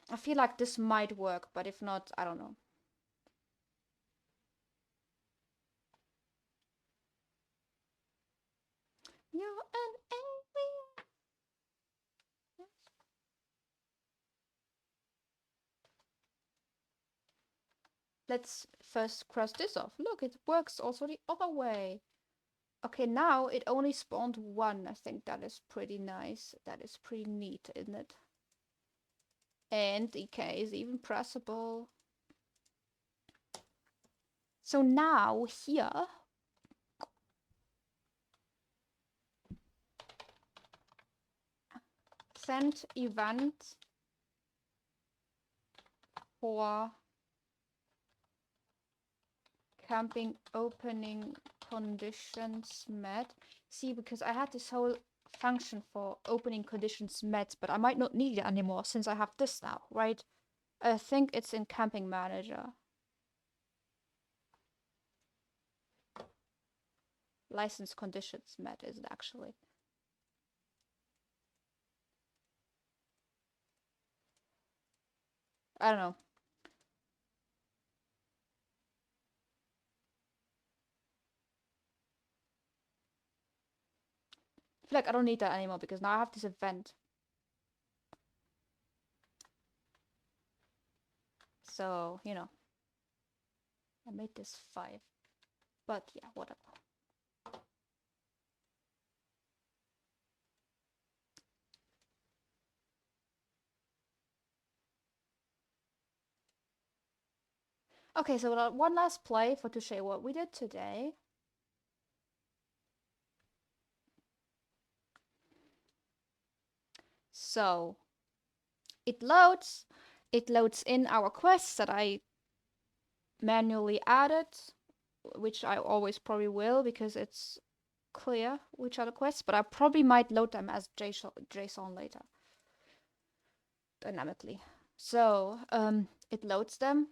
Speaker 1: I feel like this might work, but if not, I don't know. You're an alien. Let's first cross this off. Look, it works also the other way. Okay, now it only spawned one. I think that is pretty nice. That is pretty neat, isn't it? And EK is even pressable. So now here, send event for camping opening conditions met. See, because I had this whole function for opening conditions met, but I might not need it anymore since I have this now, right? I think it's in Camping Manager. License conditions met, is it actually? I don't know. I feel like I don't need that anymore because now I have this event. So, you know. I made this 5. But yeah, whatever. Okay, so one last play for to show what we did today. So it loads in our quests that I manually added, which I always probably will because it's clear which are the quests, but I probably might load them as JSON later dynamically. So it loads them.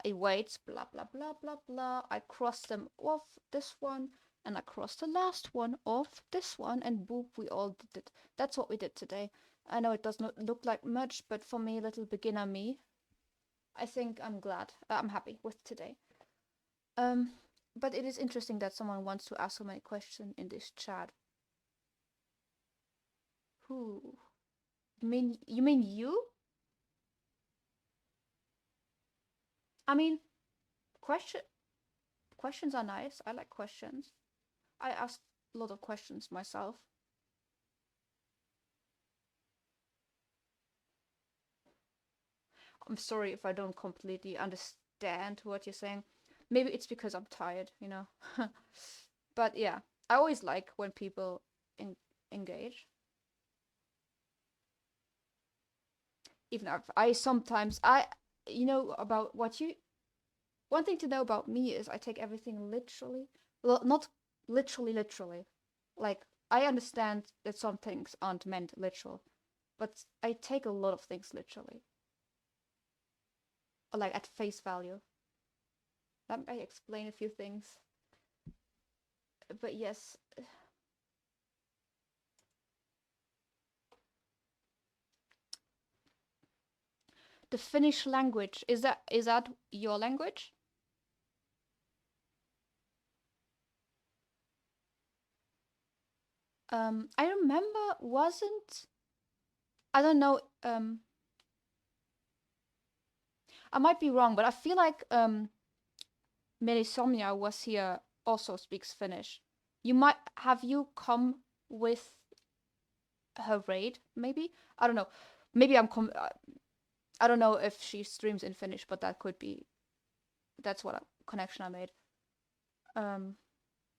Speaker 1: It waits, blah blah blah blah blah. I cross them off this one, and I cross the last one off this one, and boop, we all did it. That's what we did today. I know it does not look like much, but for me, little beginner me, I think I'm glad. I'm happy with today. But it is interesting that someone wants to ask so many questions in this chat. Who? You mean you? I mean, questions are nice. I like questions. I ask a lot of questions myself. I'm sorry if I don't completely understand what you're saying. Maybe it's because I'm tired, you know. But yeah, I always like when people engage. Even if I sometimes you know about what you one thing to know about me is I take everything literally. Well, not literally. Like I understand that some things aren't meant literal, but I take a lot of things literally. Or like at face value. That may explain a few things. But yes. The Finnish language, is that your language? I remember wasn't I don't know, I might be wrong, but I feel like Melisomnia was here also speaks Finnish. Have you come with her raid? Maybe I don't know. Maybe I don't know if she streams in Finnish, but that could be. That's what connection I made. I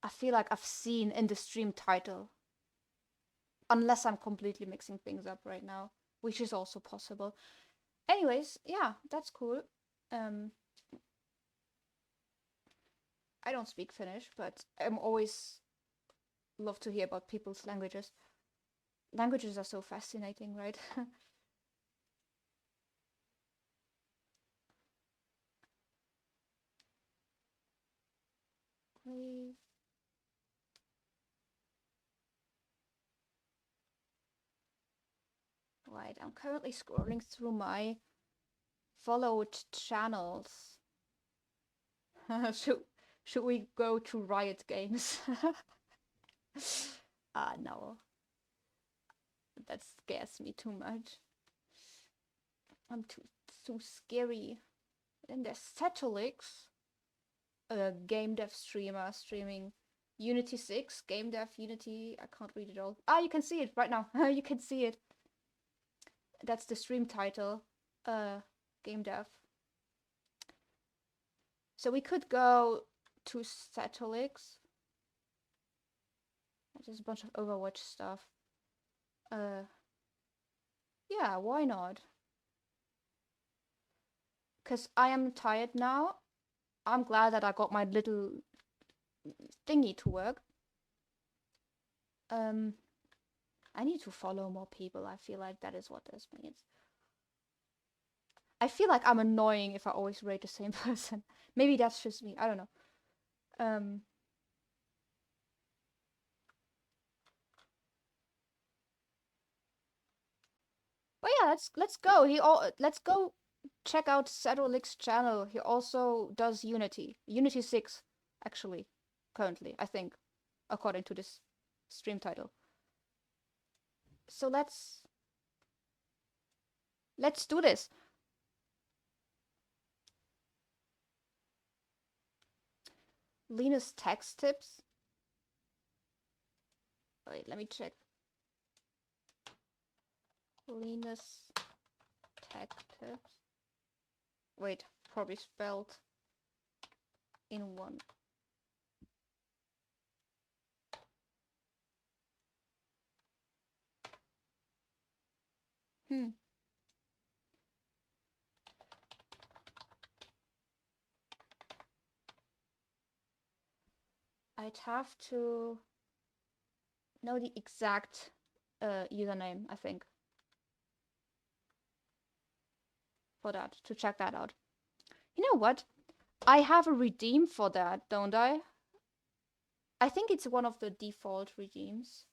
Speaker 1: feel like I've seen in the stream title, unless I'm completely mixing things up right now, which is also possible. Anyways, yeah, that's cool. I don't speak Finnish, but I'm always love to hear about people's languages. Languages are so fascinating, right? Right, I'm currently scrolling through my followed channels. should we go to Riot Games? No. That scares me too much. I'm too scary. Then there's Satellix, a game dev streamer streaming Unity 6, game dev Unity. I can't read it all. You can see it right now. You can see it. That's the stream title. Game dev. So we could go to Satellix. There's a bunch of Overwatch stuff. Yeah, why not? Because I am tired now. I'm glad that I got my little thingy to work. I need to follow more people. I feel like that is what this means. I feel like I'm annoying if I always rate the same person. Maybe that's just me. I don't know. But yeah, let's go. Let's go check out Cedric's channel. He also does Unity 6, actually, currently, I think, according to this stream title. So let's do this. Linus text tips. Wait, let me check. Linus tech tips. Wait, probably spelled in one. I'd have to know the exact username, I think, for that, to check that out. You know what? I have a redeem for that, don't I? I think it's one of the default redeems.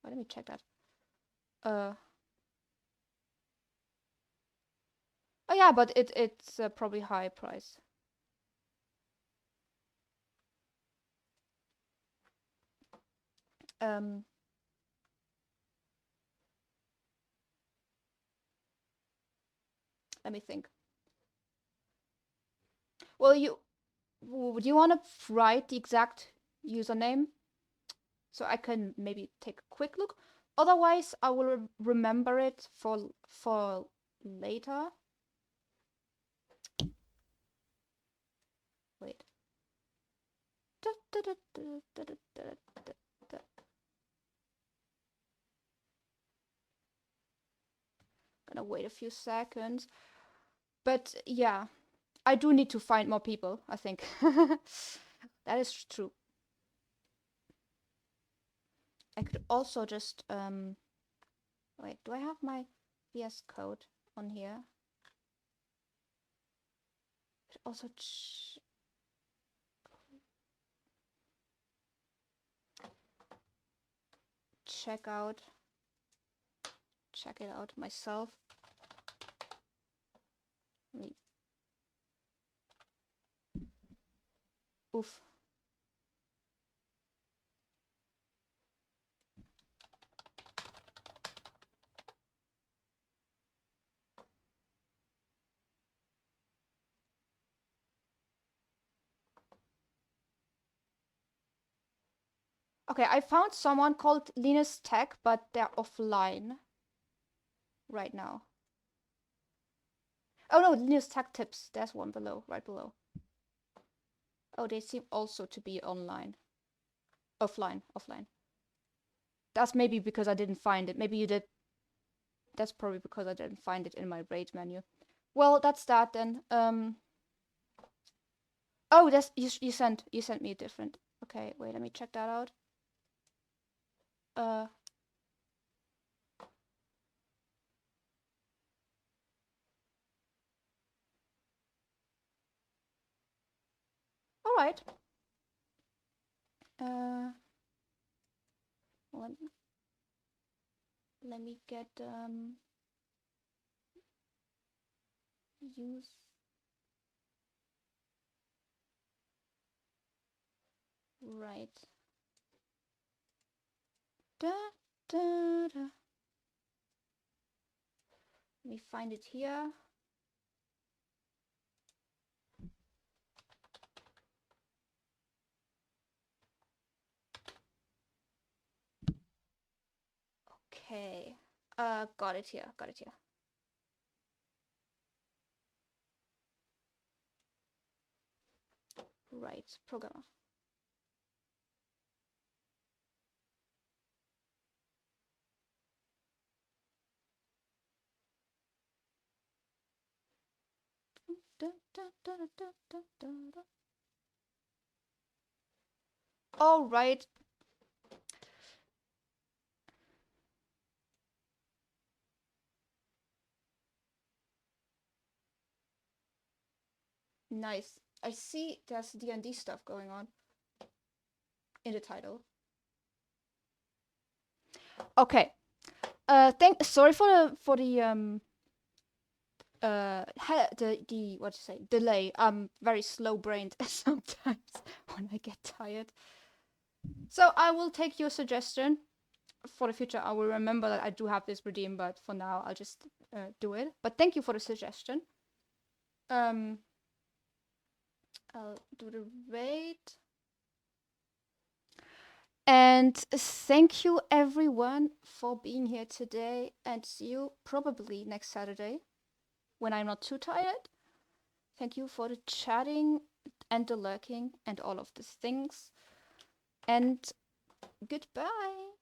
Speaker 1: Let me check that. Oh yeah, but it's probably high price. Let me think. Well, would you want to write the exact username so I can maybe take a quick look? Otherwise, I will remember it for later. Wait. Gonna wait a few seconds. But yeah, I do need to find more people, I think. That is true. I could also just wait, do I have my VS Code on here? Could also check it out myself. Oof. Okay, I found someone called Linus Tech, but they're offline right now. Oh no, Linus Tech Tips. There's one below, right below. Oh, they seem also to be online. Offline. That's maybe because I didn't find it. Maybe you did. That's probably because I didn't find it in my raid menu. Well, that's that then. Oh, that's you sent me a different. Okay, wait, let me check that out. All right. Let me get use. Right. Da, da, da. Let me find it here. Okay. Got it here. Right, programmer. Da, da, da, da, da, da, da. All right. Nice. I see there's D&D stuff going on in the title. Okay. Sorry for the what to say delay. I'm very slow brained sometimes when I get tired. So I will take your suggestion. For the future, I will remember that I do have this redeem, but for now, I'll just do it. But thank you for the suggestion. I'll do the rate. And thank you everyone for being here today, and see you probably next Saturday when I'm not too tired. Thank you for the chatting and the lurking and all of these things. And goodbye.